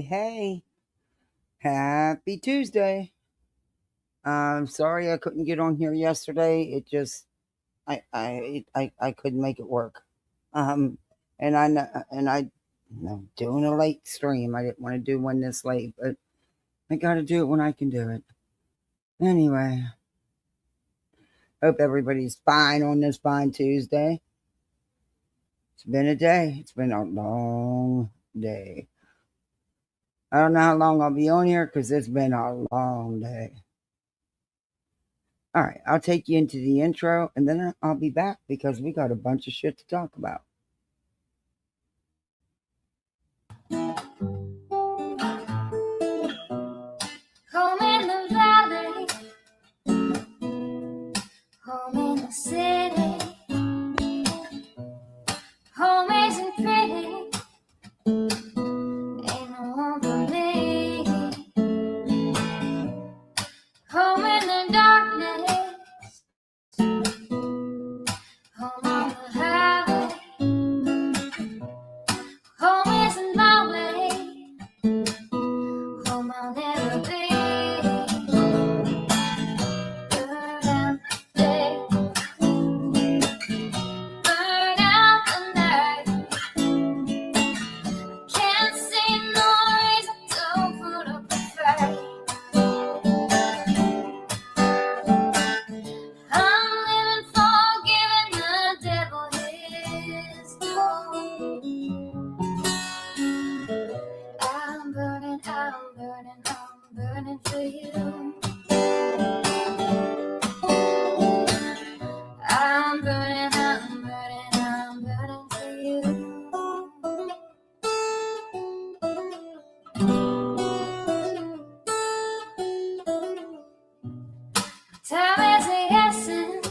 Hey, happy Tuesday. I'm sorry I couldn't get on here yesterday. It just I couldn't make it work. Um and I know doing a late stream. I didn't want to do one this late, but I got to do it when I can do it. Anyway, hope everybody's fine on this fine Tuesday. It's been a day. It's been a long day. I don't know how long I'll be on here because it's been a long day. All right, I'll take you into the intro and then I'll be back because we got a bunch of shit to talk about. Home in the valley, home in the city, home isn't pretty, ain't no home for me. Home in the darkness, home on the highway, home isn't my way, home I'll never be. Burn out the day, burn out the night. Can't see no reason to put up a fight. I'm living for giving the devil his due. I'm burning for you. I'm burning for you. Time is the essence,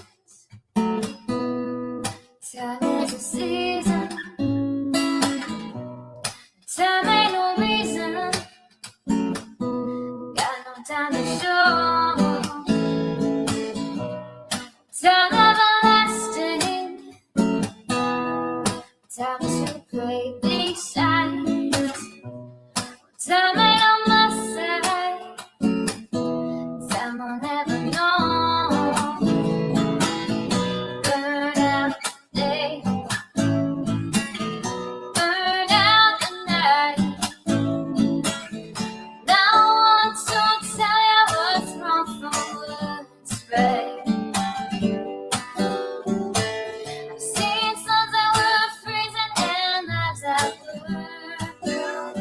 time is the season. Time ain't no reason, got no time to show. Time everlasting, time to play these sides. Time ain't on my side, time I'll never know. Burn out the day, burn out the night. Now I want to tell you what's wrong from what's right. I've seen suns that were freezing and lives that were blue.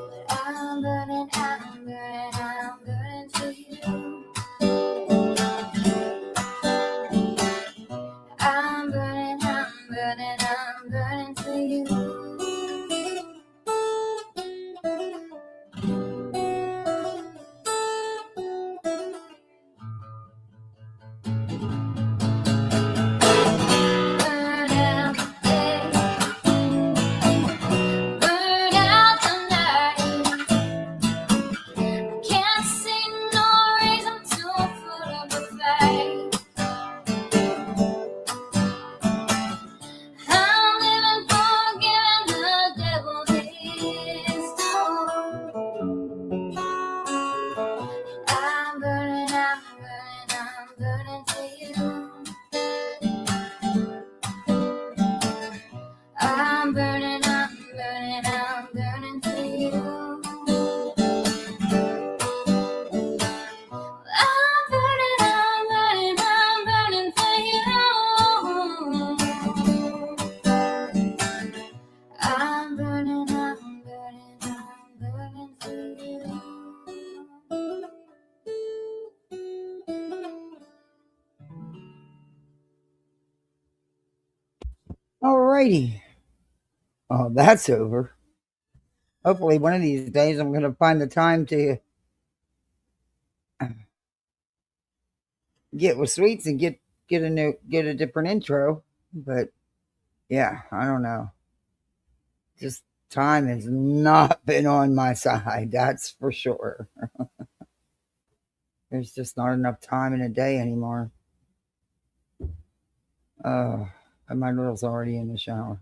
But I'm burning for you. I'm burning for you. Burn out the day, burn out the night. Can't see no reason to put up a fight. I'm living for giving the devil his due. I'm burning for you. I'm burning for you. I'm burning for you. I'm burning for you. Alrighty. Oh, that's over. Hopefully one of these days I'm gonna find the time to get with Sweets and get a different intro. But yeah, I don't know. Just time has not been on my side, that's for sure. There's just not enough time in a day anymore. And my little's already in the shower.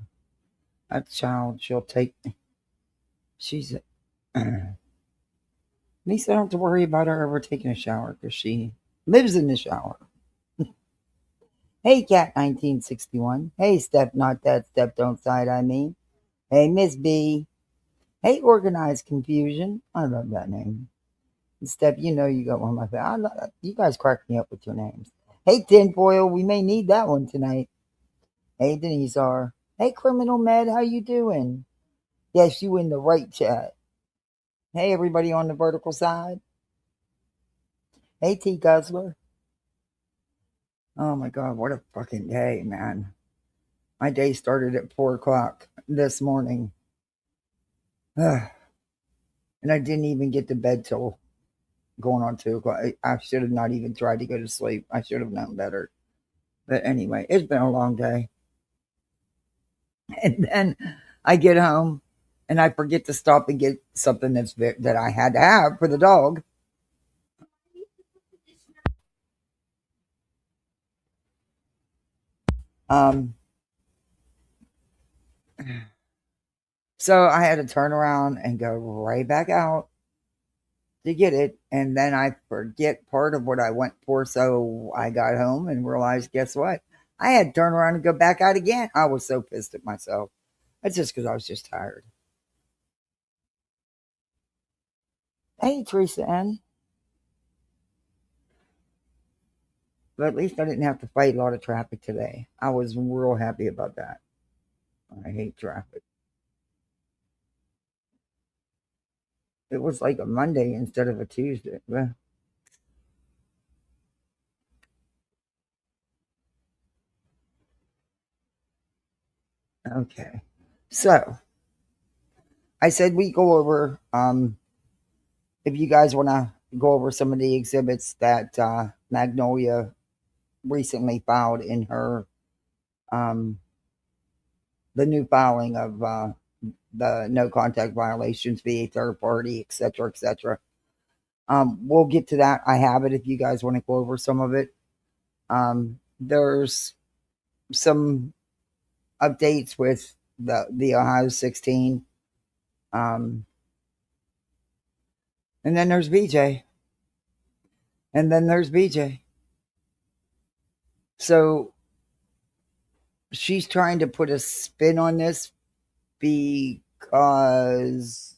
That child, she'll take. She's. At least I don't have to worry about her ever taking a shower because she lives in the shower. Hey, Cat 1961. Hey, Step Not That Step Don't Side I mean. Hey, Miss B. Hey, Organized Confusion. I love that name. Step, you know you got one of my favorites. You guys crack me up with your names. Hey, Tinfoil. We may need that one tonight. Hey, Denise R. Hey, Criminal Med. How you doing? Yes, you in the right chat. Hey, everybody on the vertical side. Hey, T Guzzler. Oh my God, what a fucking day, man. My day started at 4 o'clock this morning. Ugh. And I didn't even get to bed till going on 2 o'clock. I should have not even tried to go to sleep. I should have known better. But anyway, it's been a long day. And then I get home and I forget to stop and get something that I had to have for the dog. Um, so I had to turn around and go right back out to get it. And then I forget part of what I went for. So I got home and realized, guess what? I had to turn around and go back out again. I was so pissed at myself. That's just because I was just tired. Hey, Teresa N. But at least I didn't have to fight a lot of traffic today. I was real happy about that. I hate traffic. It was like a Monday instead of a Tuesday. Well, okay. So I said we go over if you guys want to go over some of the exhibits that Magnolia recently filed in her um, the new filing of the no contact violations via third party, etc., etc. We'll get to that. I have it if you guys want to go over some of it. There's some updates with the Ohio 16. Um, and then there's BJ. And then there's BJ. So she's trying to put a spin on this because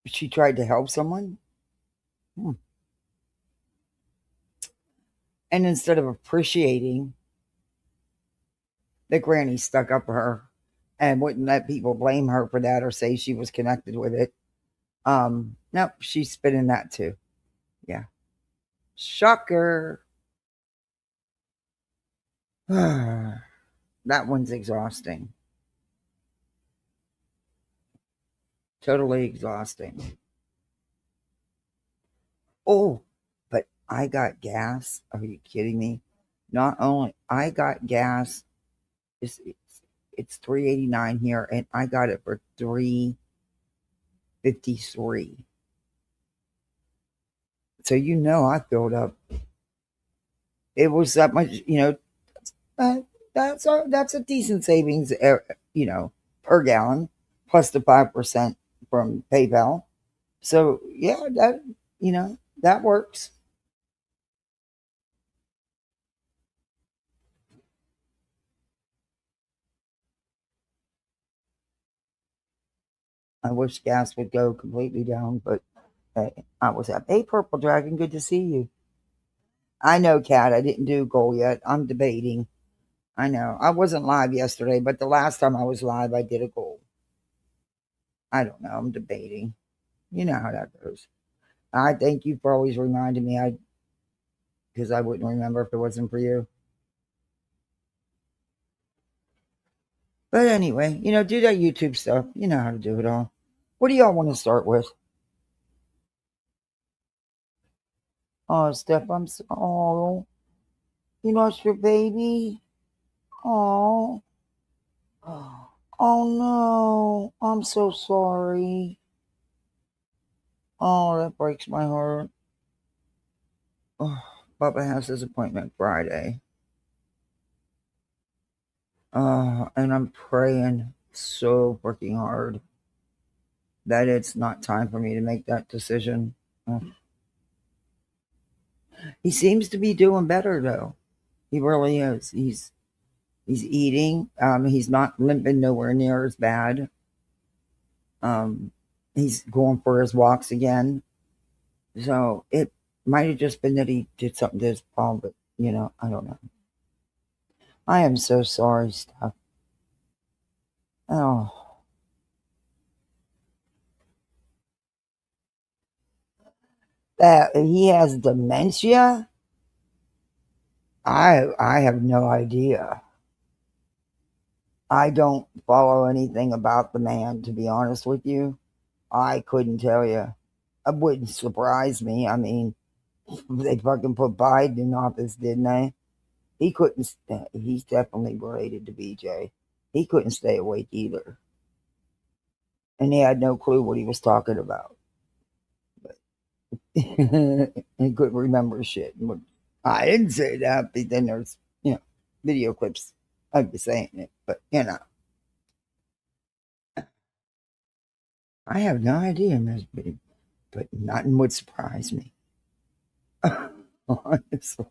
she tried to help someone. Hmm. And instead of appreciating that Granny stuck up for her and wouldn't let people blame her for that or say she was connected with it, nope, she's spinning that too. Yeah. Shocker. That one's exhausting. Totally exhausting. Oh, but I got gas. Are you kidding me? Not only I got gas, it's 3.89 here, and I got it for 3.53. So I filled up. It was that much, uh, that's a decent savings, per gallon, plus the 5% from PayPal. So yeah, that works. I wish gas would go completely down, but hey, I was happy. Hey, Purple Dragon, good to see you. I know, Kat. I didn't do goal yet. I'm debating. I know. I wasn't live yesterday, but the last time I was live, I did a goal. I don't know. I'm debating. You know how that goes. I thank you for always reminding me. Because I wouldn't remember if it wasn't for you. But anyway, do that YouTube stuff. You know how to do it all. What do y'all want to start with? Oh, Steph, oh, you lost your baby. Oh, oh no, I'm so sorry. Oh, that breaks my heart. Oh, Papa has his appointment Friday. And I'm praying so freaking hard that it's not time for me to make that decision. Uh, he seems to be doing better though. He really is. He's eating. He's not limping nowhere near as bad. Um, he's going for his walks again. So it might have just been that he did something to his palm, but I don't know. I am so sorry, Steph. Oh, that he has dementia. I have no idea. I don't follow anything about the man, to be honest with you. I couldn't tell you. It wouldn't surprise me. I mean, they fucking put Biden in office, didn't they? He couldn't. He's definitely related to BJ. He couldn't stay awake either, and he had no clue what he was talking about. But he couldn't remember shit. I didn't say that, but then there's video clips of me saying it. But I have no idea, Miss B. But nothing would surprise me. Honestly,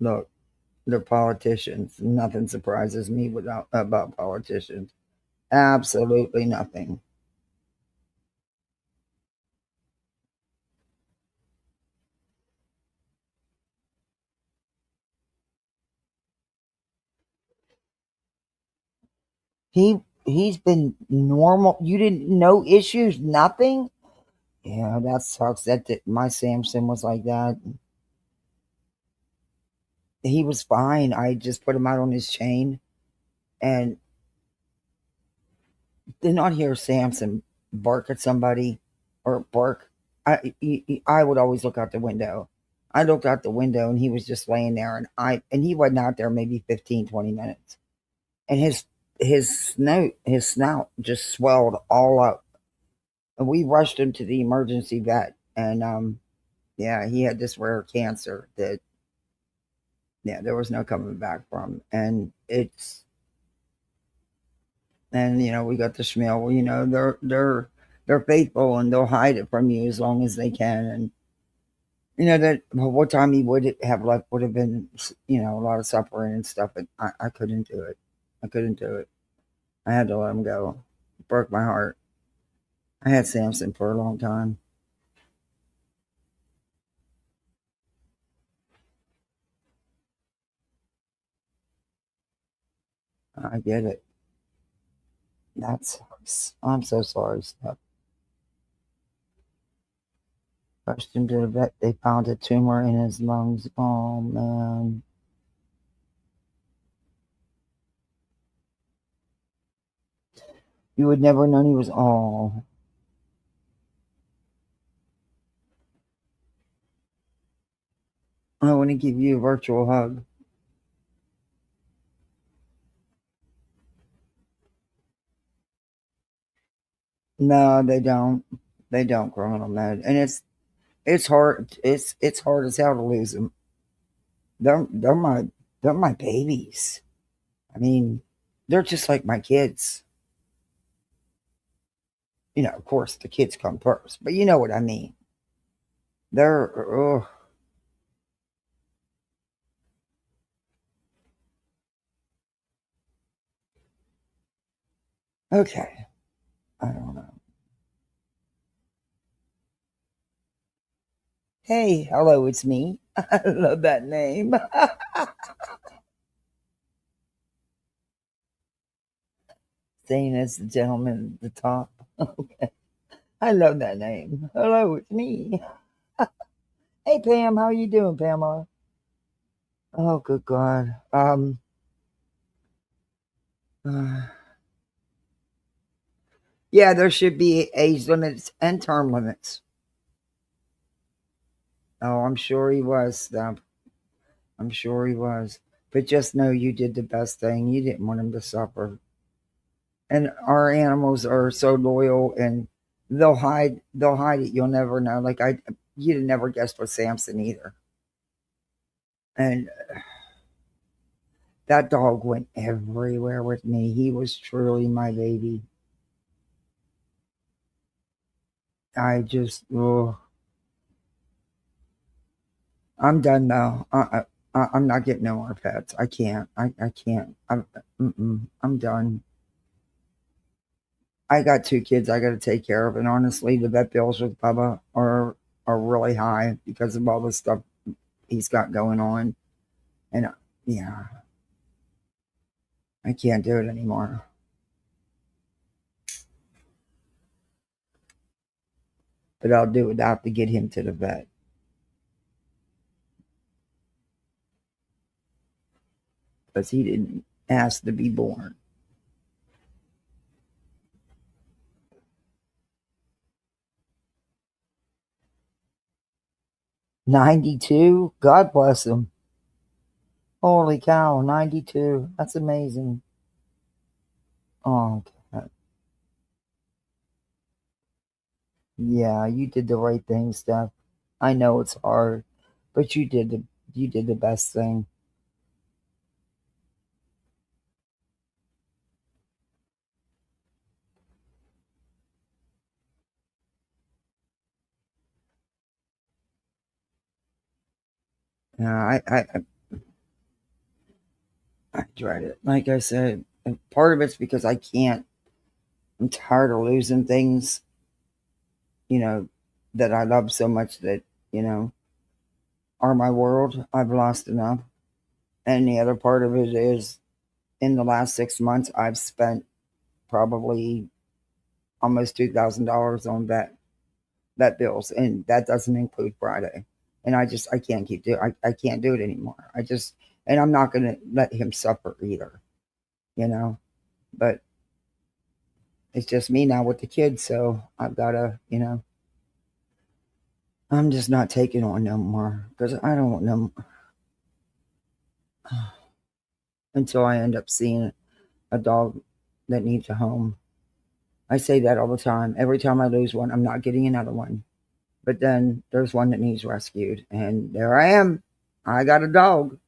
look, they're politicians. Nothing surprises me without about politicians. Absolutely nothing. He's been normal. You didn't no issues, nothing. Yeah, that sucks. My Samson was like that. He was fine. I just put him out on his chain, and did not hear Samson bark at somebody or bark. I would always look out the window. I looked out the window, and he was just laying there, and he wasn't out there maybe 15, 20 minutes, and his snout just swelled all up, and we rushed him to the emergency vet, and yeah, he had this rare cancer that, yeah, there was no coming back from, and we got the schmeal. Well, they're faithful, and they'll hide it from you as long as they can, and that what time he would have left would have been a lot of suffering and stuff, but I couldn't do it. I couldn't do it. I had to let him go. It broke my heart. I had Samson for a long time. I get it. That sucks. I'm so sorry, Steph. Rushed him to the vet. They found a tumor in his lungs. Oh man. You would never known he was. Oh, I want to give you a virtual hug. No, they don't. They don't, criminal med, and it's hard. It's hard as hell to lose them. They're my babies. I mean, they're just like my kids. Of course, the kids come first, but you know what I mean. They're oh, okay. I don't know. Hey, hello, it's me. I love that name. Saying as the gentleman at the top. Okay. I love that name. Hello, it's me. Hey Pam, how you doing, Pamela? Oh, good God. Uh, yeah, there should be age limits and term limits. Oh, I'm sure he was, Stump. I'm sure he was. But just know you did the best thing. You didn't want him to suffer. And our animals are so loyal, and they'll hide it. You'll never know. Like you'd never guessed with Samson either. And That dog went everywhere with me. He was truly my baby. I just, oh, I'm done though. I'm not getting no more pets. I can't. I can't. I'm done. I got 2 kids I gotta take care of, and honestly, the vet bills with Bubba are really high because of all the stuff he's got going on, and, yeah, I can't do it anymore. But I'll do it. I have to get him to the vet because he didn't ask to be born. 92? God bless him. Holy cow, 92. That's amazing. Oh, God. Yeah, you did the right thing, Steph. I know it's hard, but you did the best thing. Yeah, I dread it. Like I said, and part of it's because I can't. I'm tired of losing things, you know, that I love so much that, you know, are my world. I've lost enough. And the other part of it is in the last 6 months, I've spent probably almost $2,000 on vet bills, and that doesn't include Friday. And I can't I can't do it anymore. And I'm not going to let him suffer either, you know. But it's just me now with the kids, so I've got to, you know, I'm just not taking on no more because I don't want no until I end up seeing a dog that needs a home. I say that all the time. Every time I lose one, I'm not getting another one. But then there's one that needs rescued, and there I am. I got a dog.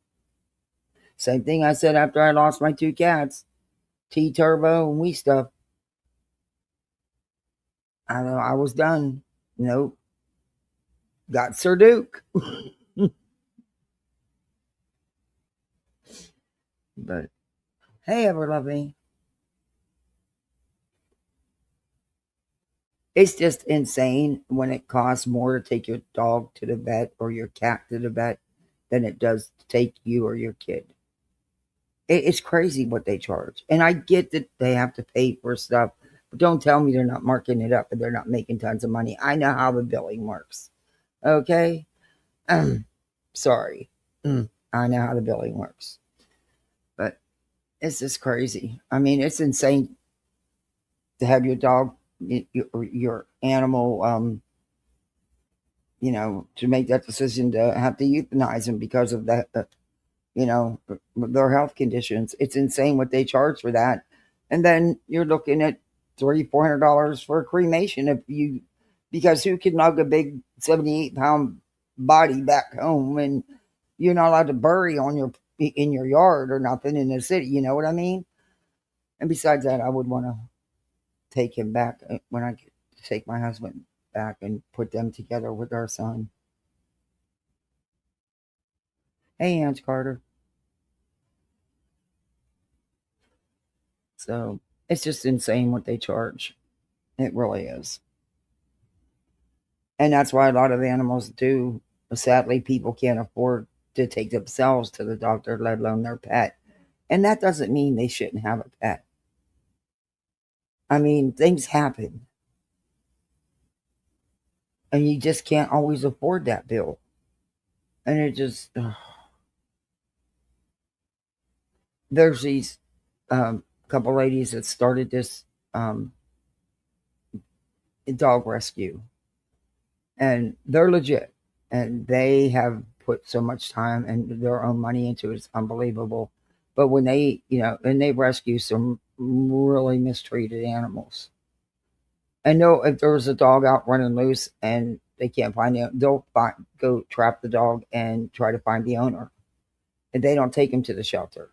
Same thing I said after I lost my 2 cats, T Turbo and Wee Stuff. I know I was done. Nope. Got Sir Duke. But hey, ever loving. It's just insane when it costs more to take your dog to the vet or your cat to the vet than it does to take you or your kid. It's crazy what they charge. And I get that they have to pay for stuff, but don't tell me they're not marking it up and they're not making tons of money. I know how the billing works. Okay? Sorry. I know how the billing works. But it's just crazy. I mean, it's insane to have your dog, your animal, to make that decision to have to euthanize them because of that, their health conditions. It's insane what they charge for that. And then you're looking at $300-400 for a cremation because who can lug a big 78-pound body back home and you're not allowed to bury in your yard or nothing in the city. You know what I mean? And besides that, I would want to take him back when I take my husband back and put them together with our son. Hey, Aunt Carter. So it's just insane what they charge. It really is. And that's why a lot of animals do. Sadly, people can't afford to take themselves to the doctor, let alone their pet. And that doesn't mean they shouldn't have a pet. I mean, things happen, and you just can't always afford that bill. And it just, there's these couple ladies that started this um, dog rescue, and they're legit, and they have put so much time and their own money into it. It's unbelievable. But when they, and they rescue some really mistreated animals, and know if there was a dog out running loose and they can't find it, they'll go trap the dog and try to find the owner, and they don't take him to the shelter.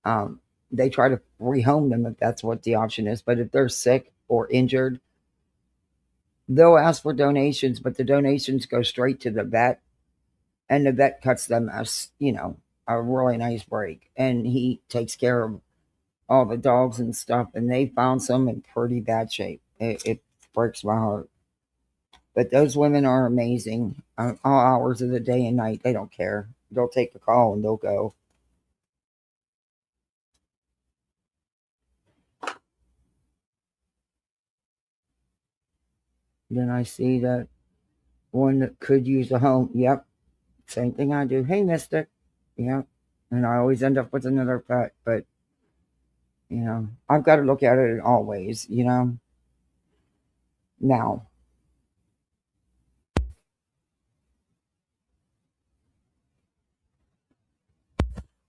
Um, they try to rehome them if that's what the option is. But if they're sick or injured, they'll ask for donations, but the donations go straight to the vet, and the vet cuts them as a really nice break, and he takes care of all the dogs and stuff. And they found some in pretty bad shape. It breaks my heart. But those women are amazing. All hours of the day and night, they don't care. They'll take the call and they'll go. Then I see that one that could use a home. Yep, same thing I do. Hey, Mystic. Yep. And I always end up with another pet. But, I've got to look at it in all ways. Now,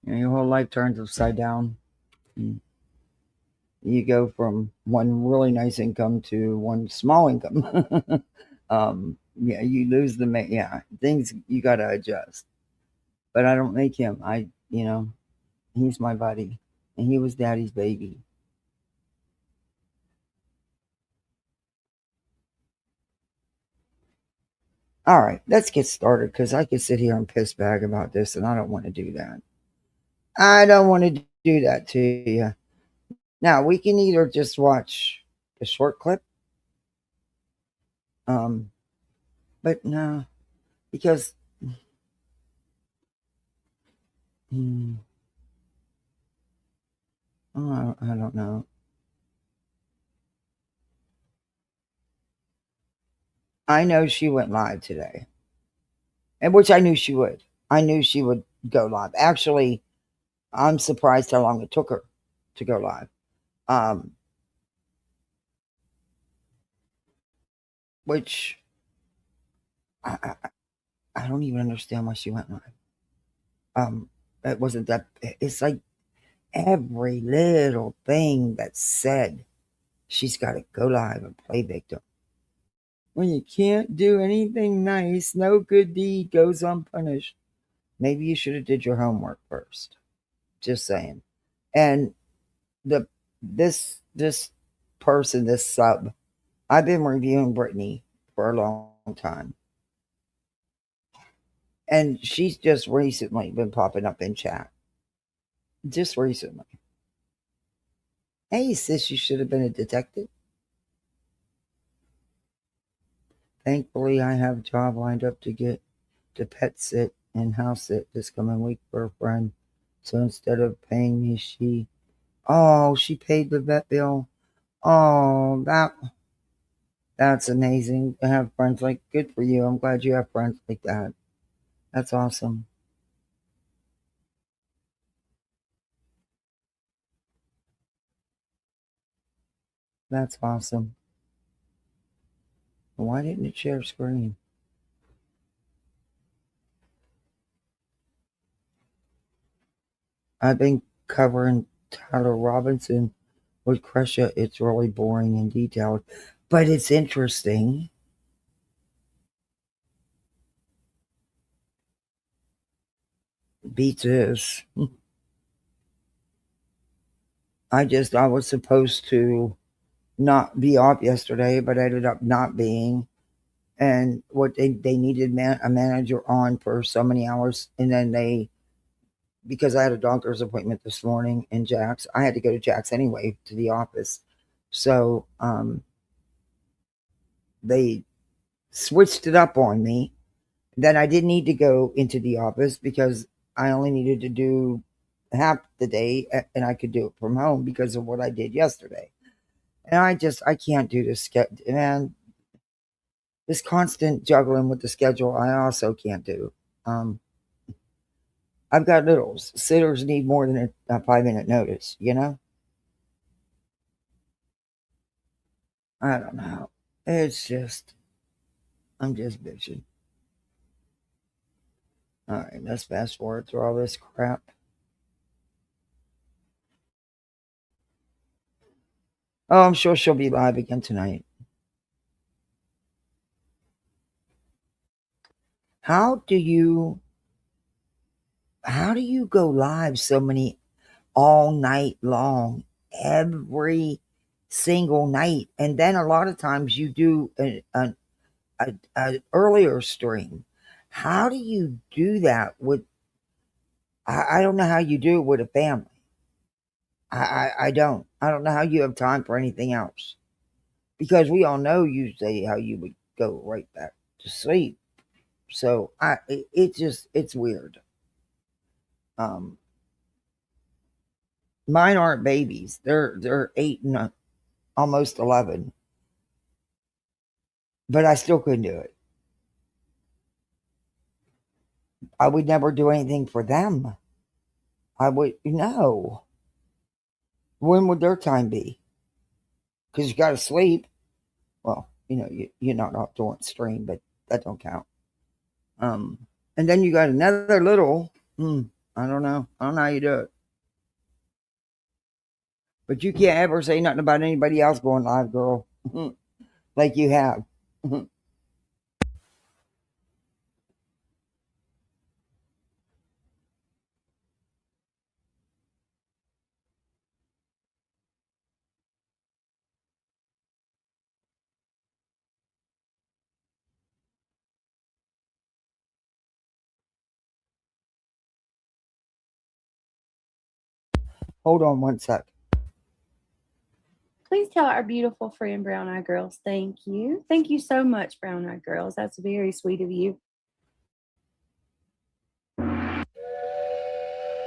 your whole life turns upside down. You go from one really nice income to one small income. Yeah, you lose yeah, things you got to adjust. But I don't make him. He's my buddy, and he was daddy's baby. All right, let's get started because I could sit here and piss bag about this, and I don't want to do that. I don't want to do that to you. Now, we can either just watch the short clip, um, but no, because hmm, oh, I don't know. I know she went live today, and which I knew she would. I knew she would go live. Actually, I'm surprised how long it took her to go live. Um, which I, I, I don't even understand why she went live. Um, it wasn't that. It's like every little thing that's said, she's got to go live and play victim. When you can't do anything nice, no good deed goes unpunished. Maybe you should have did your homework first. Just saying. And the this person, this sub, I've been reviewing Brittany for a long time, and she's just recently been popping up in chat. Just recently. Hey, sis, you should have been a detective. Thankfully, I have a job lined up to get to pet sit and house sit this coming week for a friend. So instead of paying me, she paid the vet bill. Oh, that's amazing to have friends like good for you. I'm glad you have friends like that. That's awesome. That's awesome. Why didn't it share screen? I've been covering Tyler Robinson with Crusher. It's really boring and detailed, but it's interesting. Beats this. I was supposed to not be off yesterday, but I ended up not being. And what they needed a manager on for so many hours, and then because I had a doctor's appointment this morning in Jack's, I had to go to Jack's anyway to the office. So they switched it up on me. Then I didn't need to go into the office because I only needed to do half the day, and I could do it from home because of what I did yesterday. And I can't do this, man. This constant juggling with the schedule, I also can't do. Um, I've got littles. Sitters need more than a 5 minute notice. I don't know. It's just, I'm just bitching. All right, let's fast forward through all this crap. Oh, I'm sure she'll be live again tonight. How do you, how do you go live so many? all night long, every single night. And then a lot of times you do an earlier stream. How do you do that with? I don't know how you do it with a family. I don't. I don't know how you have time for anything else, because we all know usually how you would go right back to sleep. So it's weird. Um, Mine aren't babies. They're 8 and almost 11, but I still couldn't do it. I would never do anything for them. I would no. When would their time be? Because you got to sleep. Well, you're not off doing stream, but that don't count. And then you got another little. I don't know. I don't know how you do it. But you can't ever say nothing about anybody else going live, girl, like you have. Hold on one sec. Please tell our beautiful friend Brown Eye Girls thank you. Thank you so much, Brown Eye Girls. That's very sweet of you.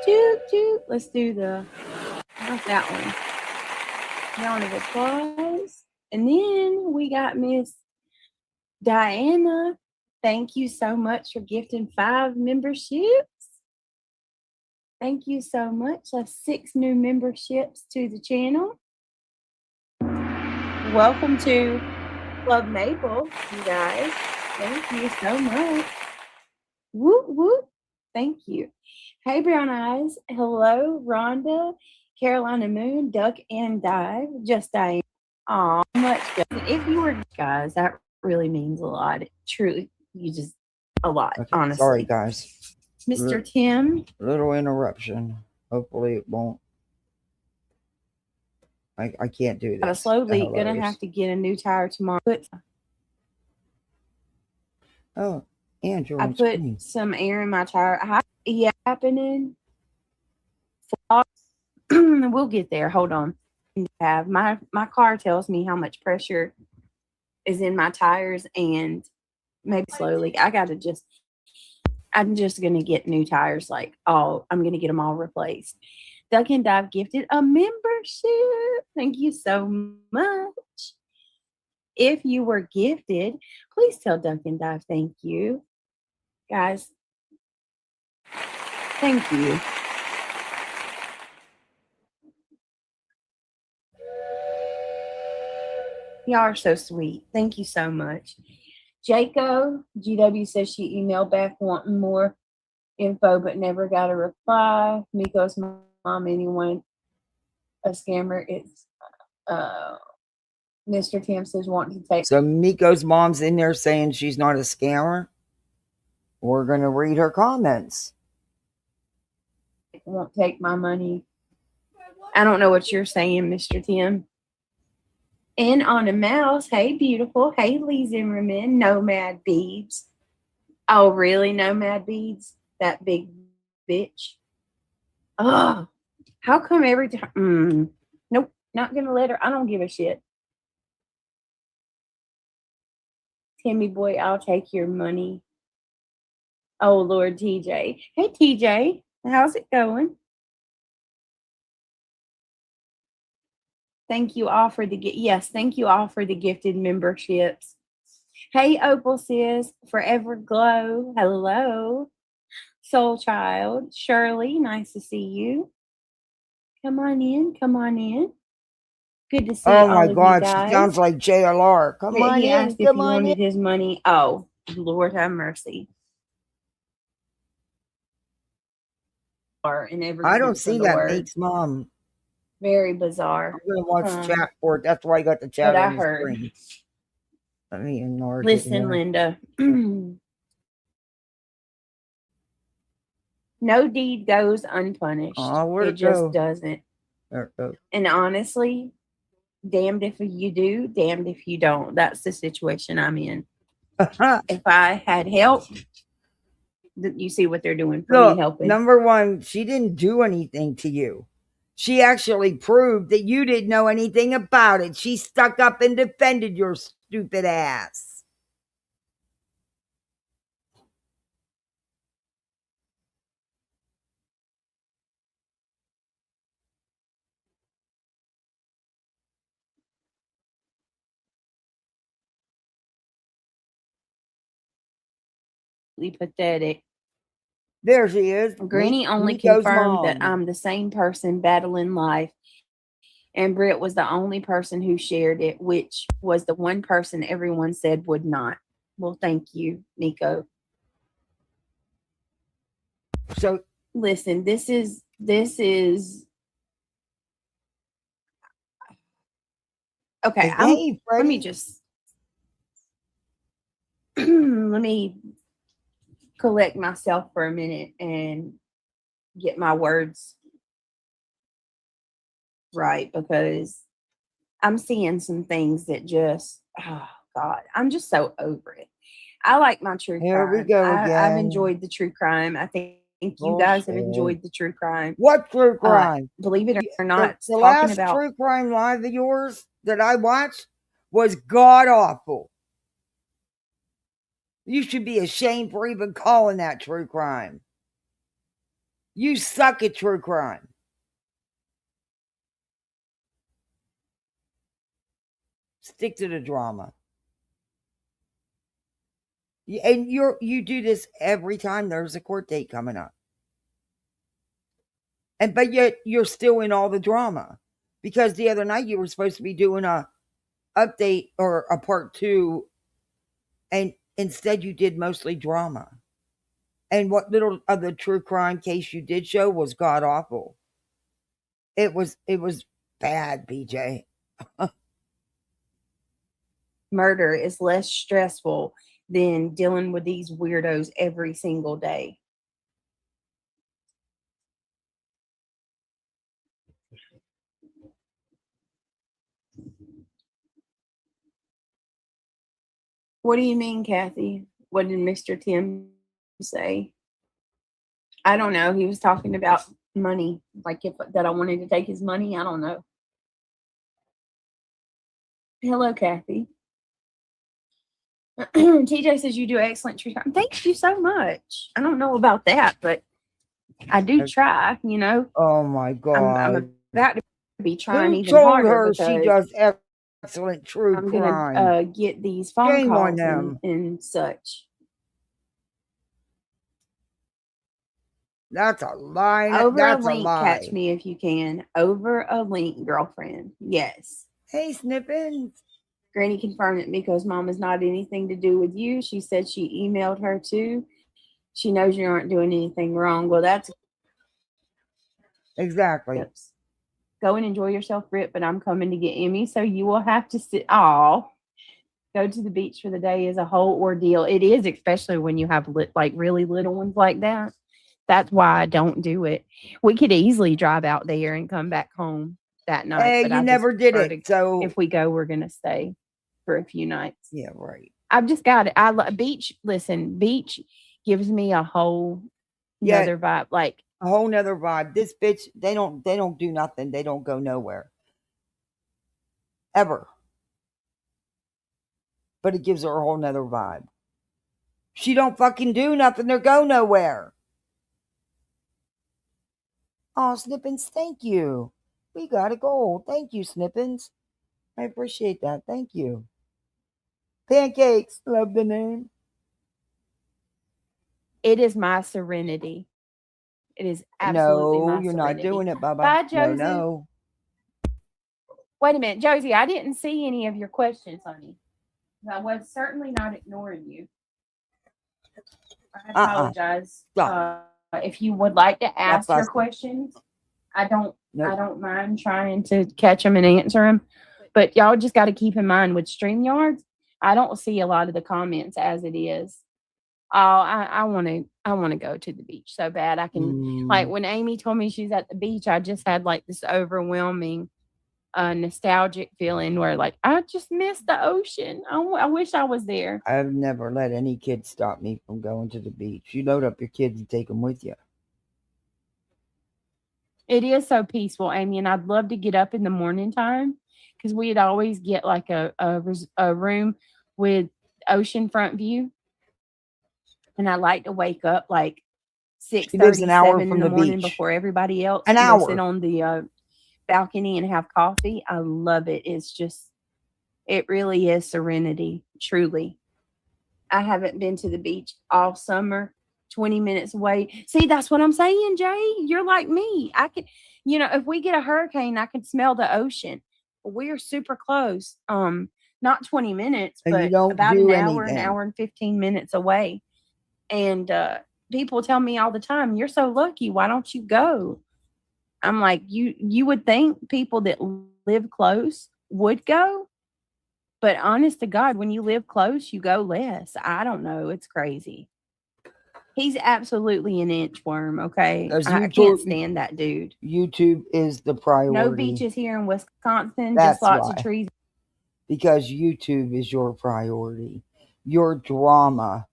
Toot, toot. Let's do not that one. Round of applause. And then we got Miss Diana. Thank you so much for gifting 5 memberships. Thank you so much. That's 6 new memberships to the channel. Welcome to Club Maple, you guys. Thank you so much. Whoop, whoop. Thank you. Hey, Brown Eyes. Hello, Rhonda, Carolina Moon, Duck and Dive, Just Diane. Aw, much good. If you were guys, that really means a lot. Truly, you just a lot, Okay, honestly. sorry, guys. Mr. Tim. Little interruption. Hopefully it won't. I can't do this. Slowly gonna have to get a new tire tomorrow. Oh, Andrew. I put some air in my tire. Yeah, happening. We'll get there. Hold on. Have my car tells me how much pressure is in my tires, and maybe slowly. I'm just gonna get new tires. I'm gonna get them all replaced. Duck and Dive gifted a membership. Thank you so much. If you were gifted, please tell Duck and Dive thank you. Guys, thank you. Y'all are so sweet. Thank you so much. Jaco, GW says she emailed back wanting more info but never got a reply. Miko's mom, anyone a scammer? It's Mr. Tim says wanting to take. So Miko's mom's in there saying she's not a scammer. We're gonna read her comments. Won't take my money. I don't know what you're saying, Mr. Tim. And on a mouse, hey beautiful, hey Lee Zimmerman, Nomad Beads. Oh really, Nomad Beads? That big bitch. Oh, how come every time? Nope, not gonna let her. I don't give a shit. Timmy boy, I'll take your money. Oh Lord, TJ. Hey TJ, how's it going? Thank you all for thank you all for the gifted memberships. Hey Opal sis, Forever Glow. Hello. Soul Child, Shirley, nice to see you. Come on in, come on in. Good to see all of you guys. She sounds like JLR. Come on he in, asked if he wanted his money. Oh, Lord have mercy. In every I don't see that Nate's mom. Very bizarre. I'm gonna watch chat for it. That's why I got the chat but on I the heard. screen. Let me ignore. Listen, Linda. No deed goes unpunished. Oh, where'd It it just go? doesn't. There it goes. And honestly, damned if you do, damned if you don't. That's the situation I'm in. If I had help, you see what they're doing for me Look, helping. number one, she didn't do anything to you. She actually proved that you didn't know anything about it. She stuck up and defended your stupid ass. Pathetic. There she is. Granny only Nico's confirmed that mom. I'm the same person battling life. And Britt was the only person who shared it, which was the one person everyone said would not. Well, thank you, Nico. So listen, this is okay. hey, Let me Freddie. just let me collect myself for a minute and get my words right, because I'm seeing some things that just, oh God, I'm just so over it. I like my true Here we crime. go I've again. enjoyed the true crime. I think you guys have Bullshit. enjoyed the true crime. What true crime? Believe it or not, The talking last about true crime live of yours that I watched was god awful. You should be ashamed for even calling that true crime. You suck at true crime. Stick to the drama. And you do this every time there's a court date coming up. But yet you're still in all the drama. Because the other night you were supposed to be doing a update or a part 2, and instead you did mostly drama. And what little of the true crime case you did show was god awful. It was bad, BJ. murder is less stressful than dealing with these weirdos every single day. What do you mean, Kathy? What did Mr. Tim say? I don't know. He was talking about money, like if that I wanted to take his money. I don't know. Hello, Kathy. TJ says you do excellent true crime. Thank you so much. I don't know about that, but I do try. You know, Oh my god! I'm about to be trying Who even told harder her she because does excellent true I'm crime? gonna get these phone Shame on calls them. and such. That's a lie. Over a That's a link, catch lie. me if you can. Over a link, girlfriend. Yes. Hey, Snippins. Granny confirmed that Miko's mom has not anything to do with you. She said she emailed her too. She knows you aren't doing anything wrong. Well, that's Exactly. tips. Go and enjoy yourself, Britt, but I'm coming to get Emmy, so you will have to sit. Aw. Go to the beach for the day is a whole ordeal. It is, especially when you have like really little ones like that. That's why I don't do it. We could easily drive out there and come back home that night, Hey, but you I just never did prefer it. to, So if we go, we're gonna stay for a few nights. yeah, right. I've just got it. I love beach. Listen, beach gives me a whole another vibe. Like a whole nother vibe. This bitch, they don't do nothing. They don't go nowhere. Ever. But it gives her a whole nother vibe. She don't fucking do nothing or go nowhere. Oh, Snippins, thank you. We got a goal. Thank you, Snippins. I appreciate that. Thank you. Pancakes, love the name. it is my serenity. It is absolutely No, my you're serenity. not doing it, Bubba. Bye, Josie. No. Wait a minute, Josie. I didn't see any of your questions, honey. I was certainly not ignoring you. I apologize. If you would like to ask your questions, I don't mind trying to catch them and answer them. But y'all just got to keep in mind with StreamYards, I don't see a lot of the comments as it is. I want to I want to go to the beach so bad. I can, like, Mm, when Amy told me she's at the beach, I just had like this overwhelming nostalgic feeling where like I just miss the ocean. I wish I was there. I've never let any kid stop me from going to the beach. You load up your kids and take them with you. It is so peaceful, Amy, and I'd love to get up in the morning time because we'd always get like a room with oceanfront view, and I like to wake up like six She lives thirty, an hour seven in from the the morning beach. before everybody else An to go sit hour. on the balcony and have coffee. I love it. It's just, it really is serenity, truly. I haven't been to the beach all summer, 20 minutes away. See, that's what I'm saying, Jay. You're like me. I can, if we get a hurricane, I can smell the ocean. We're super close. Not 20 minutes, And you but don't about do an anything. hour and 15 minutes away. And people tell me all the time, "You're so lucky. Why don't you go?" I'm like, you would think people that live close would go, but honest to God, when you live close, you go less. I don't know. It's crazy. He's absolutely an inchworm, okay? Because I can't stand that dude. YouTube is the No priority. beaches here in Wisconsin, just That's lots of why. trees. Because YouTube is your priority. Your drama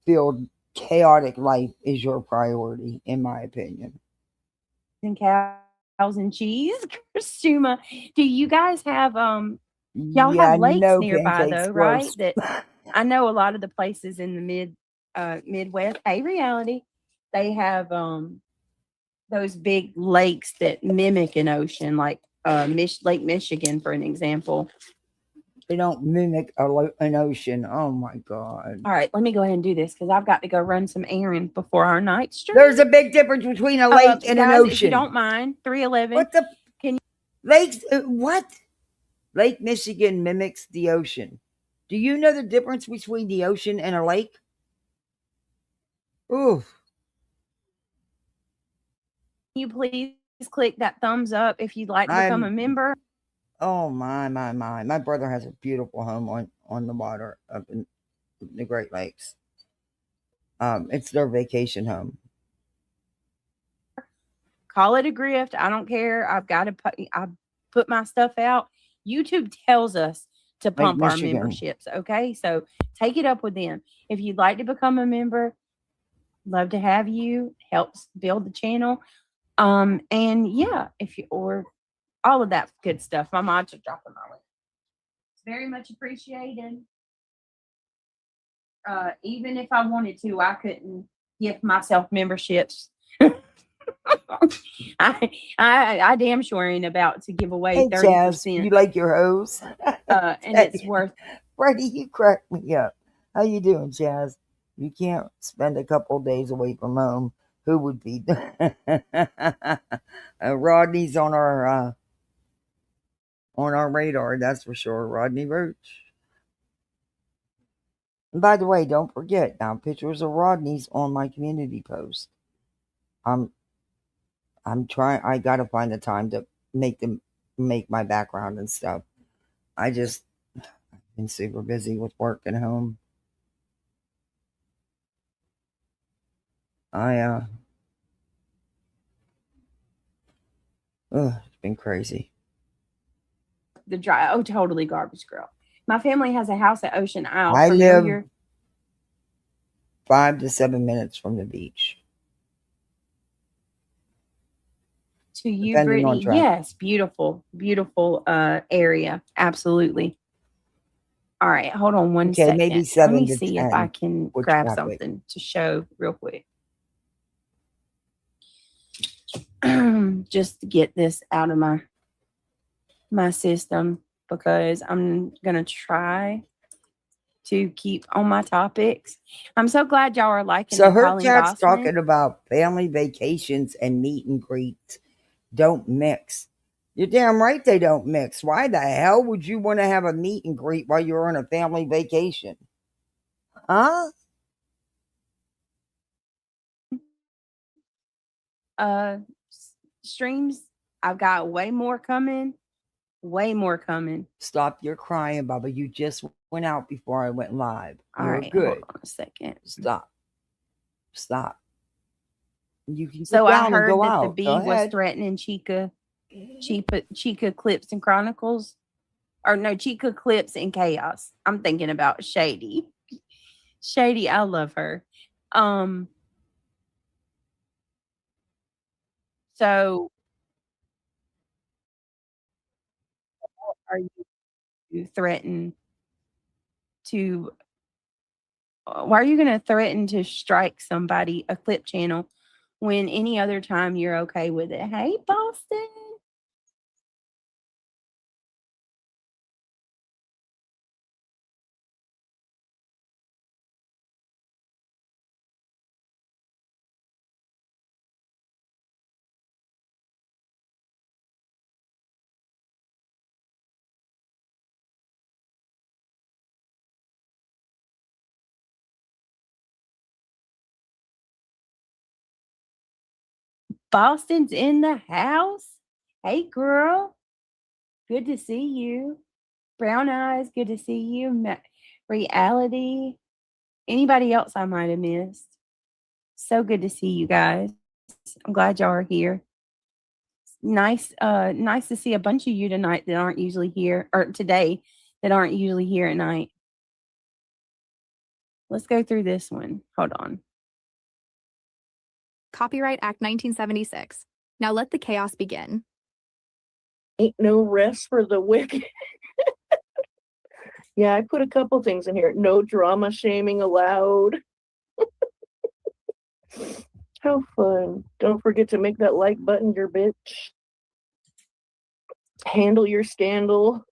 filled, chaotic life is your priority, in my opinion. And cows and cheese. Shuma, do you guys have y'all have Yeah, lakes no nearby pancakes. though, right? Gross. That I know a lot of the places in the Midwest, hey reality, they have those big lakes that mimic an ocean, like Lake Michigan, for an example. They don't mimic an ocean. Oh my God. All right, let me go ahead and do this because I've got to go run some errands before our night stream. There's a big difference between a lake and an Guys, if you ocean. don't mind, 311. What the? Can Lakes? What? Lake Michigan mimics the ocean. Do you know the difference between the ocean and a lake? Oof. you please click that thumbs up if you'd like to become a I'm. member? Oh my. My brother has a beautiful home on the water up in the Great Lakes. It's their vacation home. Call it a grift. I don't care. I put my stuff out. YouTube tells us to Lake pump our Michigan. memberships. Okay. So take it up with them. If you'd like to become a member, love to have you. Helps build the channel. And yeah, if you or all of that good stuff. My mods are dropping my link. It's very much appreciated. Even if I wanted to, I couldn't give myself memberships. I damn sure ain't about to give away Hey Chaz, 30%. you like your hose? And it's worth. Freddie, you crack me up. How you doing, Chaz? You can't spend a couple days away from home. Who would be? Rodney's on our radar. That's for sure. Rodney Roach. And by the way, don't forget now pictures of Rodney's on my community post. I'm I'm trying. I gotta find the time to make my background and stuff. I just been super busy with work and home. I it's been crazy. The dry. Oh, totally garbage girl. My family has a house at Ocean Isle. I live Familiar 5 to 7 minutes from the beach, to you, depending on Brittany? traffic. Yes, beautiful, beautiful area. Absolutely. All right, hold on one Okay, maybe second. Let me seven to see if I ten can with grab traffic. something to show real quick. Just to get this out of my system because I'm gonna try to keep on my topics. I'm so glad y'all are liking So the her Colin chat's Goslin. talking about family vacations and meet and greets don't mix. You're damn right they don't mix. Why the hell would you want to have a meet and greet while you're on a family vacation? Huh? Uh, Streams. I've got way more coming. Way more coming. Stop your crying, Baba. You just went out before I went live. All You're right, hold good. on a second. Stop. Stop. You can So sit I down and heard go that the out. Go bee was ahead. threatening Chica Clips and Chronicles. Or no, Chica Clips and Chaos. I'm thinking about Shady. Shady, I love her. So are you threaten to why are you going to threaten to strike somebody a clip channel when any other time you're okay with it? Hey, Boston. Boston's in the house. Hey, girl. Good to see you. Brown eyes. Good to see you. Reality. Anybody else I might have missed? So good to see you guys. I'm glad y'all are here. Nice to see a bunch of you tonight that aren't usually here, or today that aren't usually here at night. Let's go through this one. Hold on. Copyright Act 1976. Now let the chaos begin. Ain't no rest for the wicked. Yeah, I put a couple things in here. No drama shaming allowed. How fun. Don't forget to make that like button your bitch. Handle your scandal.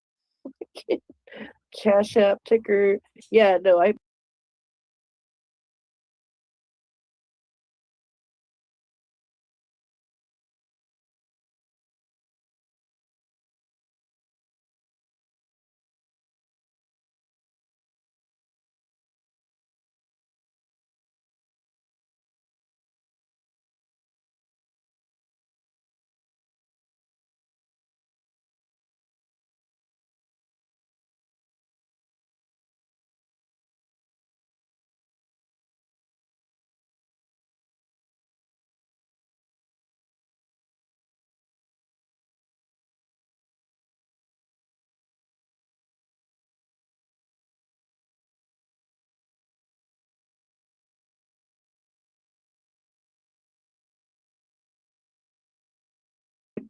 Cash App ticker. Yeah, no, I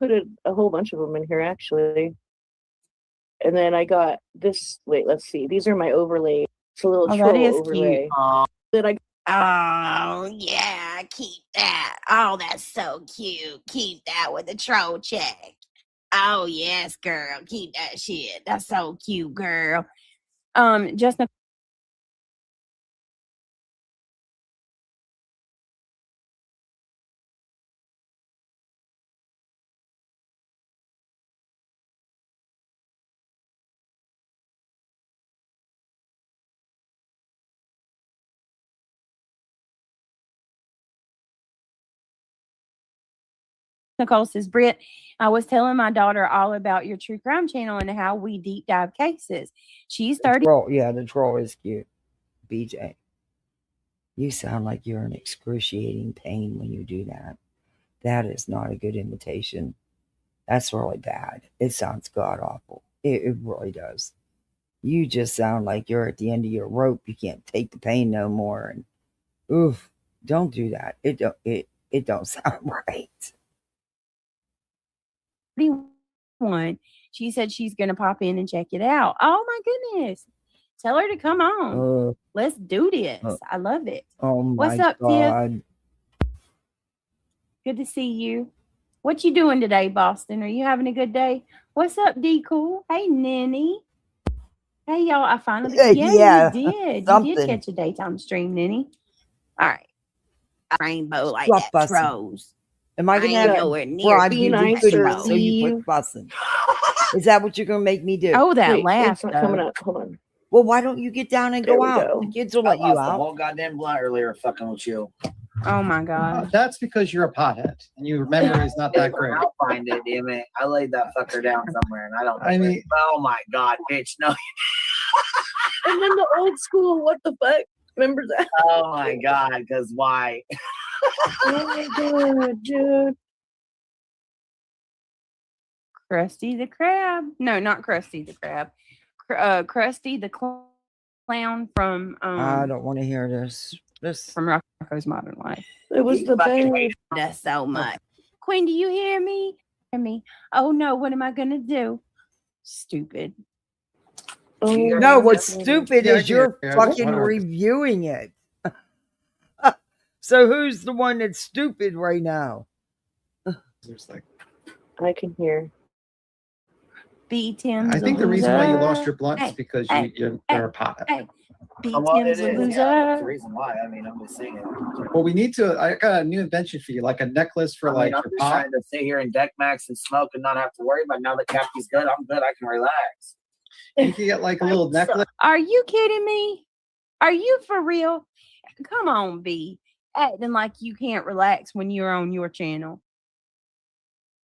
put a whole bunch of them in here actually. And then I got this. Wait, let's see. These are my overlay. It's a little Oh, that troll is overlay. cute. That I Oh, yeah, keep that. Oh, that's so cute. Keep that with the troll check. Oh, yes, girl. Keep that shit. That's so cute, girl. Justin. Nicole says, Britt, I was telling my daughter all about your true crime channel and how we deep dive cases. She's 30. The troll is cute. BJ. You sound like you're in excruciating pain when you do that. That is not a good imitation. That's really bad. It sounds god awful. It really does. You just sound like you're at the end of your rope. You can't take the pain no more. And oof, don't do that. It don't sound right. 31. She said she's going to pop in and check it out. Oh my goodness. Tell her to come on. Let's do this. I love it. Oh my What's up, God. Tiff? Good to see you. What you doing today, Boston? Are you having a good day? What's up, D Cool? Hey, Ninny. Hey, y'all. I finally, Yeah, you did. something. You did catch a daytime stream, Ninny. All right. Rainbow like Stop that, fussing. trolls. Am I going to have nowhere near bribe be you to nice goodies or so you leave? quit fussing? Is that what you're going to make me do? Oh, that Wait, laugh, it's not coming though. up. Hold on. Well, why don't you get down and There go we out? go. The kids will I let you lost the out. whole goddamn blunt earlier fucking with you. Oh, my God. That's because you're a pothead and your memory is not that great. I'll find it, damn it. I laid that fucker down somewhere and I don't know. I mean, oh my God, bitch. No. And then the old school, what the fuck? Remember that? Oh my god, because why? Oh my god, dude. Krusty the Crab. No, not Krusty the Crab. Krusty the Clown from I don't want to hear this. from Rocco's Modern Life. It was the Fucking best. That's so much. Queen, do you hear me? Hear me? Oh no, what am I gonna do? Stupid. Oh, No, what's my God. stupid Yeah, I is can you're hear you. fucking Whatever. reviewing it. So who's the one that's stupid right now? There's like, I can hear. B Tim's I think a the reason why you lost loser. your blunts Hey, because hey, you're a pothead. Hey, B Well, it Tim's is. a Yeah, loser. that's the reason why. I mean, I'm just saying it. Well, we need to. I got a new invention for you, like a necklace for I mean, like I'm your just pot. trying to sit here and deck max and smoke and not have to worry. But now that Cappy's good, I'm good. I can relax. You can get like a little necklace. Are you kidding me? Are you for real? Come on, B. Acting like you can't relax when you're on your channel.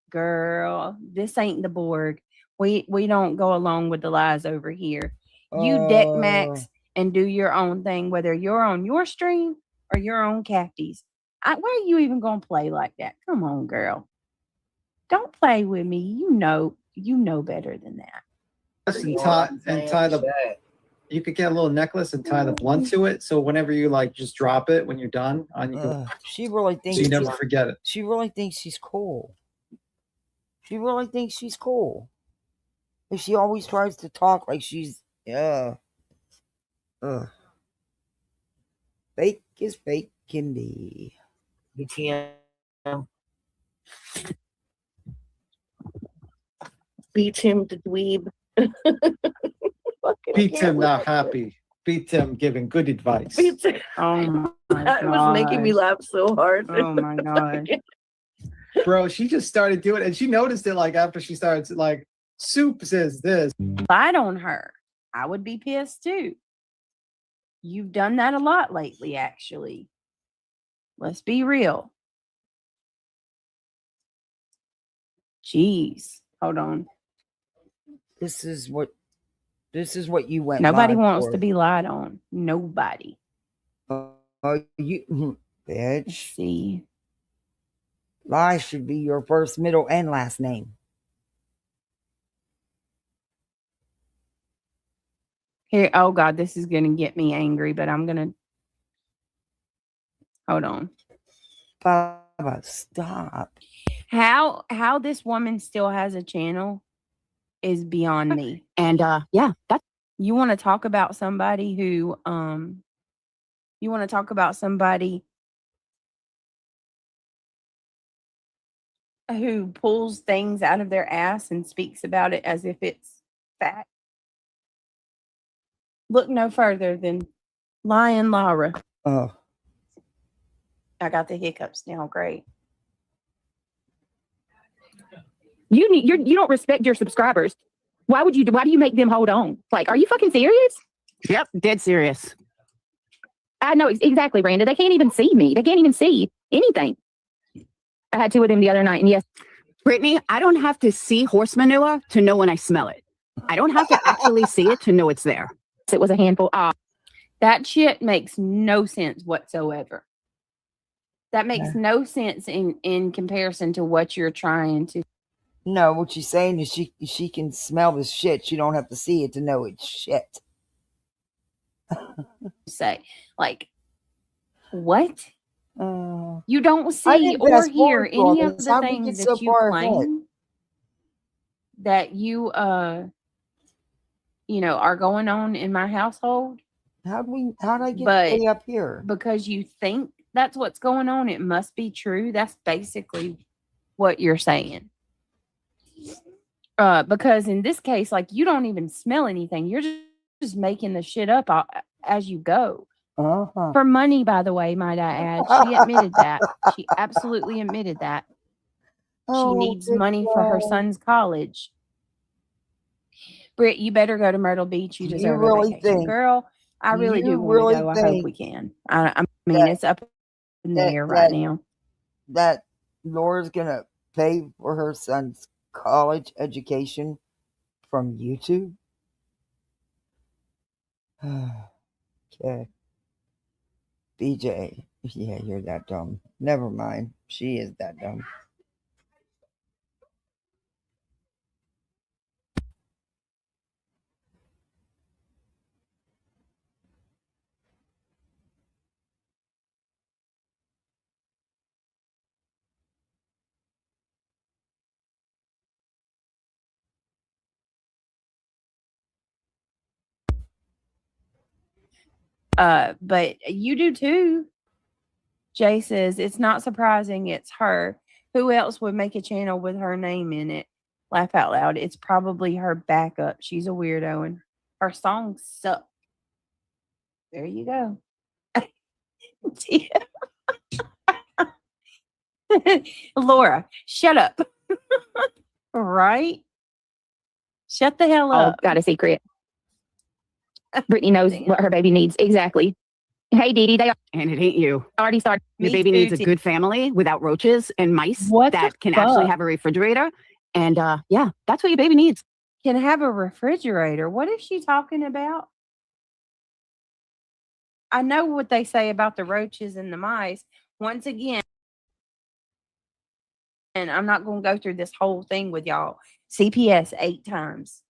Girl, this ain't the Borg. We don't go along with the lies over here. You deck max and do your own thing, whether you're on your stream or you're on Capty's. Why are you even gonna play like that? Come on, girl. Don't play with me. You know better than that. And tie the. You could get a little necklace and tie the blunt to it, so whenever you like, just drop it when you're done. On you can, She really so thinks you never forget it. she really thinks she's cool. She really thinks she's cool. And she always tries to talk like she's fake as fake can be. BTM. Beat him to dweeb. Fucking Beat can't him with not it. happy. Beat him giving good advice. Beat him. Oh my That was making me gosh. laugh so hard. Oh my god. Bro, she just started doing it, and she noticed it like after she started like Soup says this. Lied on her. I would be pissed too. You've done that a lot lately, actually. Let's be real. Jeez. Hold on. This is what you went. Nobody live wants for. to be lied on. Nobody. You bitch. Let's see. Lie should be your first, middle, and last name. Here, oh god, this is gonna get me angry, but I'm gonna hold on. Baba, stop. How this woman still has a channel is beyond me. And yeah, that's You want to talk about somebody who who pulls things out of their ass and speaks about it as if it's fact. Look no further than Lion Laura. Oh, I got the hiccups now. Great. you don't respect your subscribers. Why do you make them hold on? Like, are you fucking serious? Yep, dead serious. I know exactly, Brandon. They can't even see me. They can't even see anything. I had two of them the other night, and yes, Brittany, I don't have to see horse manure to know when I smell it. I don't have to actually see it to know it's there. it was a handful. That shit makes no sense whatsoever. That makes no sense in comparison to what you're trying to no, what she's saying is she can smell the shit. She don't have to see it to know it's shit. say. Like, what? Uh, You don't I see didn't or fast hear forward through all any of this. the How'd we things get that so you far ahead? claim that you are going on in my household. How'd I get But way up here? because you think that's what's going on, it must be true. That's basically what you're saying. Because in this case, like, you don't even smell anything. You're just making the shit up as you go. Uh-huh. For money, by the way, might I add. She admitted that. She absolutely admitted that. She needs money for her son's college. Britt, you better go to Myrtle Beach. You deserve a vacation. Girl, I really do want to go. I hope we can. I mean, it's up in the air right now. That Laura's gonna pay for her son's college education from YouTube. Okay. BJ. Yeah, you're that dumb. Never mind. She is that dumb. But you do too. Jay says it's not surprising it's her. Who else would make a channel with her name in it? Laugh out loud. It's probably her backup. She's a weirdo and her songs suck. There you go. Laura, shut up. Right? Shut the hell Oh, up. got a secret. Brittany knows Damn. what her baby needs. Exactly. Hey, Dee Dee, they And it ain't you. already started. Your Me baby needs a too, good family without roaches and mice What the that can actually fuck? have a refrigerator. And yeah, that's what your baby needs. Can have a refrigerator. What is she talking about? I know what they say about the roaches and the mice. Once again, and I'm not going to go through this whole thing with y'all. CPS 8 times.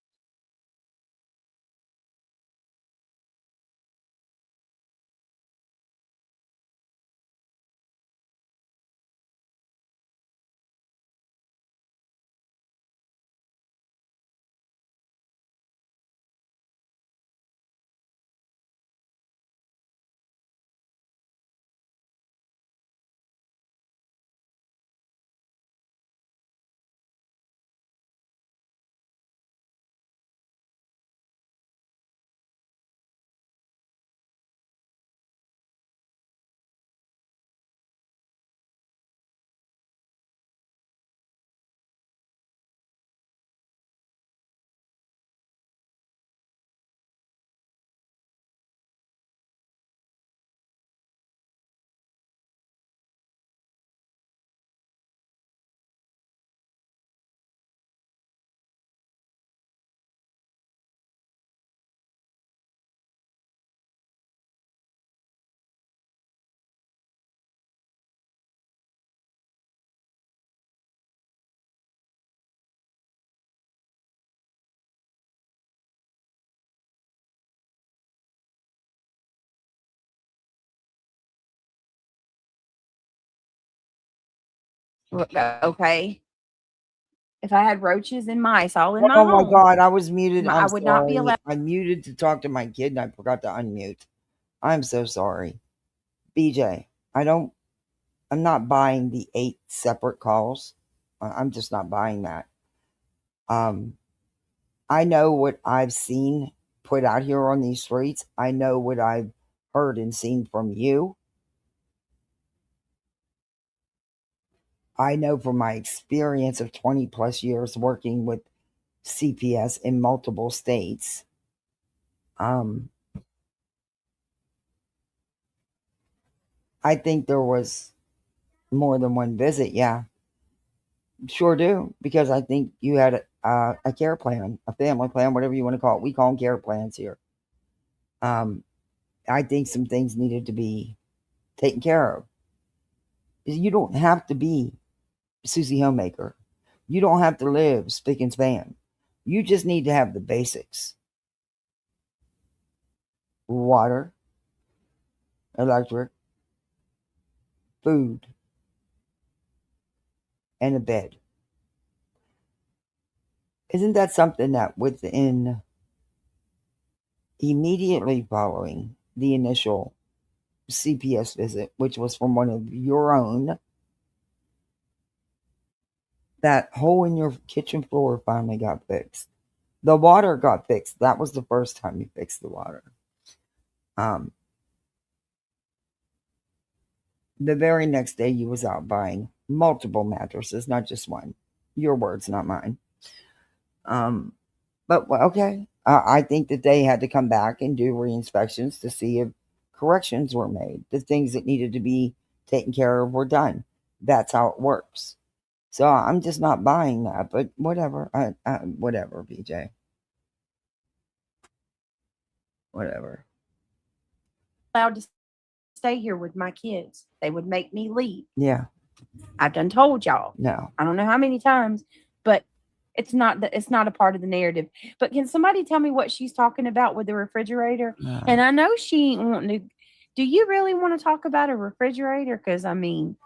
Okay. If I had roaches and mice all in my Oh my home, God, I was muted. I I'm would not be sorry. allowed. I muted to talk to my kid and I forgot to unmute. I'm so sorry. BJ, I'm not buying the 8 separate calls. I'm just not buying that. I know what I've seen put out here on these streets. I know what I've heard and seen from you. I know from my experience of 20 plus years working with CPS in multiple states. I think there was more than one visit. Yeah, sure do. Because I think you had a care plan, a family plan, whatever you want to call it. We call them care plans here. I think some things needed to be taken care of. You don't have to be Susie Homemaker. You don't have to live spick and span. You just need to have the basics: water, electric, food, and a bed. Isn't that something that within immediately following the initial CPS visit, which was from one of your own, that hole in your kitchen floor finally got fixed? The water got fixed. That was the first time you fixed the water. Um, the very next day, you was out buying multiple mattresses, not just one. Your words, not mine. But well, okay, I think that they had to come back and do re-inspections to see if corrections were made. The things that needed to be taken care of were done. That's how it works. So I'm just not buying that. But whatever, whatever, BJ, whatever. Allowed to stay here with my kids. They would make me leave. Yeah. I've done told y'all. No. I don't know how many times, but it's not a part of the narrative. But can somebody tell me what she's talking about with the refrigerator? No. And I know she ain't wanting to. Do you really want to talk about a refrigerator? Because I mean,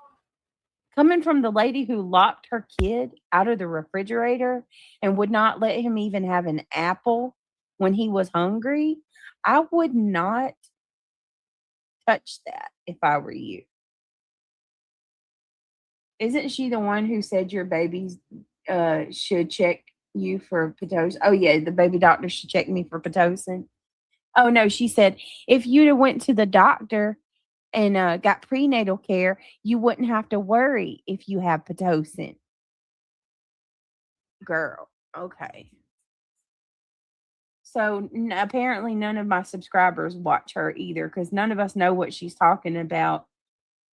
coming from the lady who locked her kid out of the refrigerator and would not let him even have an apple when he was hungry, I would not touch that if I were you. Isn't she the one who said your babies should check you for Pitocin? Oh yeah, the baby doctor should check me for Pitocin. Oh no, she said if you'd have went to the doctor and got prenatal care, you wouldn't have to worry if you have Pitocin. Girl, okay. So apparently none of my subscribers watch her either, because none of us know what she's talking about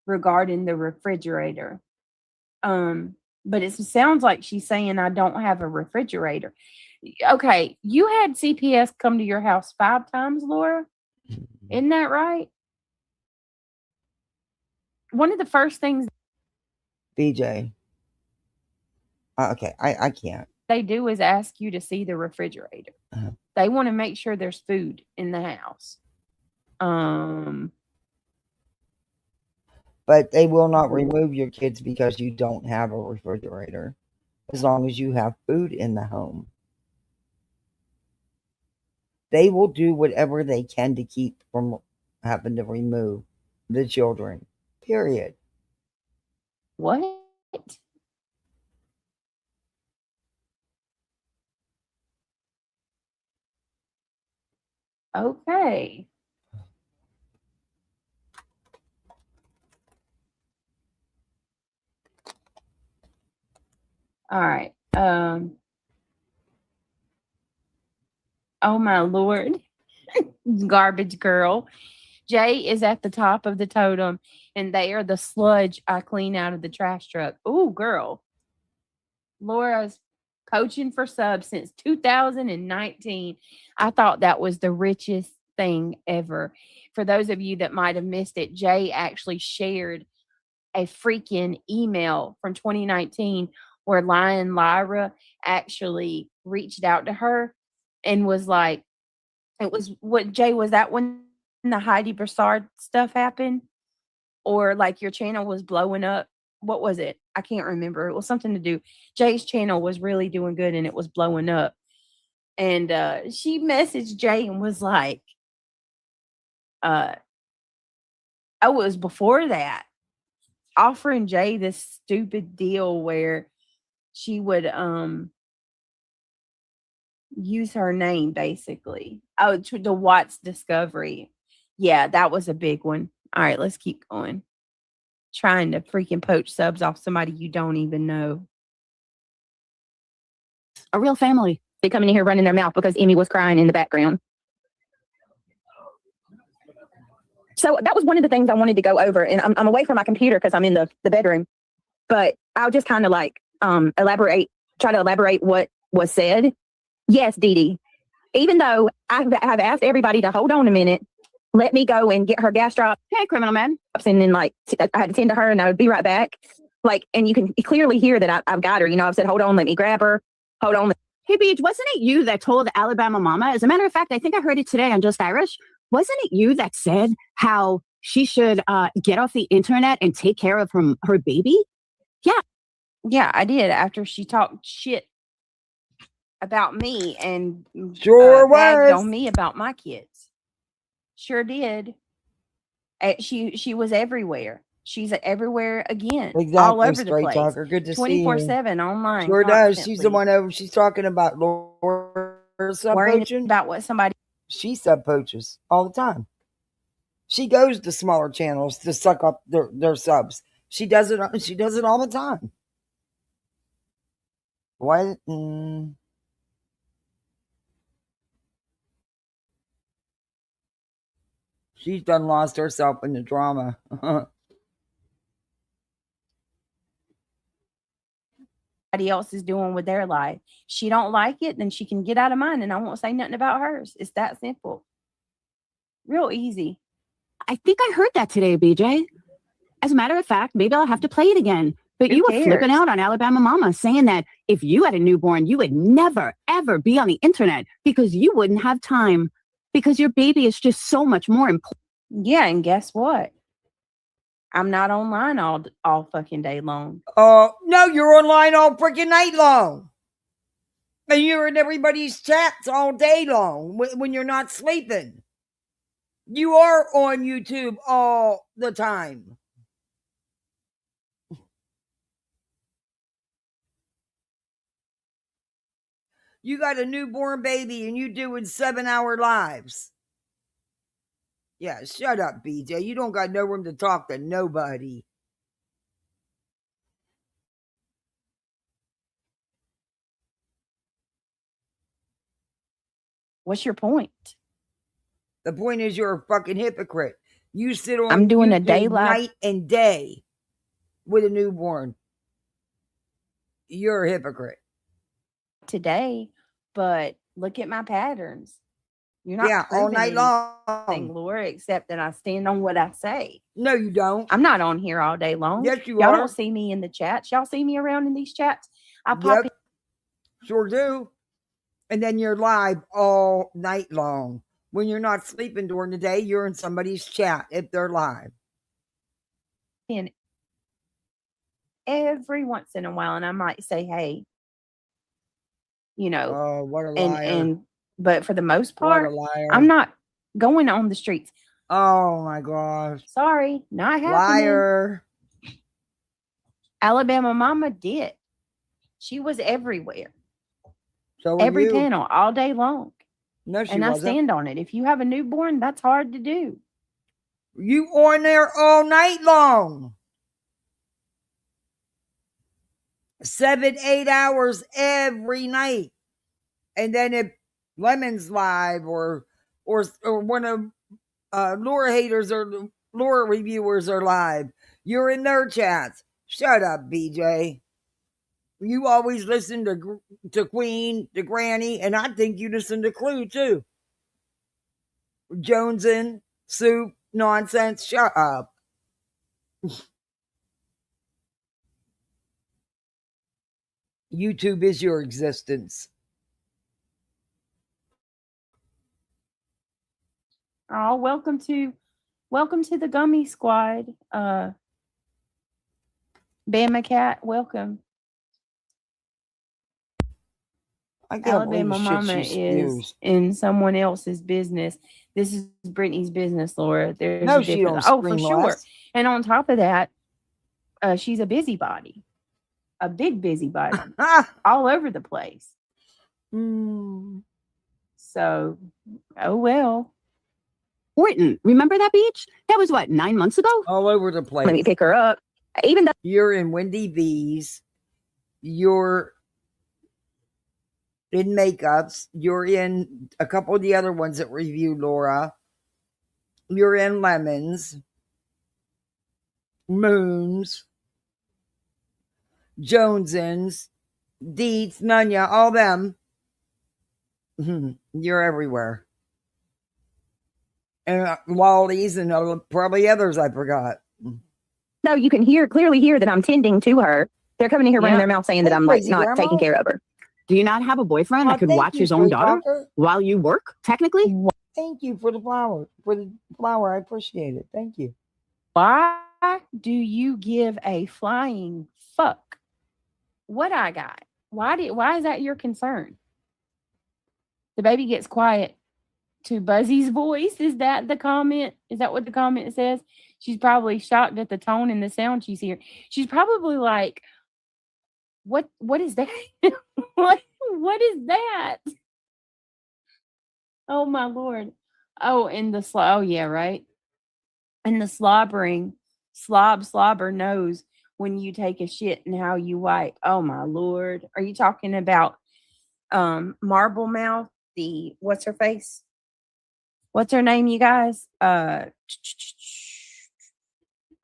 regarding the refrigerator. But it sounds like she's saying I don't have a refrigerator. Okay, you had CPS come to your house 5 times, Laura. Isn't that right? One of the first things BJ. Okay, I can't. they do is ask you to see the refrigerator. Uh-huh. They want to make sure there's food in the house. But they will not remove your kids because you don't have a refrigerator, as long as you have food in the home. They will do whatever they can to keep from having to remove the children. Period. What? Okay. All right. Oh my Lord. Garbage girl. Jay is at the top of the totem, and they are the sludge I clean out of the trash truck. Ooh, girl. Laura's coaching for subs since 2019. I thought that was the richest thing ever. For those of you that might have missed it, Jay actually shared a freaking email from 2019 where Lion Lyra actually reached out to her and was like, it was what Jay, was that when the Heidi Broussard stuff happened? Or like your channel was blowing up? What was it? I can't remember. It was something to do. Jay's channel was really doing good and it was blowing up. And she messaged Jay and was like, oh, it was before that, offering Jay this stupid deal where she would use her name basically. Oh, the Watts Discovery. Yeah, that was a big one. All right, let's keep going. Trying to freaking poach subs off somebody you don't even know. A real family. They come in here running their mouth because Emmy was crying in the background. So that was one of the things I wanted to go over. And I'm away from my computer because I'm in the bedroom. But I'll just kind of like try to elaborate what was said. Yes, Dee Dee. Even though I've asked everybody to hold on a minute, let me go and get her gas drops. Hey, criminal man. And then like I had to tend to her and I would be right back. Like, and you can clearly hear that I've got her. You know, I've said, hold on, let me grab her. Hold on. Hey, Beach, wasn't it you that told Alabama Mama? As a matter of fact, I think I heard it today on Just Irish. Wasn't it you that said how she should get off the internet and take care of her baby? Yeah. Yeah, I did after she talked shit about me and Sure bagged was. on me about my kids. Sure did. She was everywhere. She's everywhere again. Exactly. All over the Straight place. talker. Good to see you. 24/7 online. Sure does. She's the constantly. one over. She's talking about Laura sub Worrying poaching. about what somebody. She sub poaches all the time. She goes to smaller channels to suck up their subs. She does it. She does it all the time. What? She's done lost herself in the drama. else is doing with their life. She don't like it, then she can get out of mine and I won't say nothing about hers. It's that simple. Real easy. I think I heard that today, BJ. As a matter of fact, maybe I'll have to play it again. But Who you were flipping cares? out on Alabama Mama, saying that if you had a newborn, you would never, ever be on the internet because you wouldn't have time because your baby is just so much more important. Yeah, and guess what? I'm not online all fucking day long. Oh, no, you're online all freaking night long. And you're in everybody's chats all day long when you're not sleeping. You are on YouTube all the time. You got a newborn baby and you doing 7-hour lives. Yeah, shut up, BJ. You don't got no room to talk to nobody. What's your point? The point is you're a fucking hypocrite. You sit on I'm doing a YouTube day live night and day with a newborn. You're a hypocrite. today, but look at my patterns. You're not Yeah, all night anything, long. Laura, except that I stand on what I say. No, you don't. I'm not on here all day long. Yes, you Y'all are. don't see me in the chats. Y'all see me around in these chats. I pop Yep, sure do. And then you're live all night long. When you're not sleeping during the day, you're in somebody's chat if they're live. in every once in a while, and I might say, "Hey," you know, Oh, what a liar. and but for the most What part, a liar. I'm not going on the streets. Oh my gosh. Sorry, not happening. Liar. Alabama Mama did. She was everywhere. So are Every you. panel all day long. No, she And I wasn't. stand on it. If you have a newborn, that's hard to do. You on there all night long. 7-8 hours every night. And then if Lemon's live or one of Laura haters or Laura reviewers are live, you're in their chats. Shut up, BJ. You always listen to Queen, to Granny, and I think you listen to Clue too. Jonesin, Soup, nonsense. Shut up. YouTube is your existence. Oh, welcome to the Gummy Squad. Bama Cat, welcome. I can't believe Alabama the shit Mama she is spews. in someone else's business. This is Brittany's business, Laura. There's No, a she difference. don't Oh, for scream sure. less. And on top of that, she's a busybody, a big busybody, all over the place. So, oh well. Horton, remember that beach? That was what, 9 months ago? All over the place. Let me pick her up. Even though You're in Wendy V's. You're in Makeups. You're in a couple of the other ones that review Laura. You're in Lemons. Moons. Jonesins. Deets. Nunya. All them. You're everywhere. And Wally's and probably others I forgot. no, you can clearly hear that I'm tending to her. They're coming in here running their mouth saying that Hey, I'm like crazy not grandma. taking care of her. Do you not have a boyfriend that could thank watch you, his own sweet daughter talker. while you work, technically? Thank you for the flower. I appreciate it. Thank you. Why do you give a flying fuck what I got? Why is that your concern? The baby gets quiet to Buzzy's voice. Is that the comment? Is that what the comment says? She's probably shocked at the tone and the sound she's hearing. She's probably like, what is that? what is that? Oh my Lord. Oh, and oh yeah, right. And the slobber knows when you take a shit and how you wipe. Oh my Lord. Are you talking about Marble Mouth? The what's her face? What's her name, you guys? I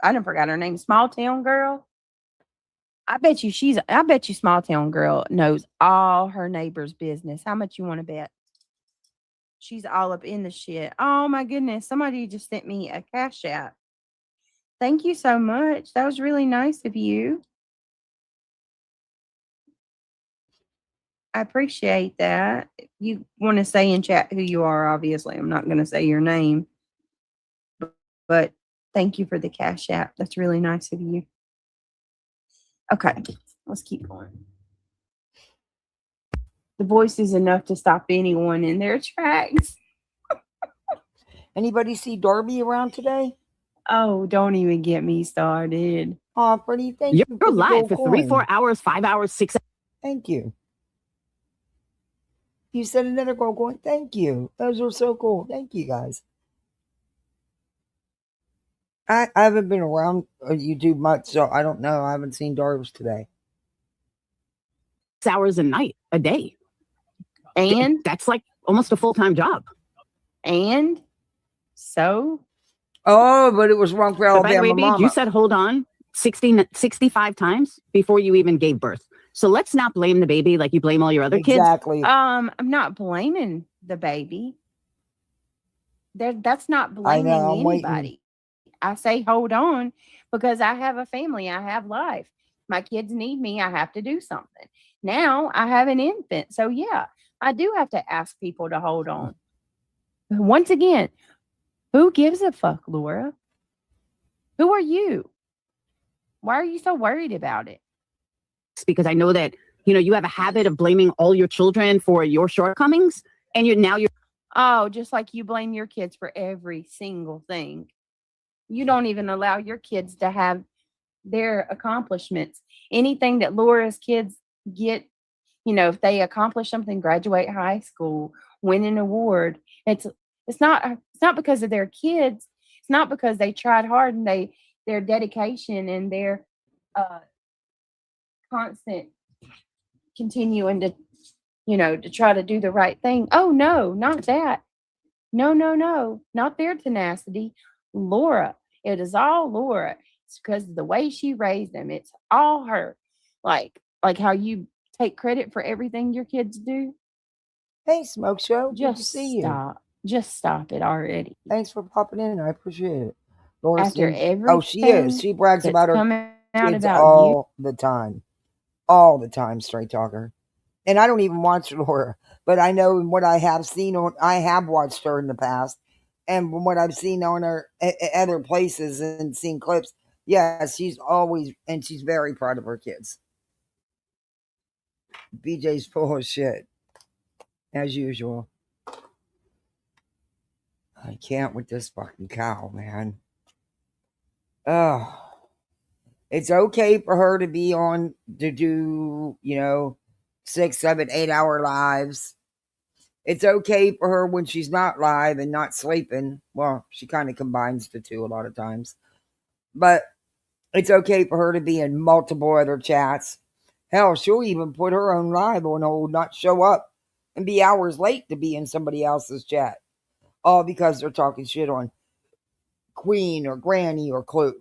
done forgot her name. Small Town Girl. I bet you Small Town Girl knows all her neighbors' business. How much you want to bet? She's all up in the shit. Oh my goodness. Somebody just sent me a cash app. Thank you so much. That was really nice of you. I appreciate that. If you want to say in chat who you are, obviously. I'm not going to say your name. But thank you for the cash app. That's really nice of you. Okay, let's keep going. The voice is enough to stop anyone in their tracks. Anybody see Darby around today? Oh, don't even get me started. Oh, Freddie, thank You're you for the live gold for 3, coin. 4 hours, 5 hours, 6 Thank you. You said another gold coin. Thank you. Those were so cool. Thank you, guys. I haven't been around YouTube much, so I don't know. I haven't seen Darby today. hours a night, a day. And That's like almost a full-time job. and so Oh, but it was wrong for But by the Alabama way, Beach, Mama. you said hold on 65 times before you even gave birth. So let's not blame the baby like you blame all your other kids. Exactly. I'm not blaming the baby. That's not blaming know, I'm anybody. waiting. I say hold on because I have a family, I have life. My kids need me, I have to do something. Now I have an infant. So yeah, I do have to ask people to hold on. Once again, who gives a fuck, Laura? Who are you? Why are you so worried about it? Because I know that, you have a habit of blaming all your children for your shortcomings. And you're Oh, just like you blame your kids for every single thing. You don't even allow your kids to have their accomplishments. Anything that Laura's kids get, if they accomplish something, graduate high school, win an award, it's not because of their kids. It's not because they tried hard and their dedication and their constant continuing to to try to do the right thing. Oh no, not that. No, not their tenacity. Laura, it is all Laura. It's because of the way she raised them. It's all her. Like how you take credit for everything your kids do. Hey, Smoke Show. Good to Just see you. stop. Just stop it already. Thanks for popping in. I appreciate it. Laura After seems- everything, oh, she is. She brags that's about her coming out kids about all the time. All the time, straight talker. And I don't even watch Laura, but I know what I have seen I have watched her in the past, and from what I've seen on her at other places and seen clips, yes, she's very proud of her kids. BJ's full of shit, as usual. I can't with this fucking cow, man. Oh. It's okay for her to be on to do, 6, 7, 8 hour lives. It's okay for her when she's not live and not sleeping. Well, she kind of combines the two a lot of times. But it's okay for her to be in multiple other chats. Hell, she'll even put her own live on hold, not show up, and be hours late to be in somebody else's chat. All because they're talking shit on Queen or Granny or Clue.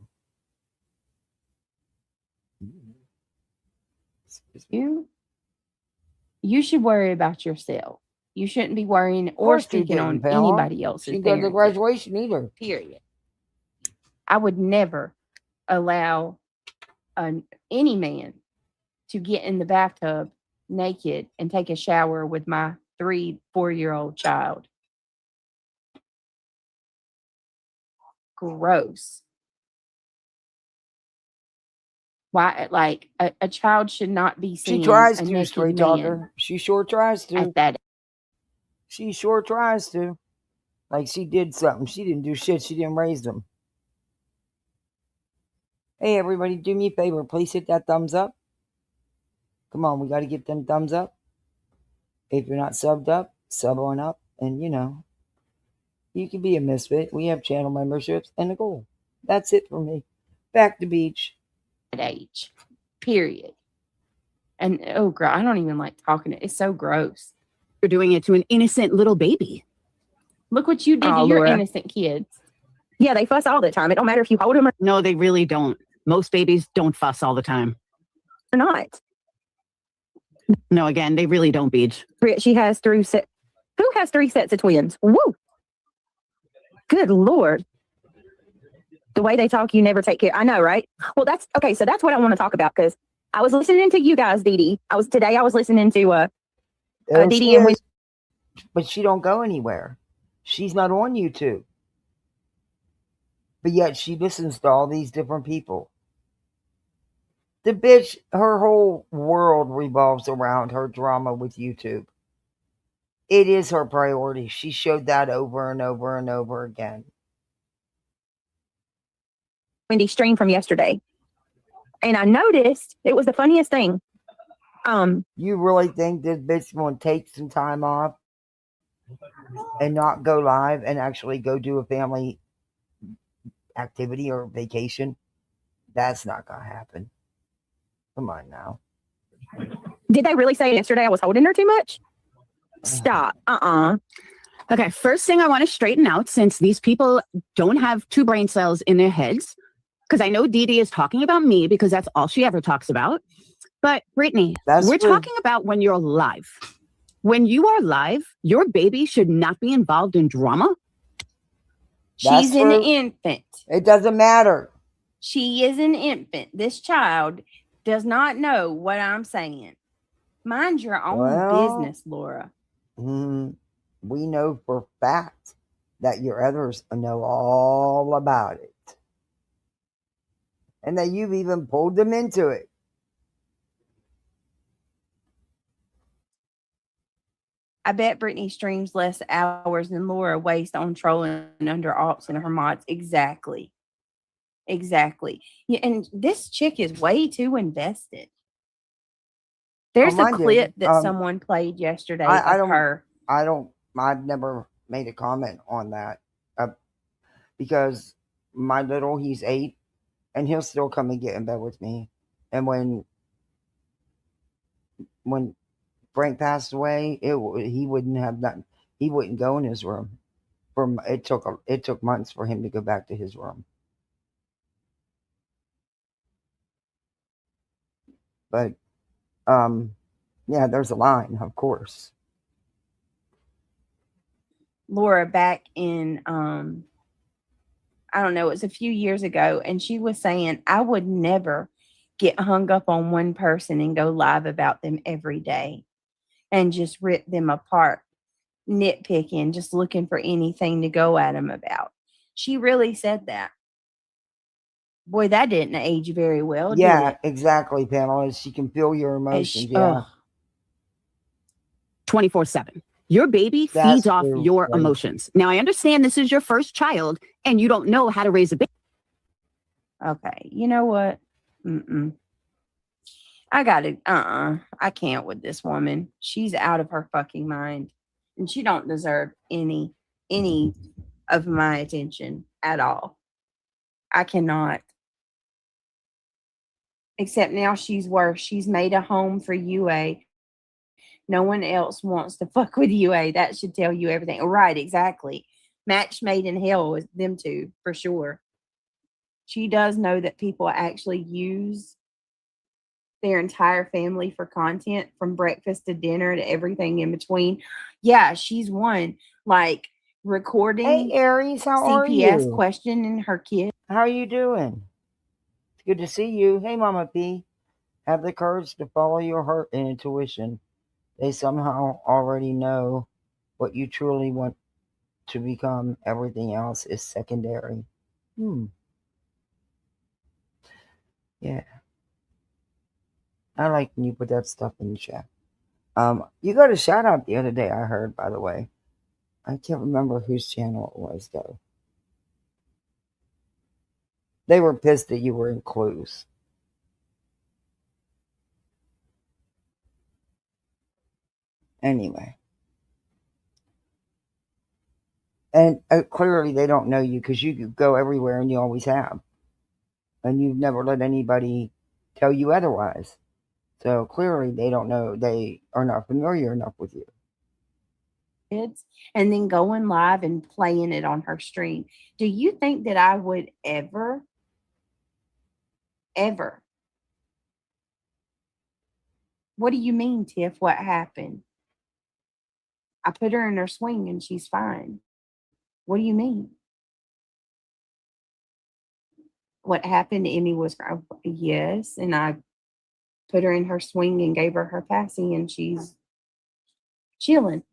You should worry about yourself. You shouldn't be worrying or course you speaking on didn't, pal. anybody else's She didn't go to the parenting. graduation either. Period. I would never allow any man to get in the bathtub naked and take a shower with my 3-4-year-old child. Gross. Why? Like a child should not be seen. She tries a to, naked straight man talker. She sure tries to. at that. She sure tries to. Like she did something. She didn't do shit. She didn't raise them. Hey, everybody, do me a favor. Please hit that thumbs up. Come on, we got to get them thumbs up. If you're not subbed up, sub on up. And, you can be a misfit. We have channel memberships and a goal. That's it for me. Back to beach. Age. Period. And oh, girl, I don't even like talking. It's so gross. You're doing it to an innocent little baby. Look what you did to Oh, your Laura. innocent kids. Yeah, they fuss all the time. It don't matter if you hold them or No, they really don't. Most babies don't fuss all the time. not. No, again, they really don't, Beach. She has through Who has 3 sets of twins? Woo! Good Lord. The way they talk, you never take care. I know, right? Well, that's okay. So that's what I want to talk about because I was listening to you guys, Dee Dee. I was listening to There Dee she Dee and is, but she don't go anywhere. She's not on YouTube, but yet she listens to all these different people. The bitch, her whole world revolves around her drama with YouTube. It is her priority. She showed that over and over and over again. Wendy's stream from yesterday, and I noticed it was the funniest thing. You really think this bitch going to take some time off and not go live and actually go do a family activity or vacation? That's not going to happen. Come on now. Did they really say yesterday I was holding her too much? Stop. Okay, first thing I want to straighten out, since these people don't have 2 brain cells in their heads, because I know Dee Dee is talking about me because that's all she ever talks about. But Brittany, we're talking about when you're live. When you are live, your baby should not be involved in drama. She's an infant. It doesn't matter. She is an infant. This child does not know what I'm saying. Mind your own business, Laura. We know for a fact that your others know all about it. And that you've even pulled them into it. I bet Brittany streams less hours than Laura wastes on trolling under ops and her mods. Exactly. Yeah, and this chick is way too invested. There's a clip that someone played yesterday of her. I've never made a comment on that because my little, he's 8, and he'll still come and get in bed with me. And when Frank passed away, he wouldn't have nothing. He wouldn't go in his room. It took months for him to go back to his room. But yeah, there's a line, of course. Laura back in I don't know, it was a few years ago, and she was saying I would never get hung up on one person and go live about them every day and just rip them apart, nitpicking, just looking for anything to go at them about. She really said that. Boy, that didn't age very well, did it? Exactly, Pamela. She can feel your emotions. 24/7. Your baby feeds off your emotions. Now, I understand this is your first child and you don't know how to raise a baby. Okay, you know what? I got it. I can't with this woman. She's out of her fucking mind, and she don't deserve any of my attention at all. I cannot. Except now she's worse. She's made a home for UA. No one else wants to fuck with UA. That should tell you everything. Right, exactly. Match made in hell with them two, for sure. She does know that people actually use their entire family for content, from breakfast to dinner to everything in between. Yeah, she's one. Like recording. Hey, Aries, how are you? CPS questioning her kid. How are you doing? It's good to see you. Hey, Mama P. Have the courage to follow your heart and intuition. They somehow already know what you truly want to become. Everything else is secondary. Yeah. I like when you put that stuff in the chat. You got a shout out the other day, I heard, by the way. I can't remember whose channel it was, though. They were pissed that you were in clues. Anyway. And clearly they don't know you because you go everywhere and you always have. And you've never let anybody tell you otherwise. So clearly they don't know, they are not familiar enough with you. Kids, and then going live and playing it on her stream. Do you think that I would ever? What do you mean, Tiff? What happened? I put her in her swing and she's fine. What do you mean? What happened? Emmy was, yes. And I put her in her swing and gave her passing and she's chilling.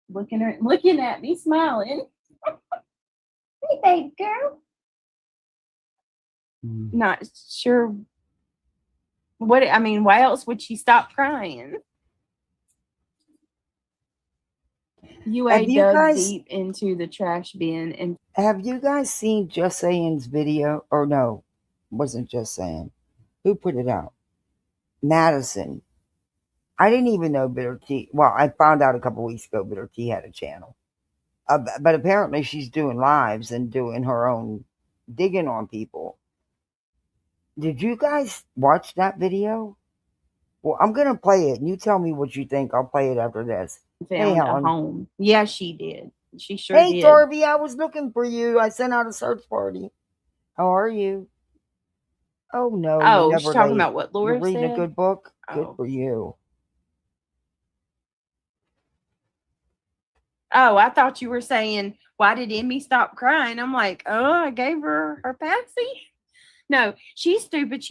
Looking at me, smiling. Hey, baby girl. Not sure why else would she stop crying? Have you dug guys deep into the trash bin and have you guys seen Just Saying's video? Or no, wasn't Just Saying. Who put it out? Madison. I didn't even know Bitter Tea. Well, I found out a couple weeks ago Bitter Tea had a channel. But apparently she's doing lives and doing her own digging on people. Did you guys watch that video? Well, I'm going to play it and you tell me what you think. I'll play it after this. Hey, found a Helen. home. Yeah, she did. She sure Hey, did. Darby, I was looking for you. I sent out a search party. How are you? Oh, no. Oh, You're she's never talking late. about what You're Laura reading a said? good book? Good Oh. for you. Oh, I thought you were saying, why did Emmy stop crying? I'm like, oh, I gave her her Patsy. No, she's stupid.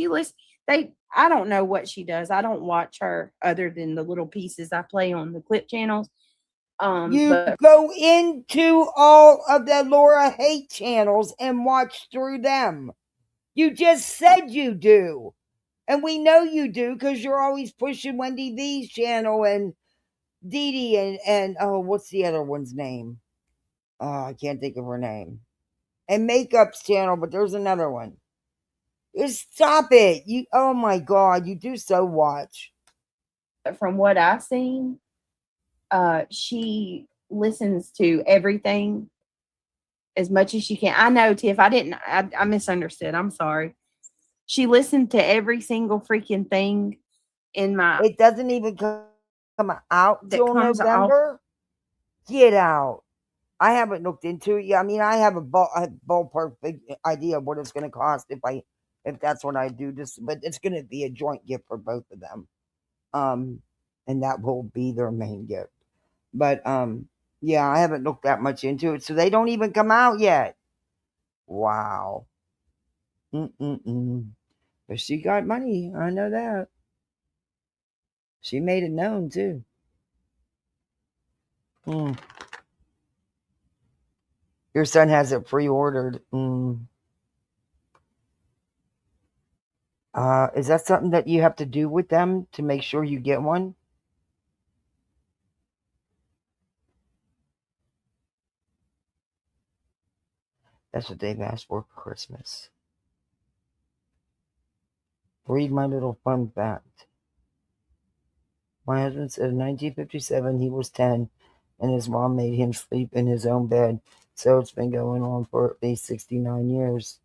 I don't know what she does. I don't watch her other than the little pieces I play on the clip channels. You But go into all of the Laura hate channels and watch through them. You just said you do. And we know you do because you're always pushing Wendy V's channel and Dee Dee and oh, what's the other one's name? Oh, I can't think of her name. And Makeup's channel, but there's another one. Just stop it. You oh my god, you do so watch. from what I've seen, she listens to everything as much as she can. I know, Tiff, I misunderstood. I'm sorry. She listened to every single freaking thing in my It doesn't even come out that till comes off. November. Get out. I haven't looked into it yet. I mean, I have a ballpark big idea of what it's going to cost if that's what I do. But it's going to be a joint gift for both of them, and that will be their main gift. But yeah, I haven't looked that much into it, so they don't even come out yet. Wow. But she got money. I know that. She made it known too. Your son has it pre-ordered. Is that something that you have to do with them to make sure you get one? That's what they've asked for Christmas. Read my little fun fact. My husband said in 1957 he was 10 and his mom made him sleep in his own bed. So it's been going on for at least 69 years.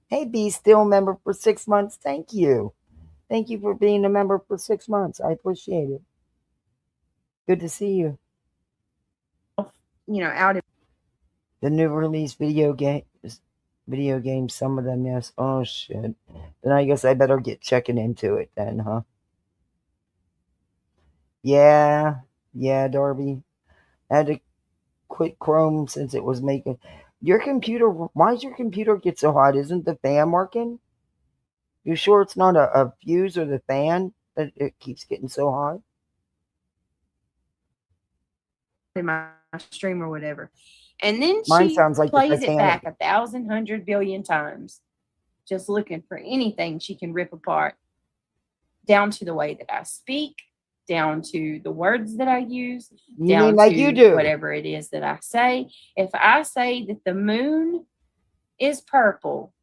Hey, B, still a member for 6 months. Thank you. Thank you for being a member for 6 months. I appreciate it. Good to see you. Out of The new release video games, some of them, yes. Oh, shit. Then I guess I better get checking into it then, huh? Yeah, Darby. I had to quit Chrome since it was making your computer. Why does your computer get so hot? Isn't the fan working? You sure it's not a fuse or the fan that it keeps getting so hot? my stream or whatever. And then Mine she sounds like the plays it Titanic. back 1,000, 100 billion times, just looking for anything she can rip apart, down to the way that I speak, down to the words that I use, You down mean like to you do? whatever it is that I say. If I say that the moon is purple,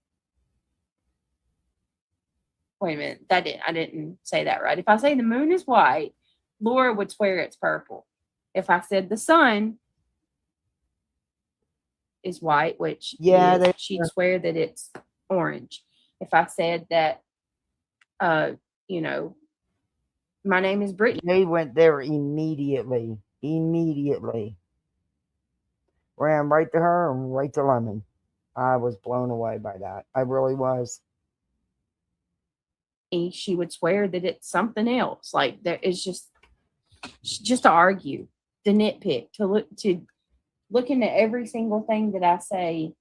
wait a minute, I didn't say that right. If I say the moon is white, Laura would swear it's purple. If I said the sun is white, which Yeah, she'd swear that it's orange. If I said that, you know, my name is Brittany, they went there immediately. Ran right to her and right to Lemon. I was blown away by that. I really was. and she would swear that it's something else. Like there is just to argue, to nitpick, to look into every single thing that I say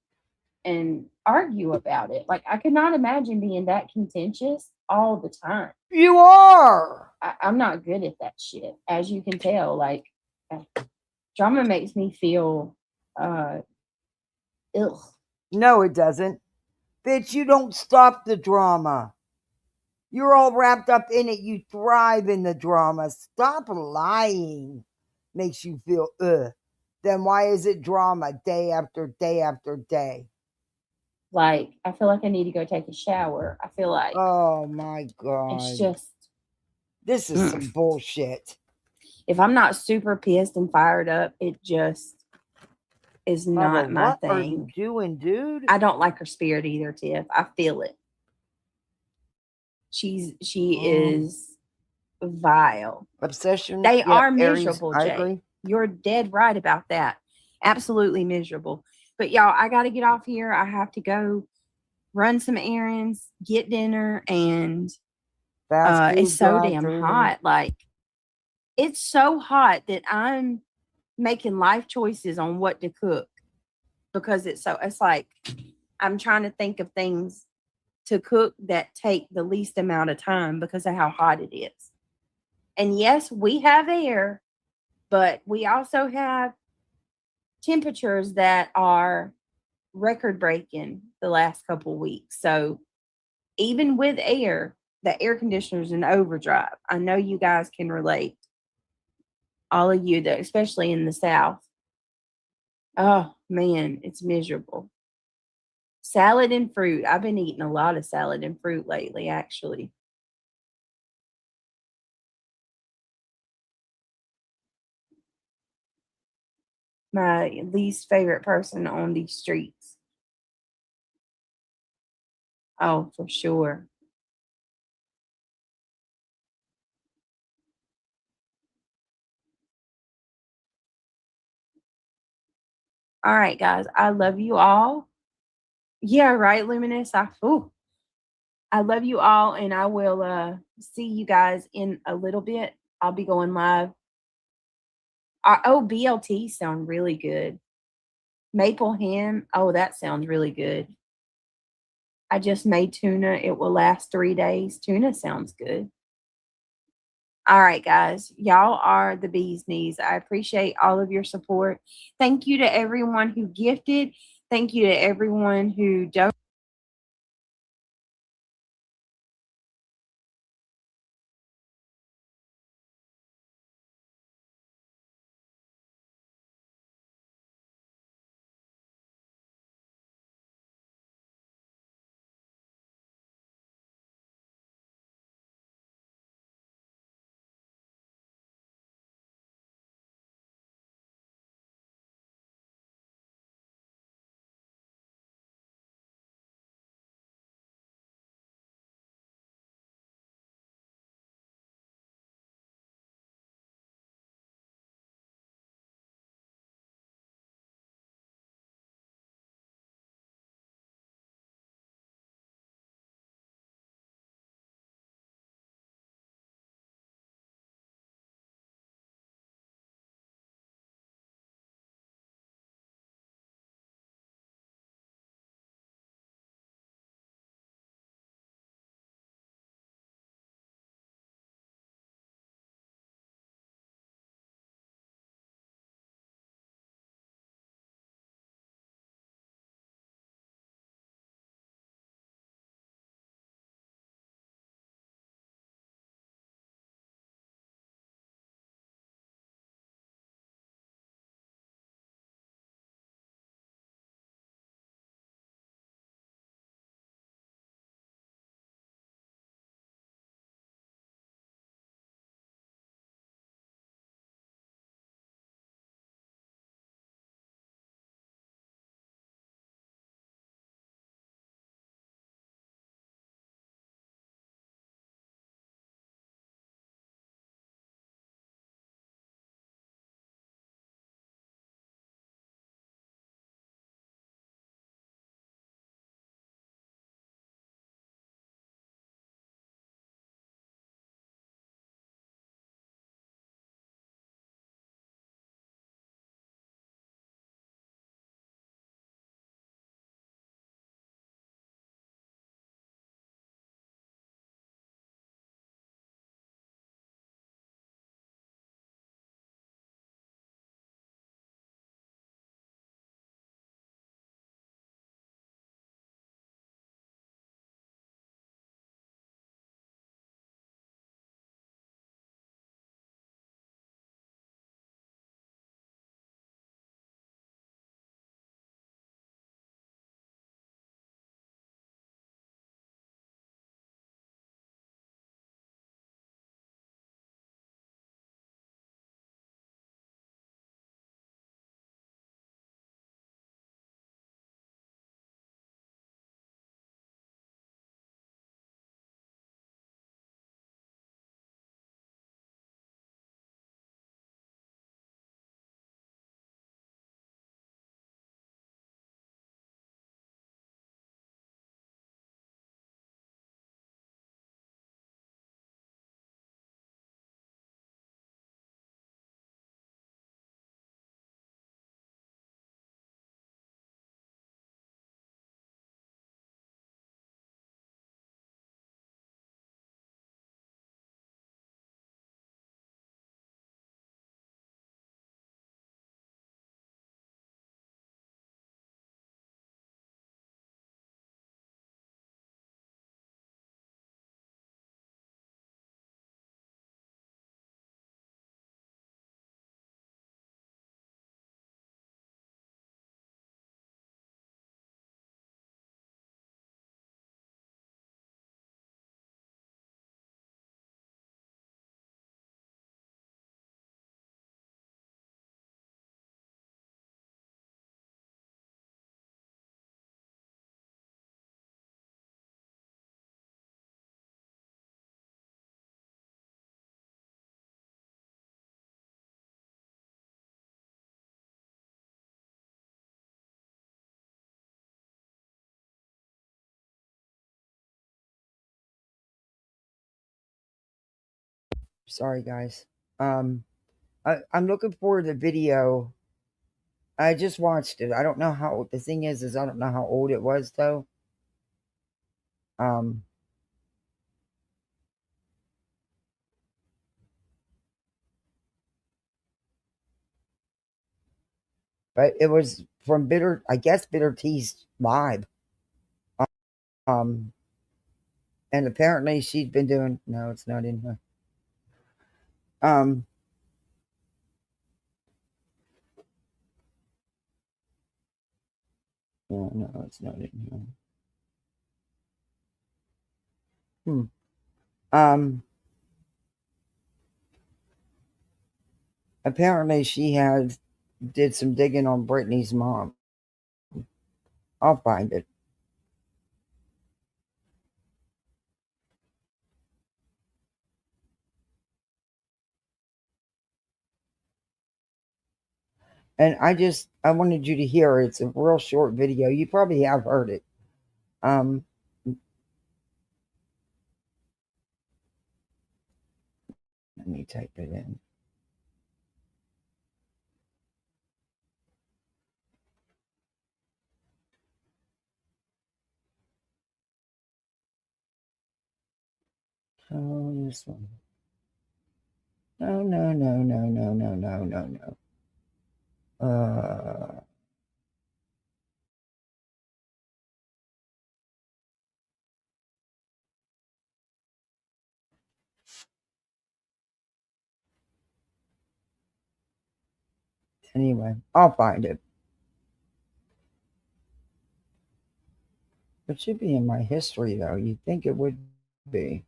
and argue about it. Like I could not imagine being that contentious all the time. You are. I'm not good at that shit, as you can tell. Like drama makes me feel ill. No, it doesn't. Bitch, you don't stop the drama. You're all wrapped up in it. You thrive in the drama. Stop lying. Makes you feel ugh. Then why is it drama day after day after day? Like I feel like I need to go take a shower. I feel like Oh my God. it's just This is some bullshit. if I'm not super pissed and fired up, it just is not Bubba, my what are you thing. doing, dude? I don't like her spirit either, Tiff. I feel it. She is vile. Obsession. They Yeah, are Aries, miserable, I Jay. agree. You're dead right about that. Absolutely miserable. But y'all, I got to get off here. I have to go run some errands, get dinner, and Fast food it's so damn drive-through. hot. Like it's so hot that I'm making life choices on what to cook because it's like I'm trying to think of things to cook that take the least amount of time because of how hot it is. And yes, we have air, but we also have temperatures that are record breaking the last couple weeks. So even with air, the air conditioner's in overdrive. I know you guys can relate. All of you that especially in the South. Oh man, it's miserable. Salad and fruit. I've been eating a lot of salad and fruit lately, actually. My least favorite person on these streets. Oh, for sure. All right, guys. I love you all. Yeah, right, Luminous. I love you all, and I will see you guys in a little bit. I'll be going live. BLT sound really good. Maple ham. Oh, that sounds really good. I just made tuna. It will last 3 days. Tuna sounds good. All right, guys. Y'all are the bee's knees. I appreciate all of your support. Thank you to everyone who gifted. Thank you to everyone who donated. Sorry, guys. I'm looking for the video. I just watched it. I don't know how. The thing is I don't know how old it was though. Um, but it was from Bitter. I guess Bitter Tea's live. Um, and apparently she's been doing. No, it's not in here. No, it's not in here. Apparently she did some digging on Brittany's mom. I'll find it. And I wanted you to hear it. It's a real short video. You probably have heard it. Let me type it in. Oh, this one. No. Anyway, I'll find it. It should be in my history, though. You'd think it would be.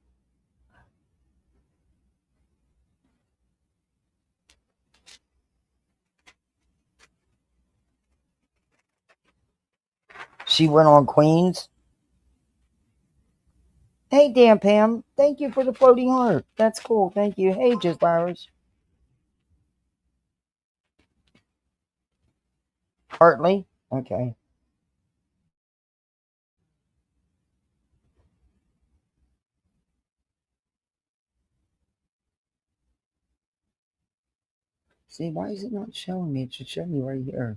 She went on Queens. Hey, Dan Pam. Thank you for the floating heart. That's cool. Thank you. Hey, Just Irish. Hartley? Okay. See, why is it not showing me? It should show me right here.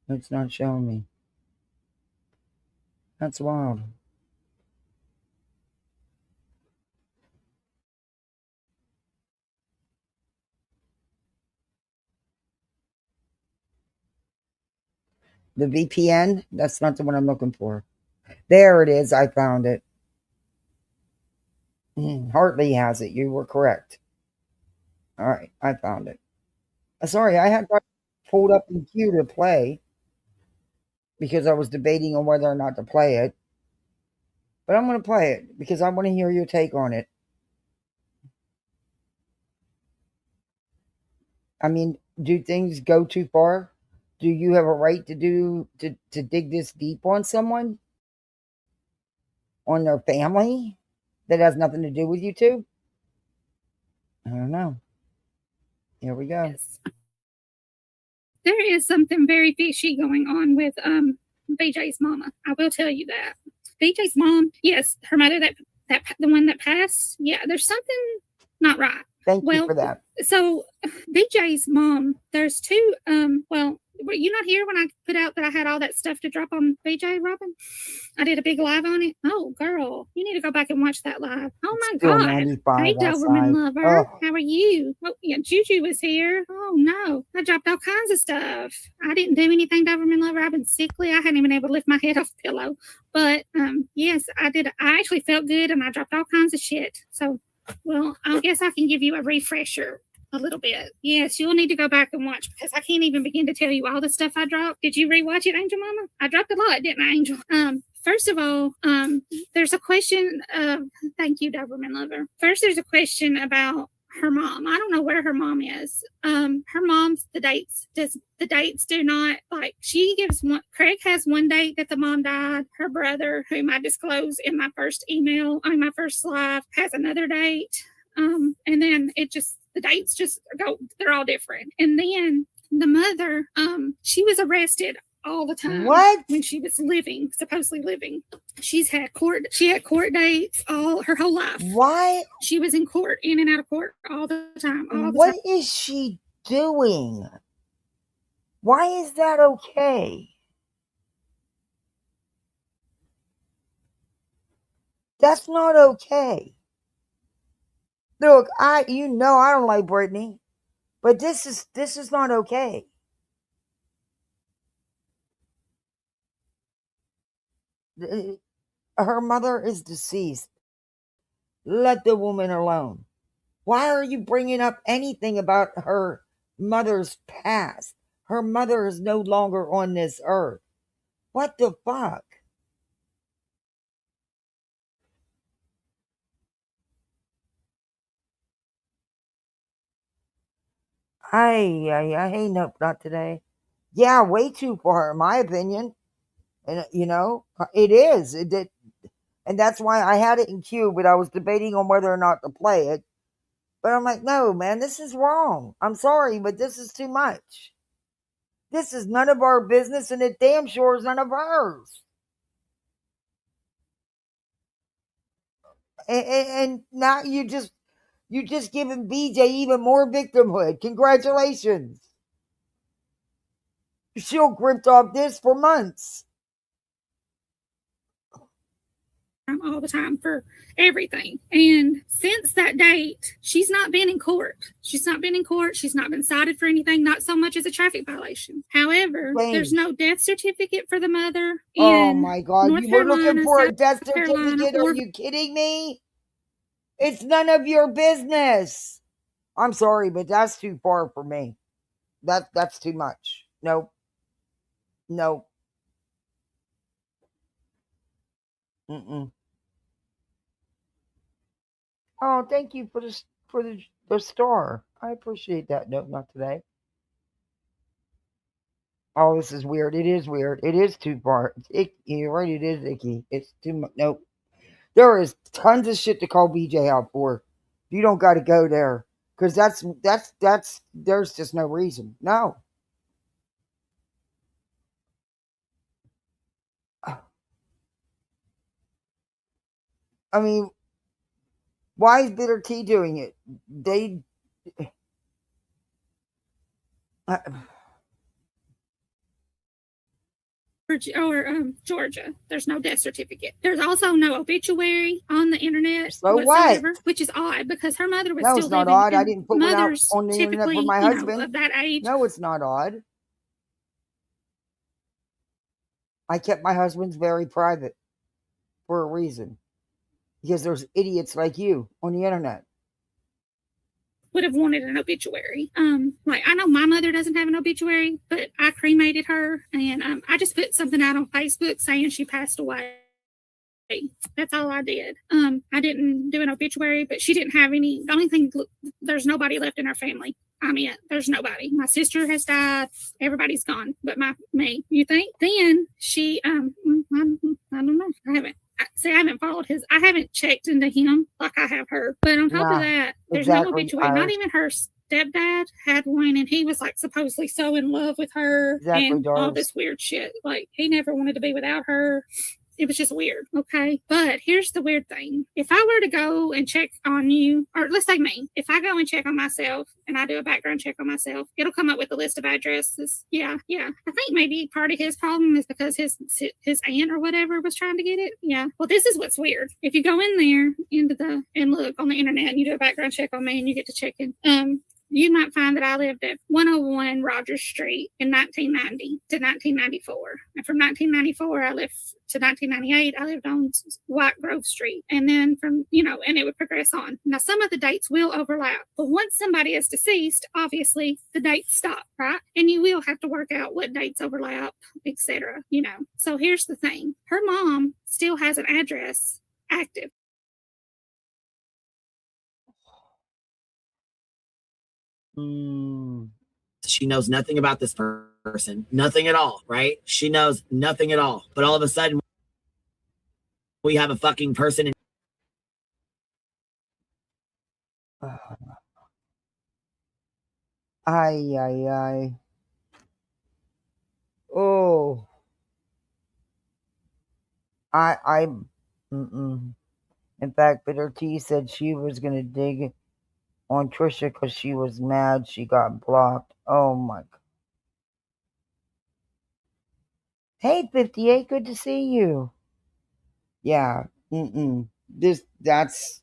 It's not showing me. That's wild. The VPN? That's not the one I'm looking for. There it is. I found it. Hartley has it. You were correct. All right. I found it. Sorry, I had pulled up in queue to play because I was debating on whether or not to play it. But I'm going to play it because I want to hear your take on it. I mean, do things go too far? Do you have a right to dig this deep on someone? On their family? That has nothing to do with you two? I don't know. Here we go. Yes. There is something very fishy going on with BJ's mama. I will tell you that. BJ's mom, yes, her mother that the one that passed, yeah, there's something not right. Thank you for that. So BJ's mom, there's two were you not here when I put out that I had all that stuff to drop on BJ, Robin? I did a big live on it. Oh, girl, you need to go back and watch that live. Oh, my God. Hey, Doberman lover. Oh. How are you? Oh, yeah, Juju was here. Oh, no. I dropped all kinds of stuff. I didn't do anything, Doberman lover. I've been sickly. I hadn't even been able to lift my head off the pillow. But, yes, I did. I actually felt good, and I dropped all kinds of shit. So, well, I guess I can give you a refresher. A little bit. Yes, you'll need to go back and watch because I can't even begin to tell you all the stuff I dropped. Did you rewatch it, Angel Mama? I dropped a lot, didn't I, Angel? First of all, there's a question. Thank you, Doberman lover. First, there's a question about her mom. I don't know where her mom is. Her mom's the dates do not like. She gives one. Craig has one date that the mom died. Her brother, whom I disclosed in my first email on my first live, has another date. And then the dates just go, they're all different. And then the mother, she was arrested all the time. What? When she was supposedly living. She had court dates all her whole life. Why? She was in court, in and out of court all the time. What is she doing? Why is that okay? That's not okay. Look, I don't like Brittany, but this is not okay. Her mother is deceased. Let the woman alone. Why are you bringing up anything about her mother's past? Her mother is no longer on this earth. What the fuck? I hate nope, not today. Yeah, way too far, in my opinion. And it is. And that's why I had it in queue, but I was debating on whether or not to play it. But I'm like, no, man, this is wrong. I'm sorry, but this is too much. This is none of our business, and it damn sure is none of hers. And now you just giving BJ even more victimhood. Congratulations. She'll grip off this for months. All the time for everything. And since that date, she's not been in court. She's not been in court. She's not been cited for anything, not so much as a traffic violation. However, there's no death certificate for the mother. Oh my God. North You were Carolina, looking for a South death Carolina, certificate? Are you kidding me? It's none of your business. I'm sorry, but that's too far for me. That's too much. Nope. Nope. Mm-mm. Oh, thank you for the star. I appreciate that. Nope, not today. Oh, this is weird. It is weird. It is too far. It's icky. You're right. It is icky. It's too much. Nope. There is tons of shit to call BJ out for. You don't got to go there because that's. There's just no reason. No. I mean, why is Bitter Tea doing it? They. Georgia. There's no death certificate. There's also no obituary on the internet So whatsoever, what? which is odd because her mother was No, still it's not living. odd. I didn't put one out mothers on the internet for typically, my husband. of that age. No, it's not odd. I kept my husband's very private for a reason. Because there's idiots like you on the internet. Would have wanted an obituary. Like I know my mother doesn't have an obituary, but I cremated her, and I just put something out on Facebook saying she passed away. That's all I did. I didn't do an obituary, but she didn't have any. The only thing, there's nobody left in her family. I mean, there's nobody. My sister has died. Everybody's gone, but me. You think? Then she, I don't know. I haven't followed his. I haven't checked into him like I have her. But on top of that, there's no obituary. Not even her stepdad had one, and he was like supposedly so in love with her and all this weird shit. Like he never wanted to be without her. It was just weird. Okay. But here's the weird thing. If I were to go and check on you, or let's say me, if I go and check on myself and I do a background check on myself, it'll come up with a list of addresses. Yeah. I think maybe part of his problem is because his aunt or whatever was trying to get it. Yeah. Well, this is what's weird. If you go in there and look on the internet and you do a background check on me and you get to check in, you might find that I lived at 101 Rogers Street in 1990 to 1994. And from 1994, I lived to 1998, I lived on White Grove Street. And then and it would progress on. Now, some of the dates will overlap, but once somebody is deceased, obviously the dates stop, right? And you will have to work out what dates overlap, etc. So here's the thing. Her mom still has an address active. She knows nothing about this person, nothing at all, right? She knows nothing at all. But all of a sudden, we have a fucking person. Ay. Oh. I, in fact, Bitter T said she was gonna dig on Trisha because she was mad she got blocked. Oh my God. Hey, 58, good to see you. Yeah, that's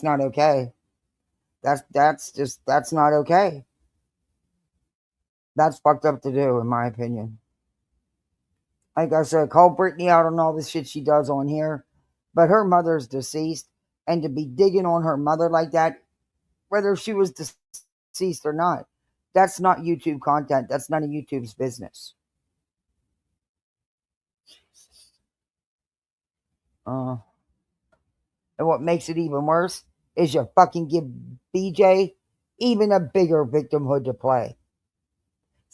not okay. That's not okay. That's fucked up to do, in my opinion. Like I said, call Brittany out on all the shit she does on here, but her mother's deceased, and to be digging on her mother like that, whether she was deceased or not, that's not YouTube content. That's none of YouTube's business. And what makes it even worse is you fucking give BJ even a bigger victimhood to play.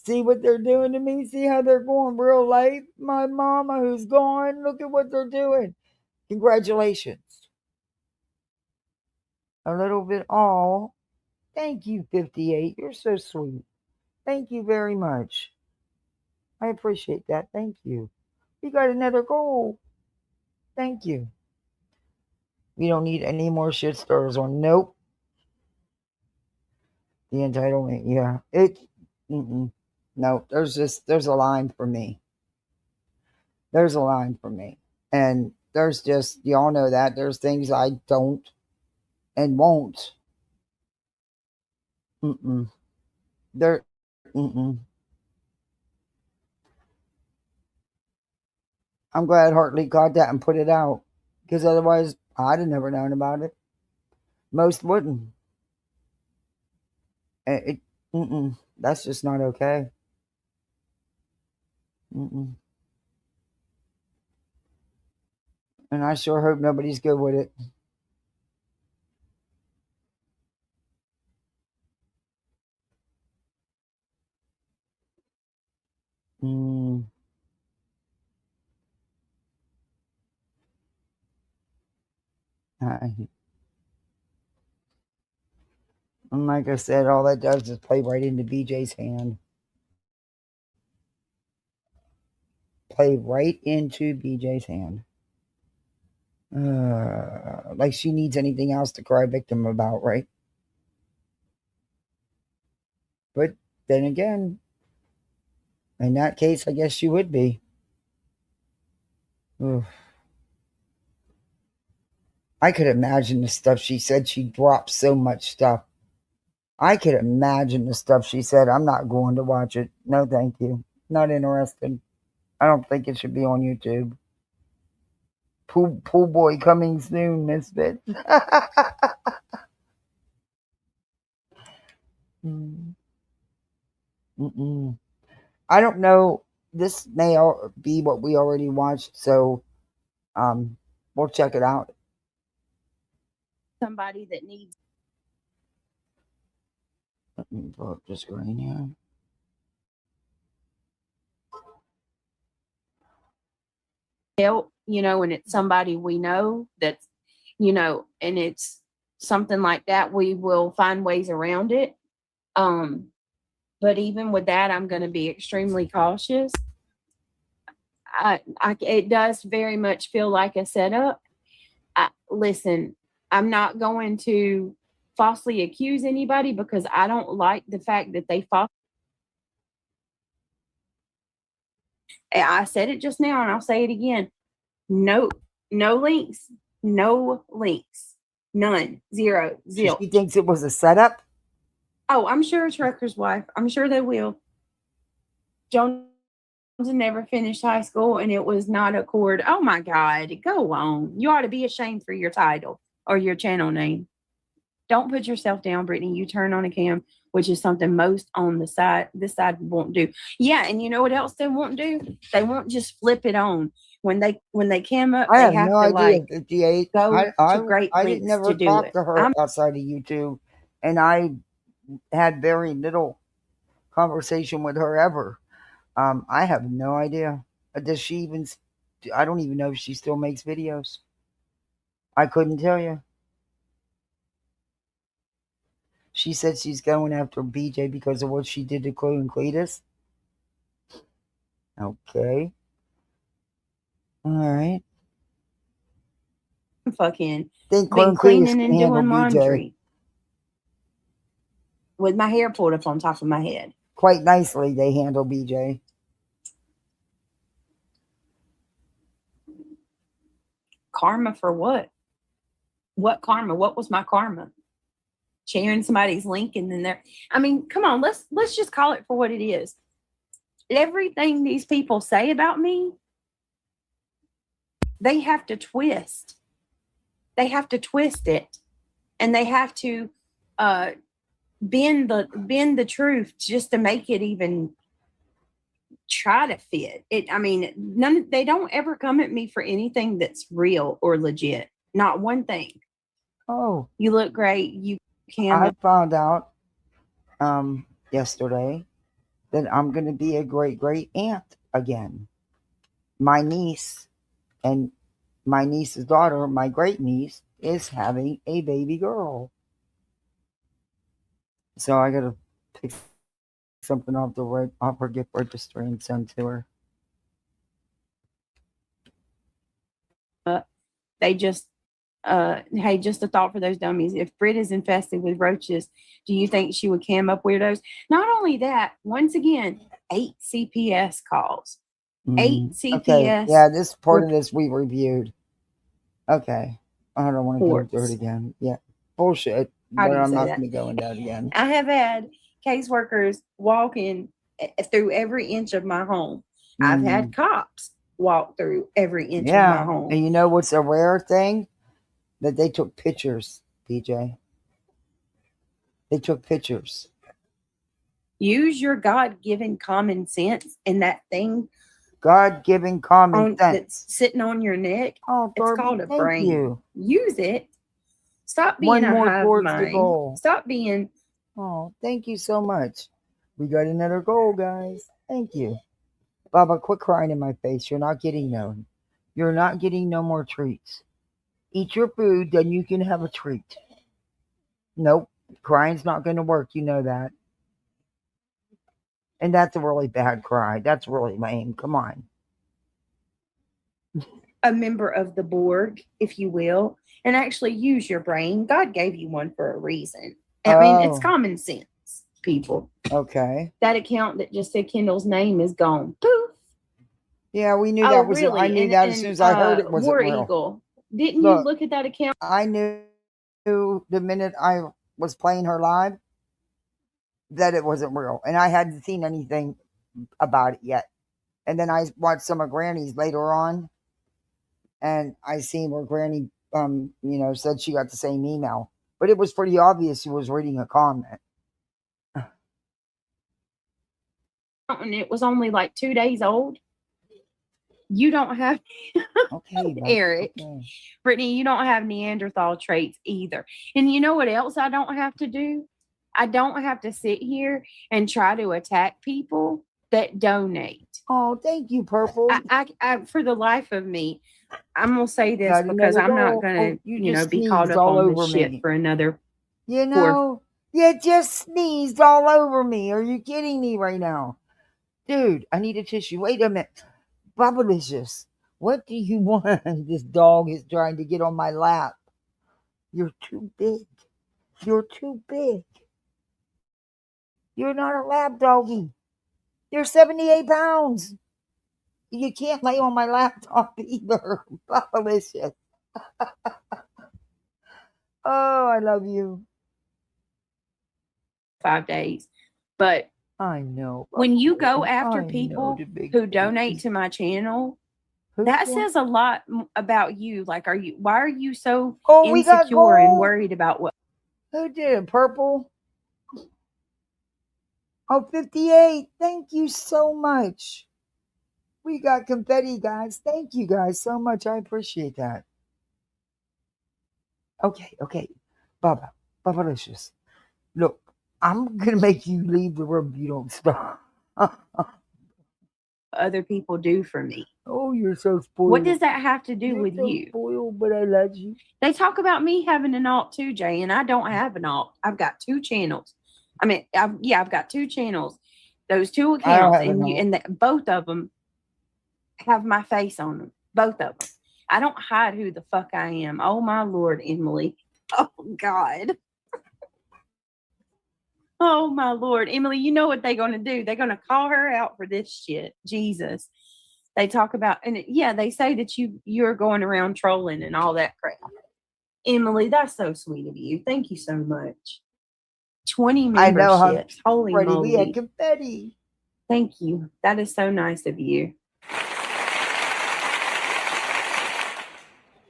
See what they're doing to me? See how they're going real late? My mama who's gone, look at what they're doing. Congratulations. A little bit all. Thank you, 58. You're so sweet. Thank you very much. I appreciate that. Thank you. We got another goal. Thank you. We don't need any more shit stirrers on. Nope. The entitlement, yeah. No, there's a line for me. There's a line for me. And there's just, y'all know that. There's things I don't and won't. There, I'm glad Hartley caught that and put it out. Because otherwise, I'd have never known about it. Most wouldn't. That's just not okay. And I sure hope nobody's good with it. And like I said, all that does is play right into BJ's hand. Play right into BJ's hand. Like she needs anything else to cry victim about, right? But then again, in that case, I guess she would be. Oof. I could imagine the stuff she said. She dropped so much stuff. I could imagine the stuff she said. I'm not going to watch it. No, thank you. Not interested. I don't think it should be on YouTube. Pool boy coming soon, misfits. I don't know. This may be what we already watched, so we'll check it out. Somebody that needs Let me pull up the screen here. help, and it's somebody we know that's, and it's something like that, we will find ways around it. But even with that, I'm going to be extremely cautious. It does very much feel like a setup. Listen, I'm not going to falsely accuse anybody because I don't like the fact that they I said it just now and I'll say it again. No links, none, zero, zilch. She thinks it was a setup? Oh, I'm sure Trucker's wife. I'm sure they will. Jones never finished high school and it was not a cord. Oh my God, go on. You ought to be ashamed for your title or your channel name. Don't put yourself down, Brittany. You turn on a cam, which is something most on this side won't do. Yeah, and you know what else they won't do? They won't just flip it on. When they cam up, I they have have no to idea. like 58. go I to great didn't lengths never to do talk it. to her outside of YouTube, and I had very little conversation with her ever. I have no idea. Does she even? I don't even know if she still makes videos. I couldn't tell you. She said she's going after BJ because of what she did to Chloe and Cletus. Okay. All right. fucking Think been Clone Queens cleaning can and handle doing BJ laundry with my hair pulled up on top of my head. quite nicely. They handle BJ. Karma for what? What karma? What was my karma? Sharing somebody's link and then they're, I mean, come on, let's just call it for what it is. Everything these people say about me, they have to twist. They have to twist it, and they have to bend the truth just to make it even try to fit. It. I mean, they don't ever come at me for anything that's real or legit. Not one thing. Oh, You look great. You I can. found out yesterday that I'm going to be a great aunt again. My niece and my niece's daughter, my great niece, is having a baby girl. So I got to pick something off her gift registry and send to her. They just hey, just a thought for those dummies. If Brit is infested with roaches, do you think she would cam up weirdos? Not only that, once again, 8 CPS calls. 8 CPS. Okay, yeah, this part of this we reviewed. Okay, I don't want to go through it reports. again. Yeah, bullshit. How do But you I'm say not that? going to go into that again. I have had caseworkers walking through every inch of my home. I've had cops walk through every inch of my home. And you know what's a rare thing? That they took pictures, DJ. They took pictures. Use your God-given common sense, and that thing God-given common sense that's sitting on your neck. Oh, It's Darby, called a thank brain. you. Use it. Stop being One a more hive towards the mind. goal. Stop being. Oh, thank you so much. We got another goal, guys. Thank you. Baba, quit crying in my face. You're not getting none. You're not getting no more treats. Eat your food, then you can have a treat. Nope. Crying's not going to work. You know that. And that's a really bad cry. That's really lame. Come on. A member of the Borg, if you will, and actually use your brain. God gave you one for a reason. I mean, it's common sense, people. Okay. That account that just said Kendall's name is gone. Poof. Yeah, we knew that was really? I knew that as soon as I heard it wasn't War real. Eagle. Didn't you look at that account? I knew the minute I was playing her live that it wasn't real. And I hadn't seen anything about it yet. And then I watched some of Granny's later on. And I seen where Granny said she got the same email. But it was pretty obvious she was reading a comment. And it was only like 2 days old. You don't have okay, Eric. Okay. Brittany, you don't have Neanderthal traits either. And you know what else I don't have to do? I don't have to sit here and try to attack people that donate. Oh, thank you, Purple. I for the life of me, I'm gonna say this because I'm not gonna, be caught up on this shit for another. You just sneezed all over me. Are you kidding me right now? Dude, I need a tissue. Wait a minute. Bubblicious, what do you want? This dog is trying to get on my lap. You're too big. You're too big. You're not a lap doggy. You're 78 pounds. You can't lay on my laptop either. Bubblicious. Oh, I love you. 5 days. But I know. When you go after people who donate to my channel, that says a lot about you. Like, why are you so insecure and worried about what? Who did it? Purple? Oh, 58. Thank you so much. We got confetti, guys. Thank you guys so much. I appreciate that. Okay. Bubblicious. Look, I'm going to make you leave the room if you don't stop. Other people do for me. Oh, you're so spoiled. What does that have to do with you? Spoiled, but I love you. They talk about me having an alt too, Jay, and I don't have an alt. I've got 2 channels. I mean, I've got 2 channels. Those 2 accounts, and both of them have my face on them. Both of them. I don't hide who the fuck I am. Oh my Lord, Emily. Oh God. Oh my Lord, Emily, you know what they're going to do? They're going to call her out for this shit. Jesus. They talk about, and yeah, they say that you're going around trolling and all that crap. Emily, that's so sweet of you. Thank you so much. 20 I know how memberships. Holy Freddie, we had moly. confetti. Thank you. That is so nice of you.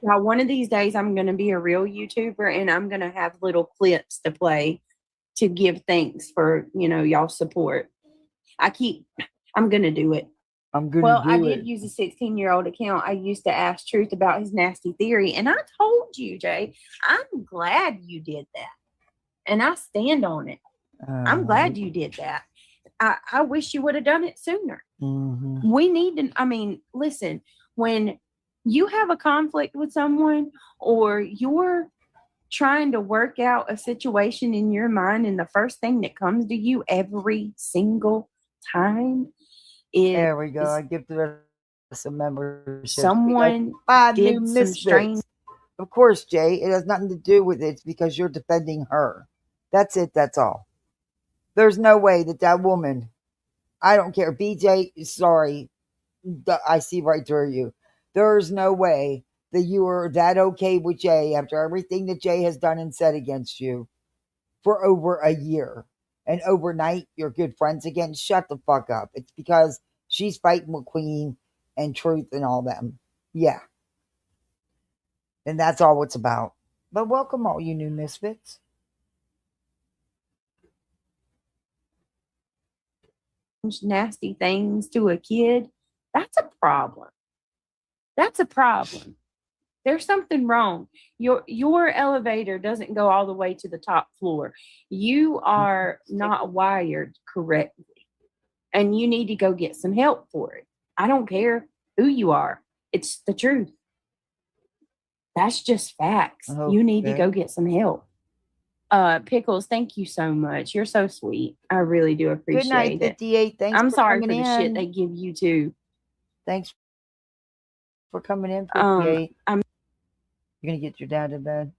Now, one of these days, I'm going to be a real YouTuber and I'm going to have little clips to play to give thanks for, y'all's support. I'm going to do it. I'm going to Well, do I it. did use a 16-year-old account. I used to ask Truth about his nasty theory. And I told you, Jay, I'm glad you did that. And I stand on it. I'm glad you did that. I wish you would have done it sooner. Mm-hmm. We need to, listen, when you have a conflict with someone or you're trying to work out a situation in your mind and the first thing that comes to you every single time is There we go. I give the rest of membership. someone Five did new some misfits. strange. Of course, Jay, it has nothing to do with it. It's because you're defending her. That's it. That's all. There's no way that woman, I don't care. BJ, sorry. I see right through you. There's no way that you are that okay with Jay after everything that Jay has done and said against you for over a year. And overnight, you're good friends again. Shut the fuck up. It's because she's fighting with Queen and Truth and all them. Yeah. And that's all it's about. But welcome all you new misfits. Nasty things to a kid, that's a problem. That's a problem. There's something wrong. Your elevator doesn't go all the way to the top floor. You are not wired correctly. And you need to go get some help for it. I don't care who you are. It's the truth. That's just facts. Okay. You need to go get some help. Pickles, thank you so much. You're so sweet. I really do appreciate Good night, it. 58. Thanks I'm for sorry for coming the in. shit they give you too. Thanks for coming in, 58. I'm You're going to get your dad to bed.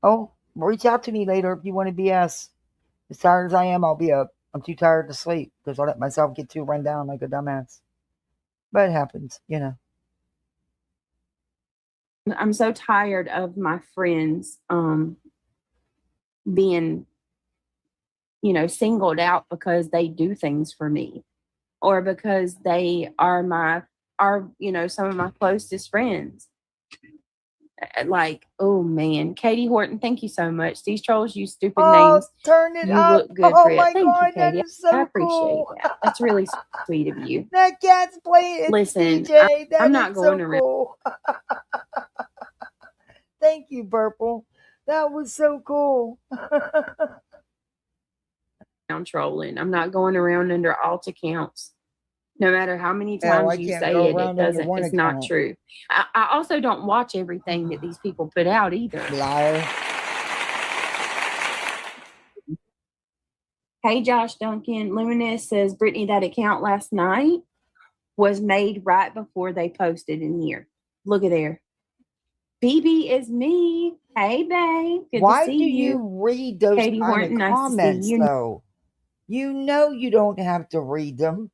Oh, reach out to me later if you want to BS. As tired as I am, I'll be up. I'm too tired to sleep because I let myself get too run down like a dumbass. But it happens, I'm so tired of my friends being singled out because they do things for me or because they are some of my closest friends. Like, oh man, Katie Horton, thank you so much. These trolls use stupid names. Turn it You up. look good Oh for it. my Thank God, you, Katie. that is so I appreciate cool. that. That's really sweet of you. That cat's playing. It's Listen, DJ. That I'm is not going so around. cool. Thank you, Purple. That was so cool. Trolling. I'm not going around under alt accounts. No matter how many Hell, I times you can't say go it, around it under doesn't. one It's not account. true. I also don't watch everything that these people put out either. Liar. Hey, Josh Duncan. Luminous says, Brittany, that account last night was made right before they posted in here. Look at there. BB is me. Hey, babe. Good Why to see do you. you read those Katie kind Horton, of nice to see comments, you. though? You know you don't have to read them,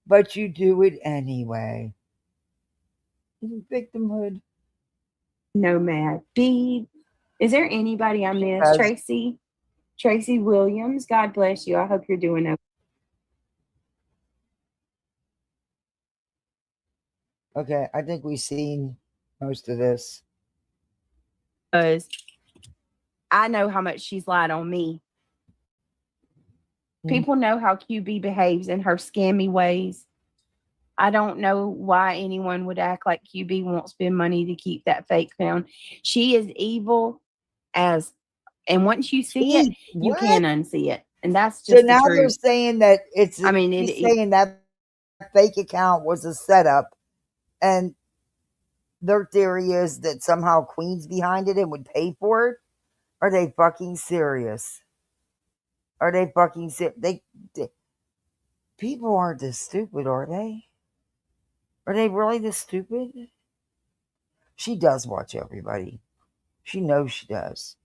but you do it anyway. Victimhood. Nomad. B. Is there anybody I missed? Tracy? Tracy Williams. God bless you. I hope you're doing okay. Okay, I think we've seen most of this. Because I know how much she's lied on me. People know how QB behaves in her scammy ways. I don't know why anyone would act like QB won't spend money to keep that fake crown. She is evil as, and once you see it, you can't unsee it. And that's just so now the they're truth. saying that it's. I mean, saying that fake account was a setup, and their theory is that somehow Queen's behind it and would pay for it. Are they fucking serious? Are they fucking serious? They people aren't this stupid, are they? Are they really this stupid? She does watch everybody. She knows she does.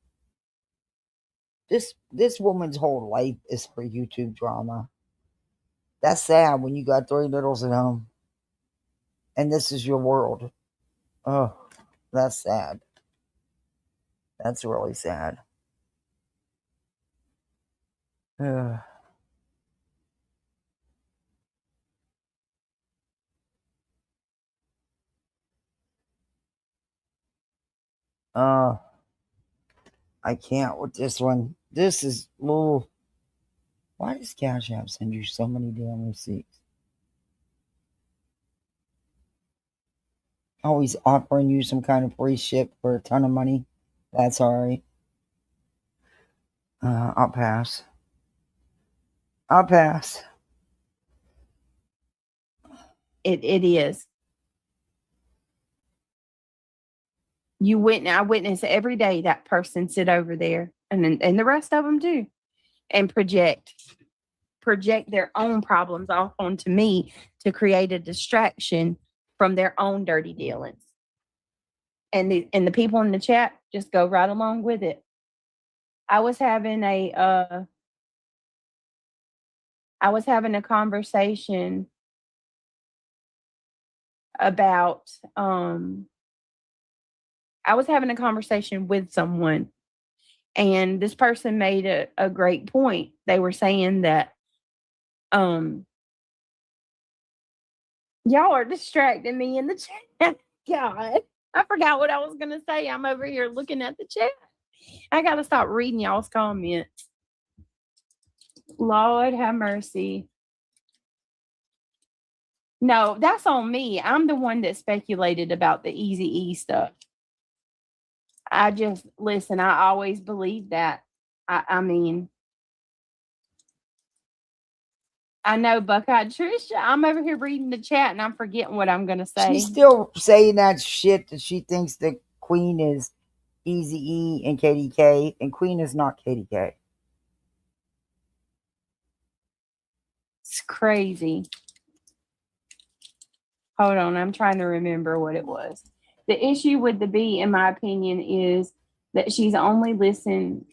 This woman's whole life is for YouTube drama. That's sad when you got 3 littles at home and this is your world. Oh, that's sad. That's really sad. Ugh. Uh, I can't with this one. This is, oh, why does Cash App send you so many damn receipts? Always offering you some kind of free shit for a ton of money. That's alright. I'll pass. I'll pass. It is. I witness every day that person sit over there, and the rest of them do, and project their own problems off onto me to create a distraction from their own dirty dealings. And the people in the chat just go right along with it. I was having a conversation about I was having a conversation with someone, and this person made a great point. They were saying that y'all are distracting me in the chat. God, I forgot what I was gonna say. I'm over here looking at the chat. I gotta stop reading y'all's comments. Lord have mercy. No, that's on me. I'm the one that speculated about the Easy E stuff. I just listen. I always believed that. I mean, I know Buckeye Trisha. I'm over here reading the chat and I'm forgetting what I'm gonna say. She's still saying that shit that she thinks the Queen is Easy E and KDK, and Queen is not KDK. It's crazy. Hold on, I'm trying to remember what it was. The issue with the B, in my opinion, is that she's only listened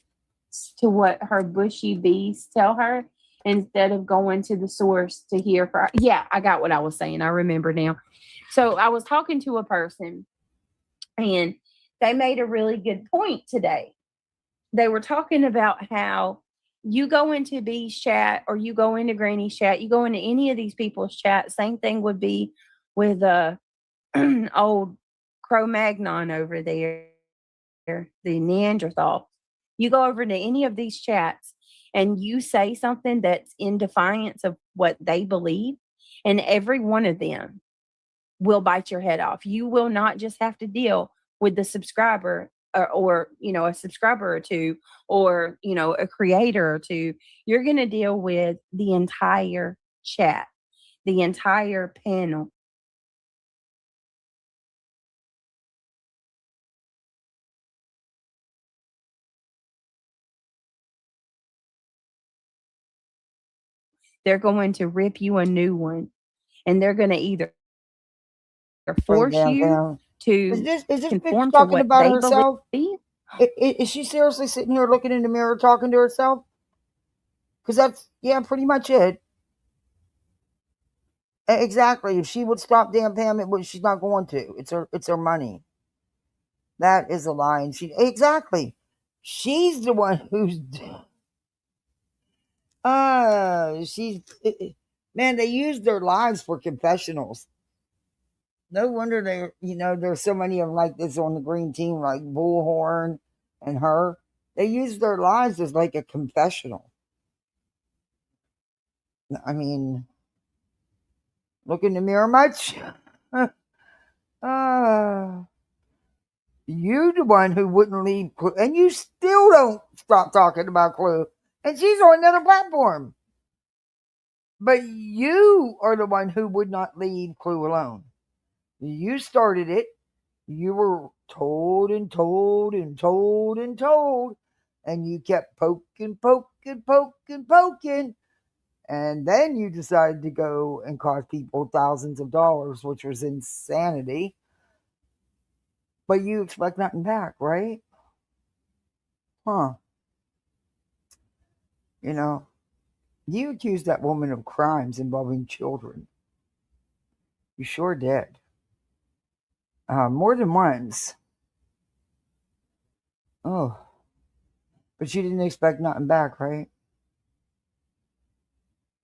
to what her bushy bees tell her instead of going to the source to hear for her. Yeah, I got what I was saying. I remember now. So I was talking to a person and they made a really good point today. They were talking about how you go into B's chat or you go into Granny's chat, you go into any of these people's chat, same thing would be with old Cro-Magnon over there, the Neanderthal. You go over to any of these chats and you say something that's in defiance of what they believe, and every one of them will bite your head off. You will not just have to deal with the subscriber or a subscriber or two, or a creator or two. You're going to deal with the entire chat, the entire panel. They're going to rip you a new one, and they're going to either force you to Is this bitch conform to talking what about they herself? believe. Is she seriously sitting here looking in the mirror talking to herself? Because that's, yeah, pretty much it. Exactly. If she would stop damn Pam, she's not going to. It's her money. That is a lie. And exactly. She's the one who's she's man, they use their lives for confessionals. No wonder there's so many of them like this on the green team, like Bullhorn and her. They use their lives as like a confessional. I mean, look in the mirror much? You the one who wouldn't leave Clue, and you still don't stop talking about Clue. And she's on another platform. But you are the one who would not leave Clue alone. You started it. You were told and told and told and told. And you kept poking. And then you decided to go and cost people thousands of dollars, which was insanity. But you expect nothing back, right? Huh. You know, you accused that woman of crimes involving children. You sure did. More than once. Oh. But you didn't expect nothing back, right?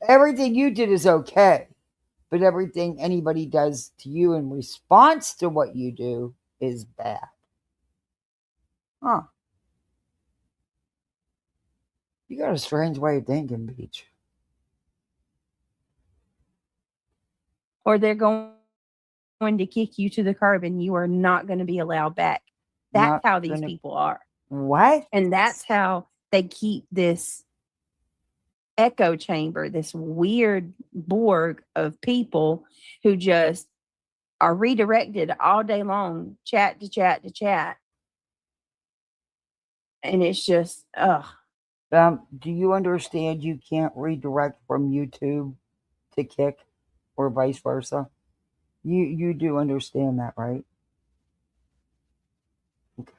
Everything you did is okay. But everything anybody does to you in response to what you do is bad. Huh. You got a strange way of thinking, Beach. Or they're going to kick you to the curb and you are not going to be allowed back. That's Not how these gonna- people are. What? And that's how they keep this echo chamber, this weird Borg of people who just are redirected all day long, chat to chat to chat. And it's just, ugh. Do you understand you can't redirect from YouTube to Kick or vice versa? You do understand that, right? Okay.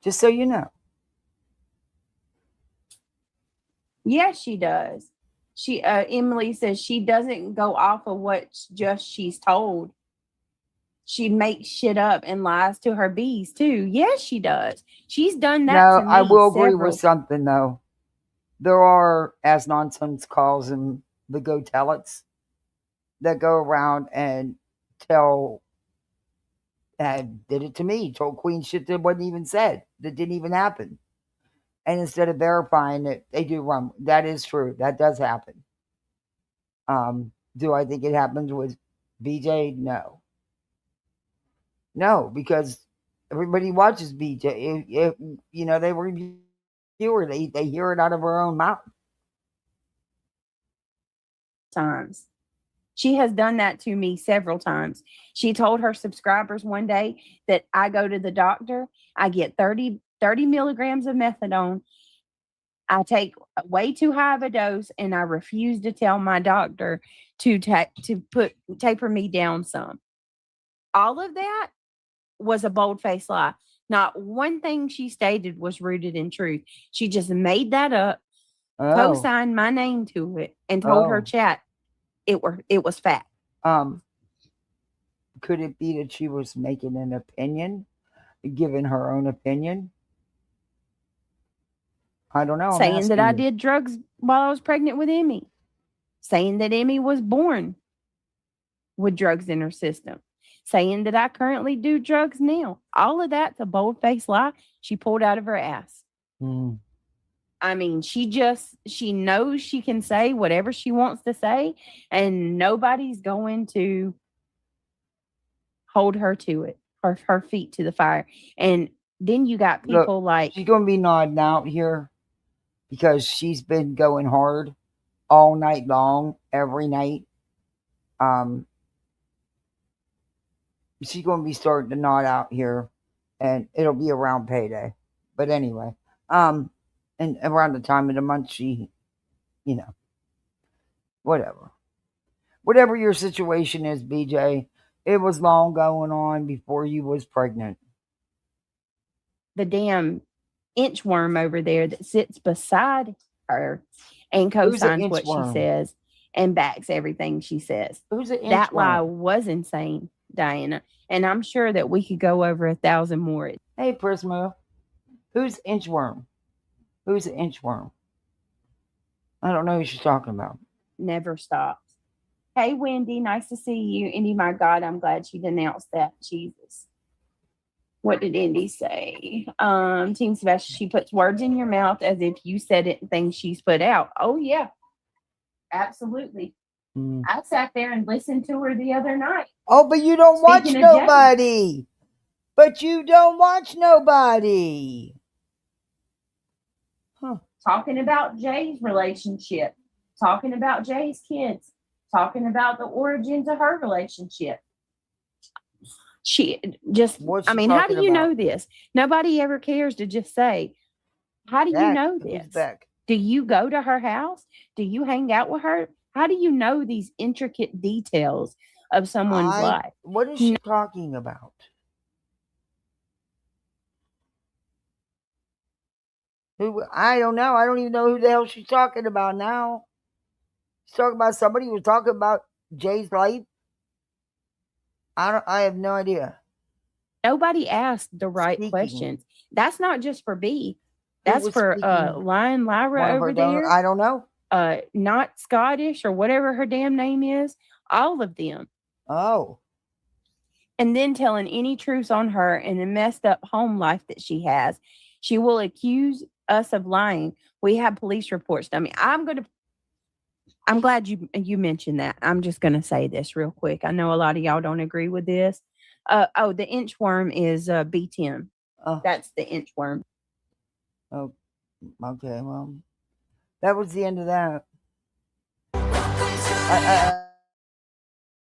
Just so you know. Yes, she does. She Emily says she doesn't go off of what just she's told. She makes shit up and lies to her bees too. Yes, she does. She's done that No, to me I will agree several with something though. There are, as nonsense calls them, the go tell it's that go around and tell did it to me, told Queen shit that wasn't even said, that didn't even happen. And instead of verifying it, they do run. That is true. That does happen. Do I think it happens with BJ? No. No, because everybody watches BJ. If you know, they review her, they hear it out of her own mouth. times. She has done that to me several times. She told her subscribers one day that I go to the doctor, I get 30 milligrams of methadone. I take way too high of a dose, and I refuse to tell my doctor to taper me down some. All of that was a bold-faced lie. Not one thing she stated was rooted in truth. She just made that up, Oh, co-signed my name to it, and told her Oh. chat it was fact. Could it be that she was making an opinion, giving her own opinion? I don't know. I'm Saying that I asking you. did drugs while I was pregnant with Emmy. Saying that Emmy was born with drugs in her system. Saying that I currently do drugs now. All of that's a bold-faced lie she pulled out of her ass. Hmm. I mean, she knows she can say whatever she wants to say, and nobody's going to hold her to it, her feet to the fire. And then you got Look, people like, she's going to be nodding out here because she's been going hard all night long, every night. She's going to be starting to nod out here, and it'll be around payday. But anyway, and around the time of the month, she, you know, whatever your situation is, BJ, it was long going on before you was pregnant. the damn inchworm over there that sits beside her and co-signs what she inchworm? says and backs everything she says. Who's an That lie inchworm? was insane, Diana. And I'm sure that we could go over 1,000 more. Hey, Prisma, who's inchworm? Who's an inchworm? I don't know who she's talking about. Never stops. Hey, Wendy, nice to see you. Indy, my God, I'm glad she denounced that. Jesus. What did Indy say? Team Sebastian, she puts words in your mouth as if you said it, things she's put out. Oh, yeah. Absolutely. I sat there and listened to her the other night. Oh, but you don't watch Speaking of Jay. nobody. But you don't watch nobody. Huh. Talking about Jay's relationship, talking about Jay's kids, talking about the origins of her relationship. She just, What's she I mean, how talking do you about? know this? Nobody ever cares to just say, how do you Beck. know Who's this? Beck? Do you go to her house? Do you hang out with her? How do you know these intricate details of someone's life? What is she talking about? Who? I don't know. I don't even know who the hell she's talking about now. She's talking about somebody who was talking about Jay's life. I have no idea. Nobody asked the right Speaking. questions. That's not just for B. Who That's was for speaking? Lion One Lyra of her over donors. there. I don't know. Not Scottish or whatever her damn name is. All of them. Oh. And then telling any truths on her and the messed up home life that she has. She will accuse us of lying. We have police reports. I mean, I'm glad you mentioned that. I'm just gonna say this real quick. I know a lot of y'all don't agree with this. The inchworm is B10. Oh. That's the inchworm. Oh. Okay. Well, that was the end of that.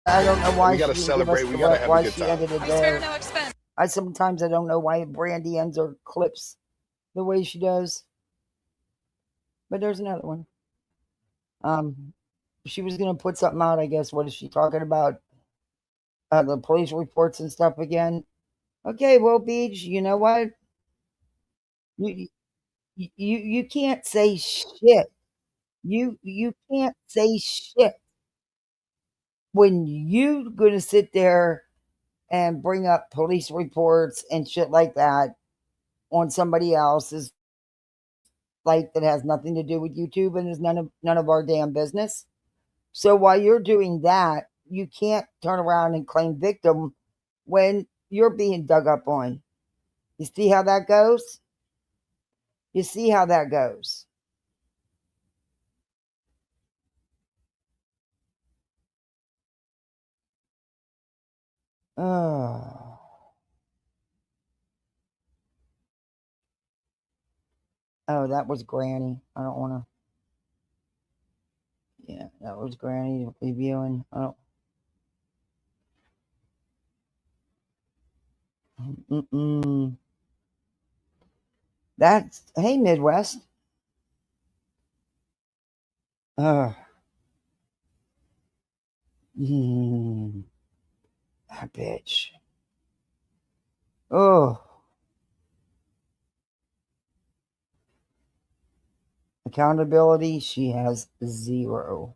I don't know why we gotta she celebrate. Give us We gotta have a why good she time. ended it there. Sometimes I don't know why Brandy ends her clips the way she does. But there's another one. She was gonna put something out. I guess. What is she talking about? The police reports and stuff again. Okay, well, Beach, you know what? You can't say shit. You can't say shit when you gonna sit there and bring up police reports and shit like that on somebody else's like that has nothing to do with YouTube and is none of our damn business. So while you're doing that, you can't turn around and claim victim when you're being dug up on. You see how that goes? You see how that goes? Oh. Oh, that was Granny. I don't want to. Yeah, that was Granny reviewing. I don't. That's hey Midwest. Ugh. That bitch. Oh. Accountability, she has zero.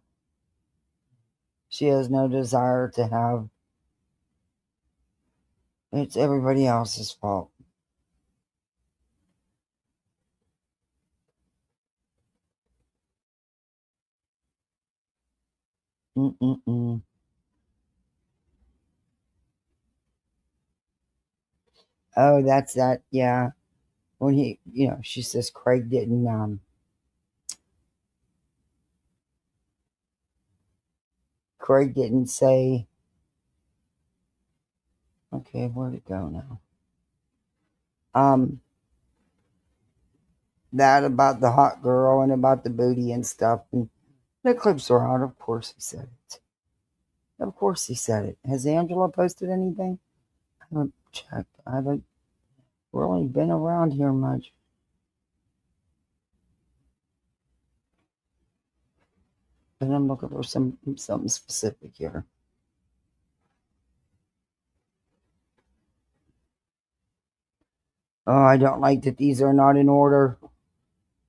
She has no desire to have. It's everybody else's fault. Mm-mm-mm. Oh, that's that. Yeah. When he, she says Craig didn't, Craig didn't say, okay, where'd it go now? That about the hot girl and about the booty and stuff. And the clips are out. Of course he said it. Of course he said it. Has Angela posted anything? I haven't checked. I haven't really been around here much. But I'm looking for something specific here. Oh, I don't like that these are not in order.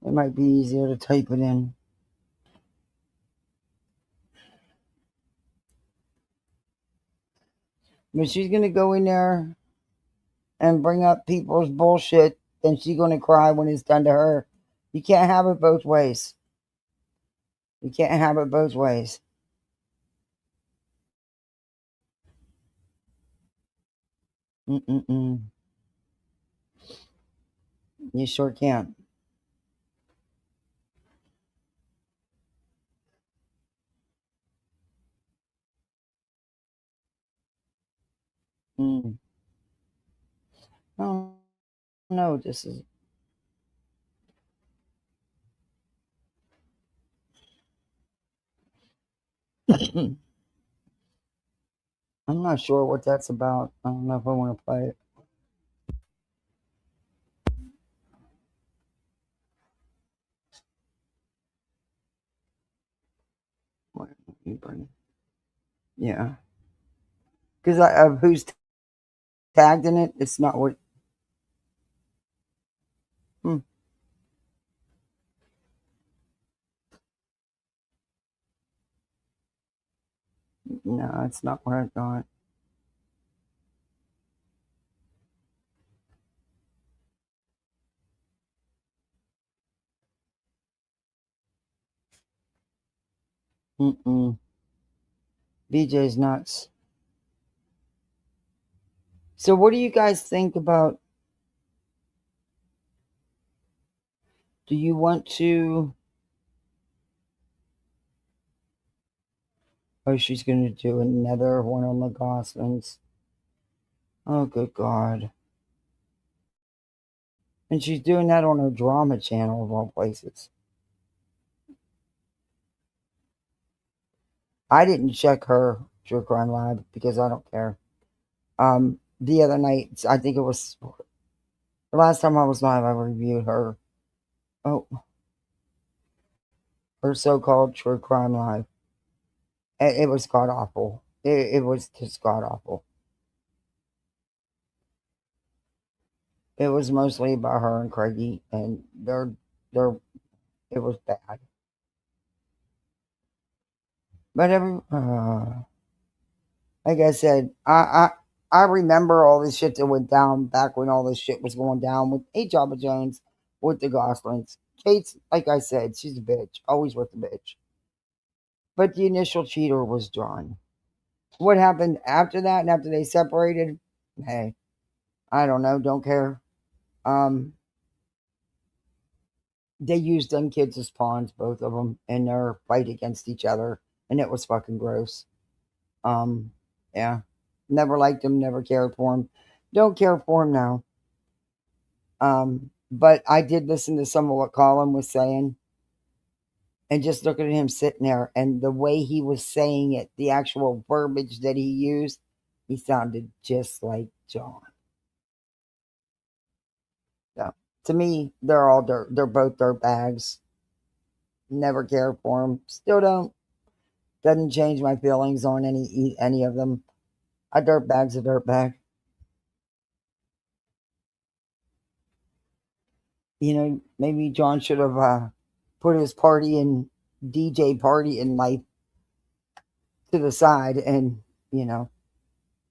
It might be easier to type it in. But she's going to go in there and bring up people's bullshit, then she's going to cry when it's done to her. You can't have it both ways. You can't have it both ways. Mm-mm-mm. You sure can't. Oh, no, this is... I'm not sure what that's about. I don't know if I want to play it. What you bring? Yeah. Because of who's tagged in it, it's not what... No, it's not what I thought. Mm-mm. BJ's nuts. So what do you guys think about, do you want to, oh, she's going to do another one on the Goslings. Oh, good God. And she's doing that on her drama channel of all places. I didn't check her True Crime Live because I don't care. The other night, I think it was the last time I was live, I reviewed her. Oh, her so-called True Crime Live. It was god awful. It was just god awful. It was mostly about her and Craigie, and it was bad. But like I said, I remember all this shit that went down back when all this shit was going down with Jabba Jones, with the Goslings. Kate's, like I said, she's a bitch, always with the bitch. But the initial cheater was John. What happened after that and after they separated? Hey, I don't know, don't care. They used them kids as pawns, both of them, in their fight against each other, and it was fucking gross. Yeah, never liked him, never cared for him, don't care for him now. But I did listen to some of what Colin was saying, and just looking at him sitting there and the way he was saying it, the actual verbiage that he used, he sounded just like John. So, to me, they're all dirt. They're both dirt bags. Never cared for him. Still don't. Doesn't change my feelings on any of them. A dirt bag's a dirt bag. You know, maybe John should have put his party and DJ party in life to the side, and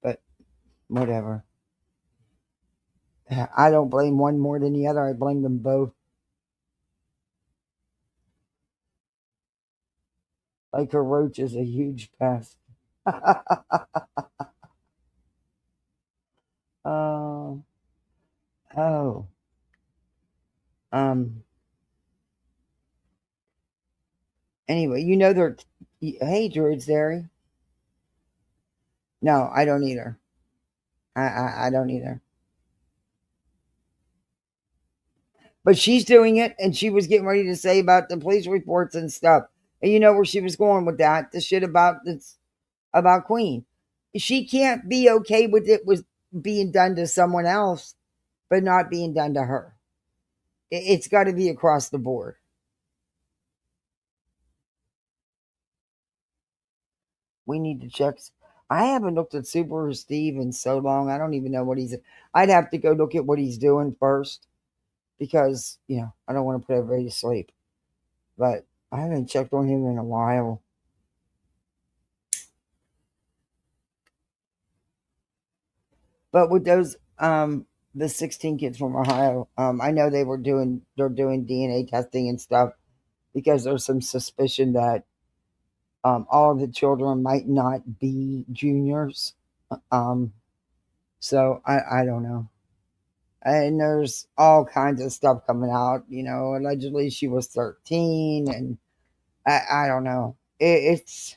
but whatever. I don't blame one more than the other. I blame them both. Like a roach is a huge pest. Oh, oh. Um. Anyway, they're. Hey, Druid's there. No, I don't either. I don't either. But she's doing it, and she was getting ready to say about the police reports and stuff. And you know where she was going with that? The shit about this about Queen. She can't be okay with it was being done to someone else, but not being done to her. It's got to be across the board. We need to check. I haven't looked at Super Steve in so long. I don't even know what he's. I'd have to go look at what he's doing first because I don't want to put everybody to sleep. But I haven't checked on him in a while. But with those the 16 kids from Ohio, I know they're doing DNA testing and stuff because there's some suspicion that all of the children might not be juniors. So I don't know. And there's all kinds of stuff coming out. Allegedly she was 13, and I don't know. It's.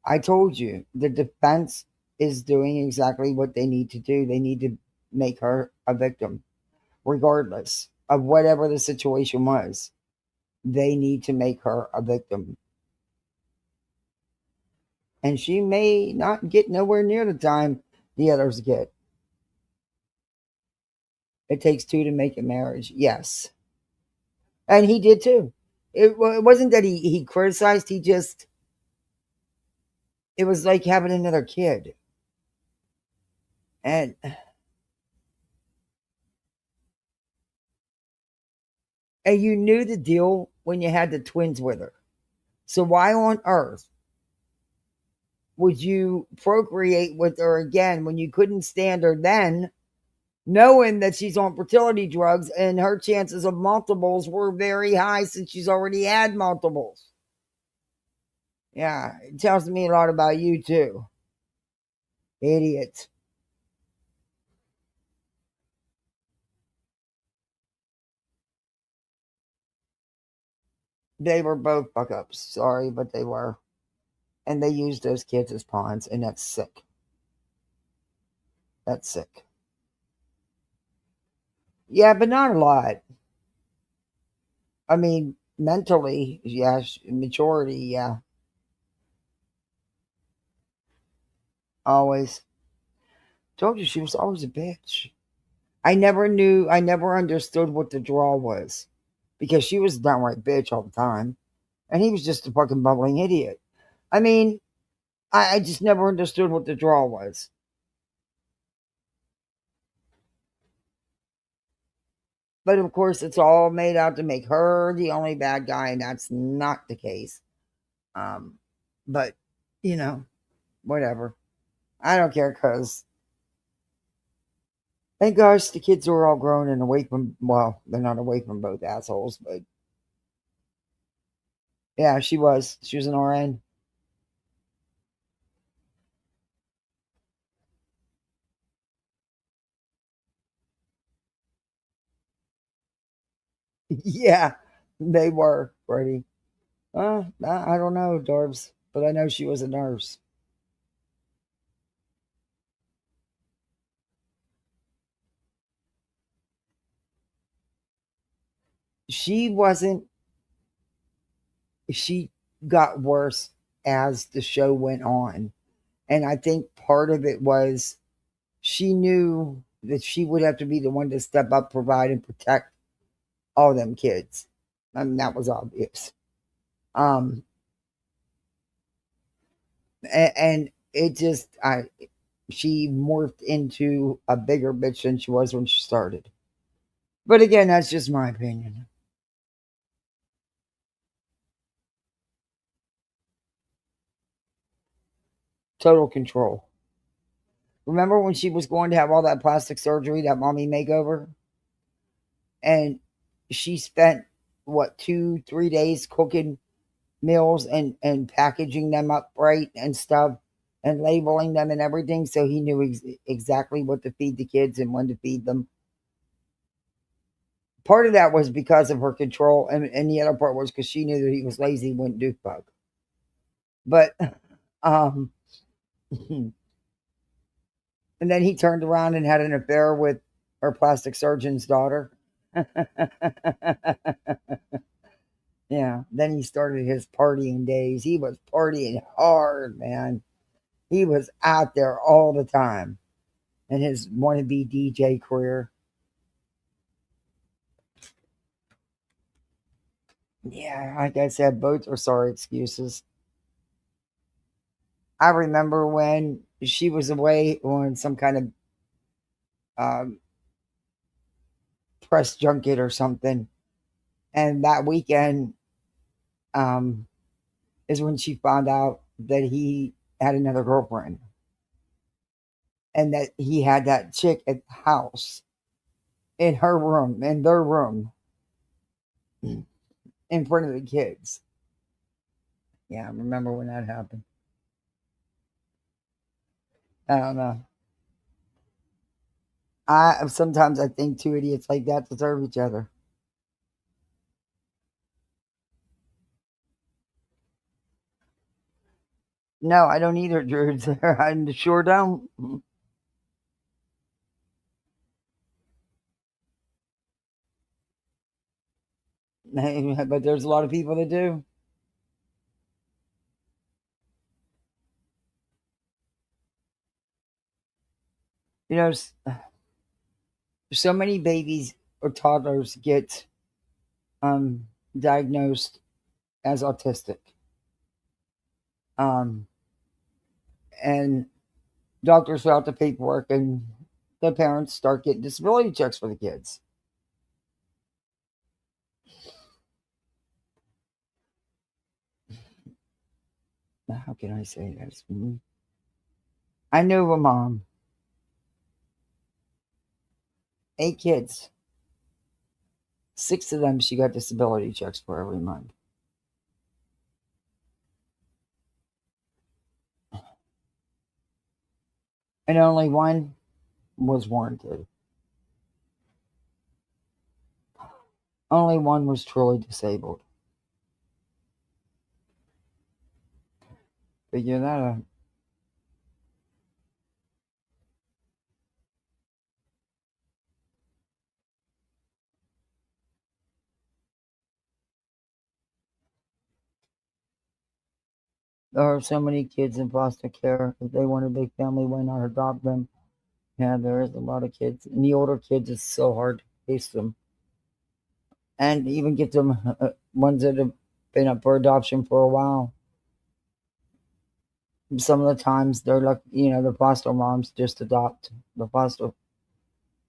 I told you the defense is doing exactly what they need to do. They need to make her a victim, regardless of whatever the situation was. They need to make her a victim. And she may not get nowhere near the time the others get. It takes two to make a marriage. Yes. And he did too. It wasn't that he criticized, it was like having another kid. And you knew the deal when you had the twins with her. So why on earth would you procreate with her again when you couldn't stand her then, knowing that she's on fertility drugs and her chances of multiples were very high since she's already had multiples? Yeah, it tells me a lot about you too. Idiot. They were both fuck ups. Sorry, but they were. And they used those kids as pawns, and that's sick. That's sick. Yeah, but not a lot. I mean, mentally, yeah, maturity, yeah, always. Told you she was always a bitch. I never understood what the draw was because she was a downright bitch all the time, and he was just a fucking bumbling idiot. I mean, I just never understood what the draw was. But of course, it's all made out to make her the only bad guy, and that's not the case. Um, but you know, whatever. I don't care because thank gosh the kids are all grown and away from. Well, they're not away from both assholes, but yeah, she was. She was an RN. Yeah, they were, Freddie. I don't know, Darbs, but I know she was a nurse. She wasn't, she got worse as the show went on. And I think part of it was she knew that she would have to be the one to step up, provide, and protect all them kids. I mean, that was obvious. Um, and it just, she morphed into a bigger bitch than she was when she started. But again, that's just my opinion. Total control. Remember when she was going to have all that plastic surgery, that mommy makeover? And she spent, what, 2, 3 days cooking meals and packaging them up right and stuff and labeling them and everything so he knew exactly what to feed the kids and when to feed them. Part of that was because of her control, and the other part was because she knew that he was lazy, wouldn't do fuck. But, um, and then he turned around and had an affair with her plastic surgeon's daughter. Yeah, then he started his partying days. He was partying hard, man. He was out there all the time in his wannabe DJ career. Yeah, like I said, both are sorry excuses. I remember when she was away on some kind of um, press junket or something, and that weekend um, is when she found out that he had another girlfriend and that he had that chick at the house in her room, in their room, in front of the kids. Yeah, I remember when that happened. I don't know. I sometimes I think two idiots like that deserve each other. No, I don't either, Druids. I sure don't. But there's a lot of people that do. You know, so many babies or toddlers get um, diagnosed as autistic. Um, and doctors fill out the paperwork, and the parents start getting disability checks for the kids. How can I say this? I knew a mom, 8 kids. 6 of them she got disability checks for every month. And only one was warranted. Only one was truly disabled. Figure that out. There are so many kids in foster care. If they want a big family, why not adopt them? Yeah, there is a lot of kids. And the older kids, it's so hard to place them. And even get them ones that have been up for adoption for a while. Some of the times they're like, the foster moms just adopt the foster.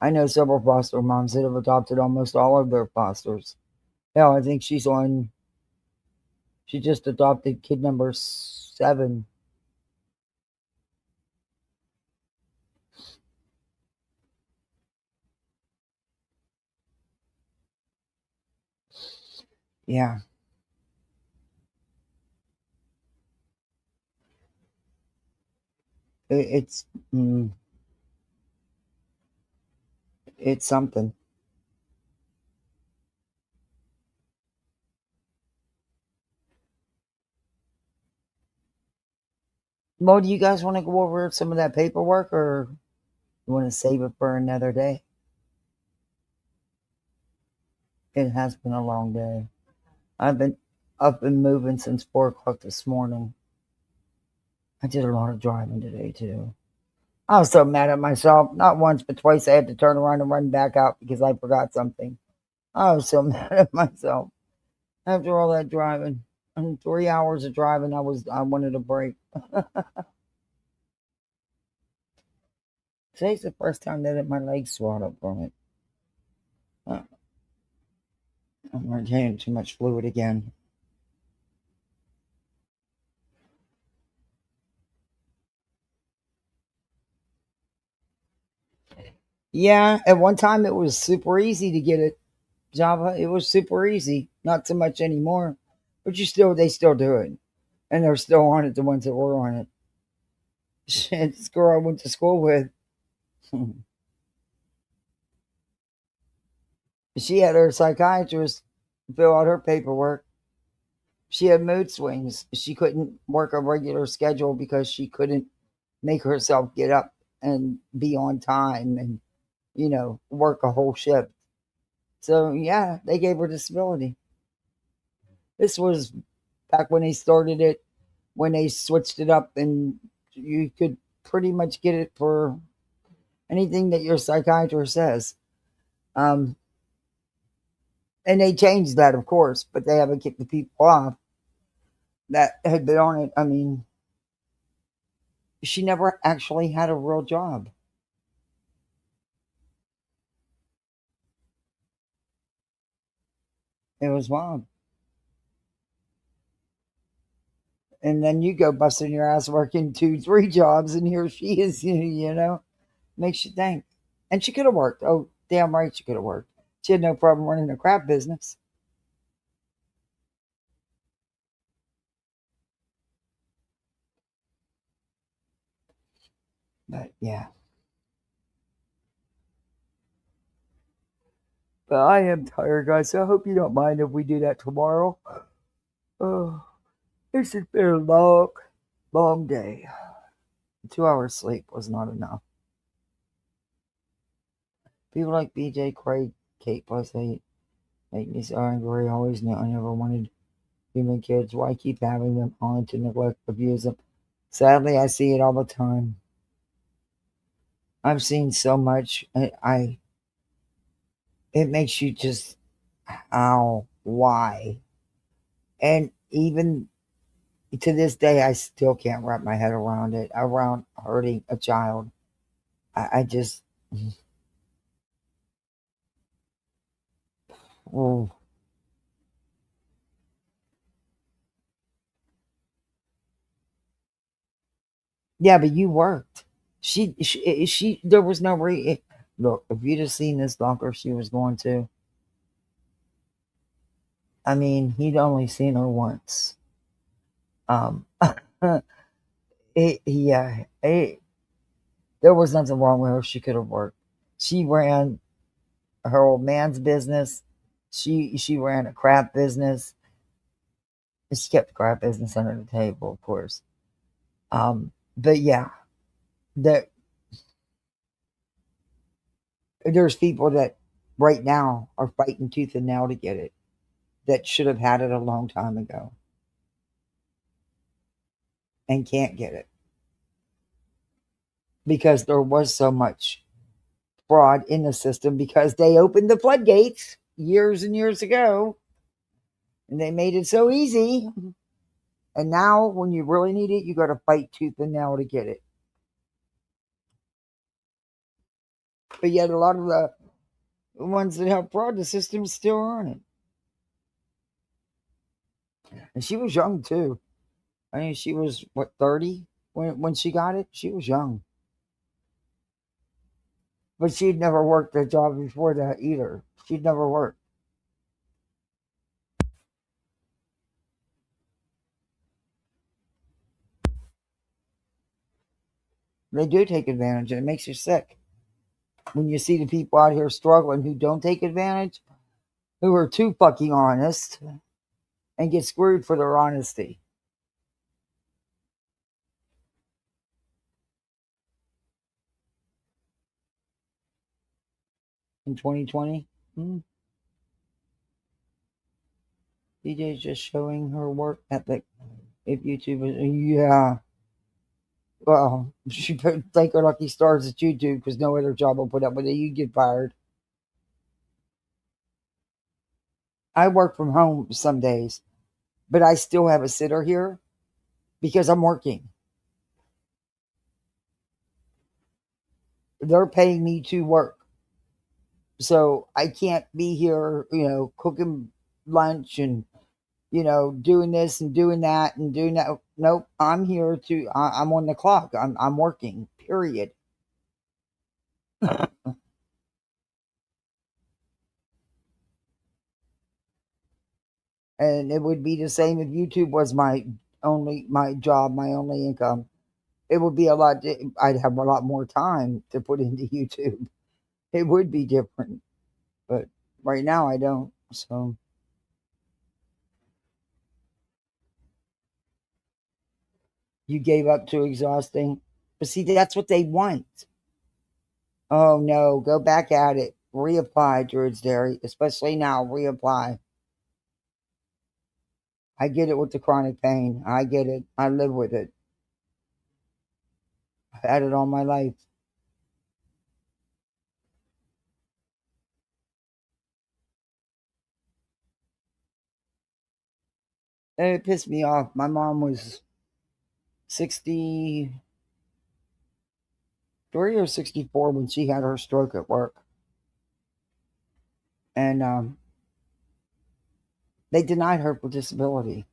I know several foster moms that have adopted almost all of their fosters. Yeah, I think she just adopted kid number 7. Yeah. It's it's something. Well, do you guys want to go over some of that paperwork, or you want to save it for another day? It has been a long day. I've been up and moving since 4 o'clock this morning. I did a lot of driving today too. I was so mad at myself. Not once, but twice I had to turn around and run back out because I forgot something. I was so mad at myself after all that driving. And 3 hours of driving, I wanted a break. Today's the first time that my legs swelled up from it. I'm retaining too much fluid again. Yeah, at one time it was super easy to get it. Java, it was super easy. Not so much anymore. But they still do it. And they're still on it, the ones that were on it. Shit, this girl I went to school with. She had her psychiatrist fill out her paperwork. She had mood swings. She couldn't work a regular schedule because she couldn't make herself get up and be on time and, work a whole shift. So, yeah, they gave her disability. This was back when they started it, when they switched it up, and you could pretty much get it for anything that your psychiatrist says. Um, and they changed that, of course, but they haven't kicked the people off that had been on it. I mean, she never actually had a real job. It was wild. And then you go busting your ass working 2, 3 jobs, and here she is, makes you think. And she could have worked. Oh, damn right she could have worked. She had no problem running a crap business. But yeah. But I am tired, guys, so I hope you don't mind if we do that tomorrow. Oh, this has been a long, long day. 2 hours sleep was not enough. People like BJ, Craig, Kate plus 8 make me so angry. I always knew I never wanted human kids. Why keep having them only to neglect, abuse them? Sadly, I see it all the time. I've seen so much. It makes you just, ow, why? And even to this day, I still can't wrap my head around it, around hurting a child. I just, oh. Yeah, but you worked. There was no look, if you'd have seen this doctor she was going to, I mean, he'd only seen her once. Yeah, there was nothing wrong with her. She could have worked. She ran her old man's business. She ran a crap business. She kept the crap business under the table, of course. But yeah, that there's people that right now are fighting tooth and nail to get it that should have had it a long time ago and can't get it because there was so much fraud in the system because they opened the floodgates years and years ago and they made it so easy. And now when you really need it, you got to fight tooth and nail to get it. But yet a lot of the ones that have fraud, the system's still on it. And she was young too. I mean, she was what, 30 when she got it? She was young. But she'd never worked a job before that either. She'd never worked. They do take advantage, and it makes you sick when you see the people out here struggling who don't take advantage, who are too fucking honest and get screwed for their honesty. In 2020, DJ's just showing her work ethic. If YouTube is, yeah. Well, she better thank her lucky stars at YouTube because no other job will put up with it. You get fired. I work from home some days, but I still have a sitter here because I'm working. They're paying me to work. So I can't be here, cooking lunch and, doing this and doing that and doing that. Nope. I'm here I'm on the clock. I'm working, period. And it would be the same if YouTube was my job, my only income. It would be I'd have a lot more time to put into YouTube. It would be different. But right now I don't. So you gave up too exhausting. But see, that's what they want. Oh no, go back at it. Reapply, Druids Dairy, especially now, reapply. I get it with the chronic pain. I get it. I live with it. I've had it all my life. And it pissed me off. My mom was 63 or 64 when she had her stroke at work. And they denied her for disability.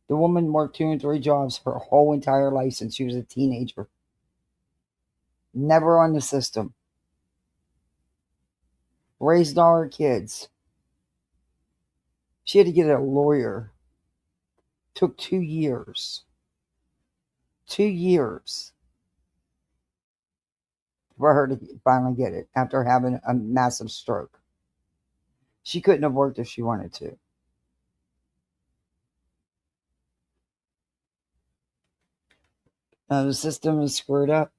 The woman worked 2 and 3 jobs her whole entire life since she was a teenager. Never on the system. Raised all her kids. She had to get a lawyer. Took 2 years. 2 years for her to finally get it after having a massive stroke. She couldn't have worked if she wanted to. The system is screwed up.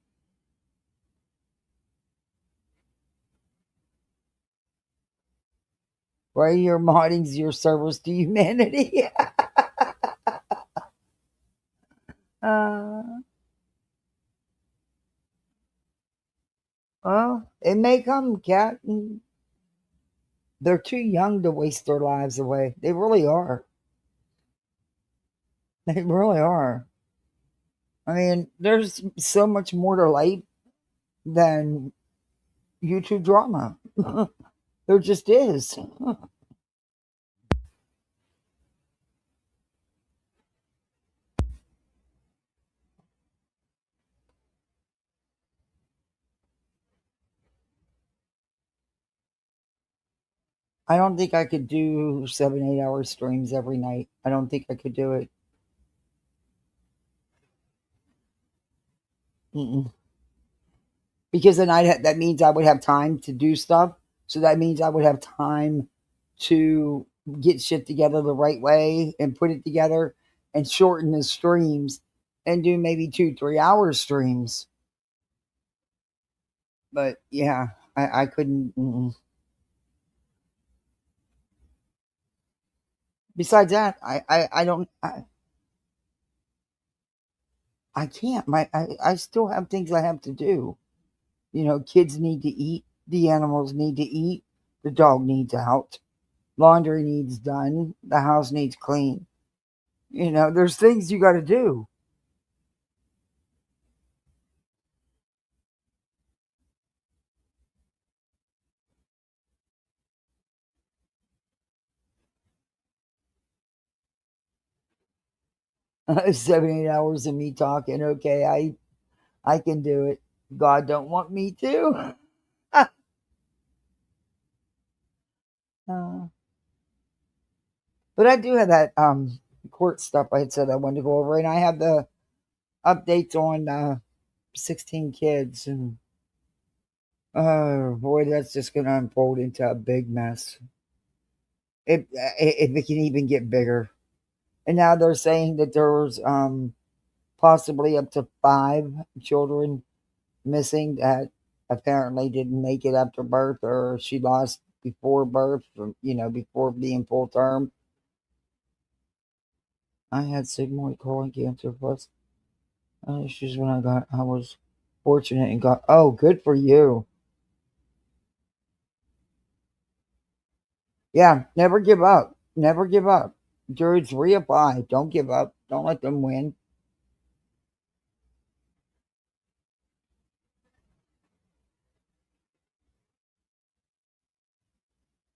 Why are your moddings your service to humanity? Well, it may come, Cat. They're too young to waste their lives away. They really are. They really are. I mean, there's so much more to life than YouTube drama. There just is. I don't think I could do 7, 8 hour streams every night. I don't think I could do it. Mm-mm. Because then that means I would have time to do stuff. So that means I would have time to get shit together the right way and put it together and shorten the streams and do maybe 2, 3 hour streams. But yeah, I couldn't. Mm-mm. Besides that, I don't. I can't. I still have things I have to do. You know, kids need to eat. The animals need to eat. The dog needs out. Laundry needs done. The house needs clean. You know, there's things you got to do. 7, 8 hours of me talking. Okay, I can do it. God don't want me to. Uh, but I do have that court stuff I had said I wanted to go over, and I have the updates on 16 kids, and oh boy, that's just going to unfold into a big mess. If it can even get bigger. And now they're saying that there's possibly up to 5 children missing that apparently didn't make it after birth, or she lost before birth, or, before being full term. I had sigmoid colon cancer plus issues when I was fortunate and got, oh, good for you. Yeah, never give up. Never give up. Druids, reapply. Don't give up. Don't let them win.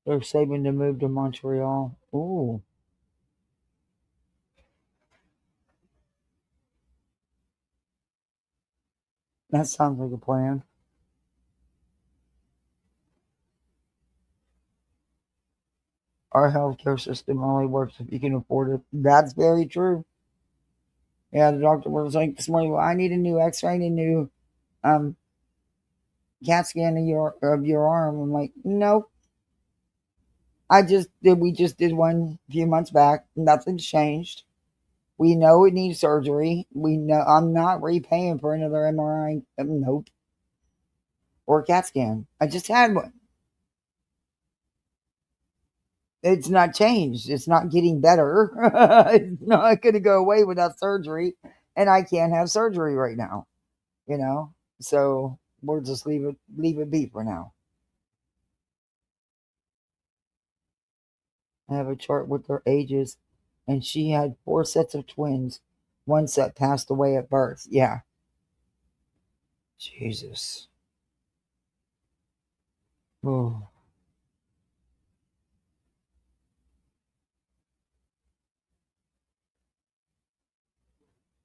They're saving to move to Montreal. Ooh. That sounds like a plan. Our healthcare system only works if you can afford it. That's very true. Yeah, the doctor was like this morning, well, I need a new x-ray and a new um, CAT scan of your arm. I'm like, nope. We just did one a few months back. Nothing's changed. We know it needs surgery. We know I'm not repaying for another MRI. Nope. Or CAT scan. I just had one. It's not changed. It's not getting better. It's not going to go away without surgery. And I can't have surgery right now, you know? So we'll just leave it be for now. I have a chart with their ages, and she had 4 sets of twins. One set passed away at birth. Yeah. Jesus. Oh,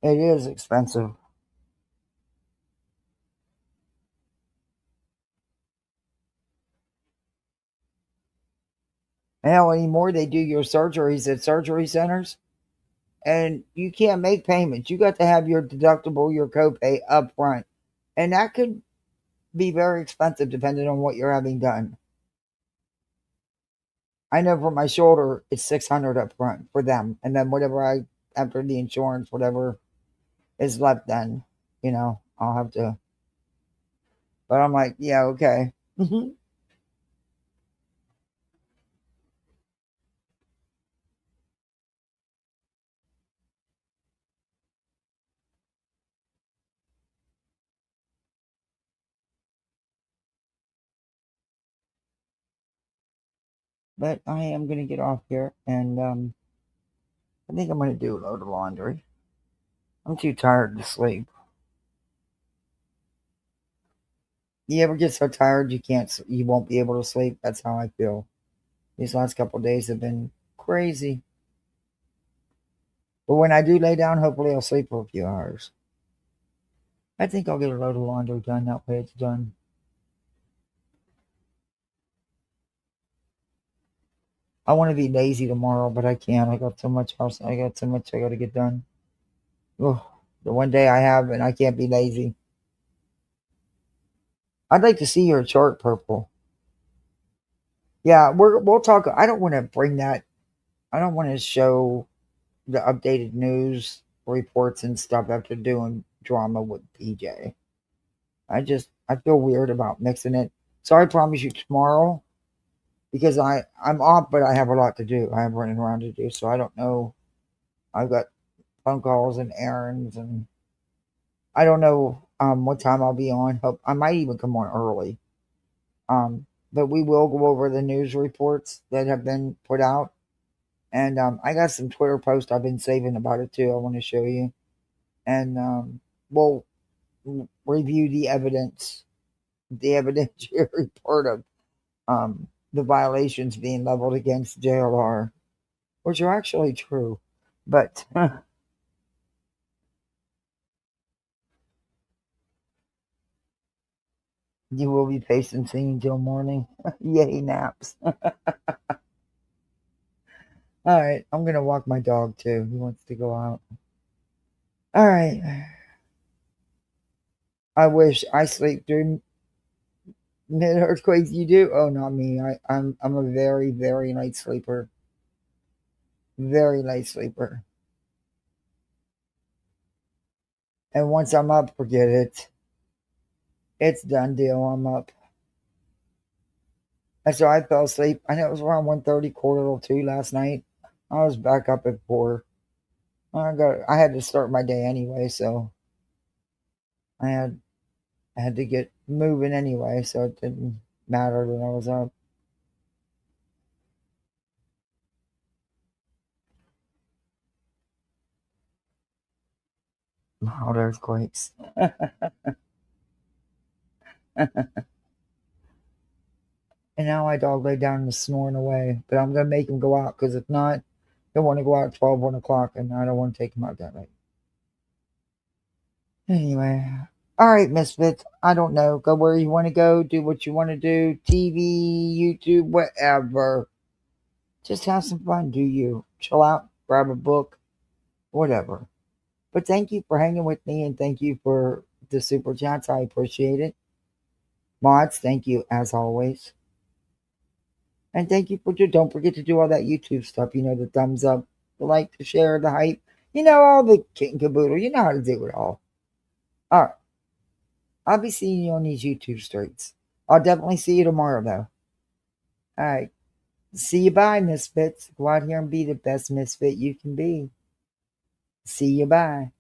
it is expensive. Hell, anymore, they do your surgeries at surgery centers, and you can't make payments. You got to have your deductible, your copay up front. And that could be very expensive depending on what you're having done. I know for my shoulder, it's 600 up front for them. And then whatever after the insurance, whatever is left, then, I'll have to. But I'm like, yeah, okay. But I am going to get off here, and I think I'm going to do a load of laundry. I'm too tired to sleep. You ever get so tired you won't be able to sleep? That's how I feel. These last couple of days have been crazy. But when I do lay down, hopefully I'll sleep for a few hours. I think I'll get a load of laundry done. That way it's done. I want to be lazy tomorrow, but I can't. I got so much else. I got so much I got to get done. Ugh, the one day I have, and I can't be lazy. I'd like to see your chart, Purple. Yeah, we'll talk. I don't want to bring that. I don't want to show the updated news reports and stuff after doing drama with PJ. I feel weird about mixing it. So I promise you tomorrow, because I'm off, but I have a lot to do. I have running around to do, so I don't know. I've got phone calls and errands, and I don't know what time I'll be on. Hope I might even come on early. But we will go over the news reports that have been put out, and I got some Twitter posts I've been saving about it too. I want to show you, and we'll review the evidentiary report of the violations being leveled against JLR, which are actually true, but you will be pacing scene till morning. Yay, naps. All right, I'm gonna walk my dog too. He wants to go out. All right. I wish I sleep through mid earthquakes. You do? Oh, not me. I'm a very very light sleeper. Very light sleeper. And once I'm up, forget it. It's done deal. I'm up. And so I fell asleep. I know it was around 1:30, quarter till 2 last night. I was back up at 4. I had to start my day anyway, so I had to get moving anyway, so it didn't matter that I was up. Mild earthquakes. And now my dog laid down and is snoring away. But I'm gonna make him go out, because if not, he'll want to go out at 12, 1 o'clock, and I don't want to take him out that late. Anyway. Alright, Misfits. I don't know. Go where you want to go, do what you want to do. TV, YouTube, whatever. Just have some fun, do you. Chill out, grab a book, whatever. But thank you for hanging with me, and thank you for the super chats. I appreciate it. Mods, thank you as always. And thank you for don't forget to do all that YouTube stuff. You know, the thumbs up, the like, the share, the hype. You know, all the kit and caboodle. You know how to do it all. All right. I'll be seeing you on these YouTube streets. I'll definitely see you tomorrow, though. All right. See you bye, Misfits. Go out here and be the best Misfit you can be. See you bye.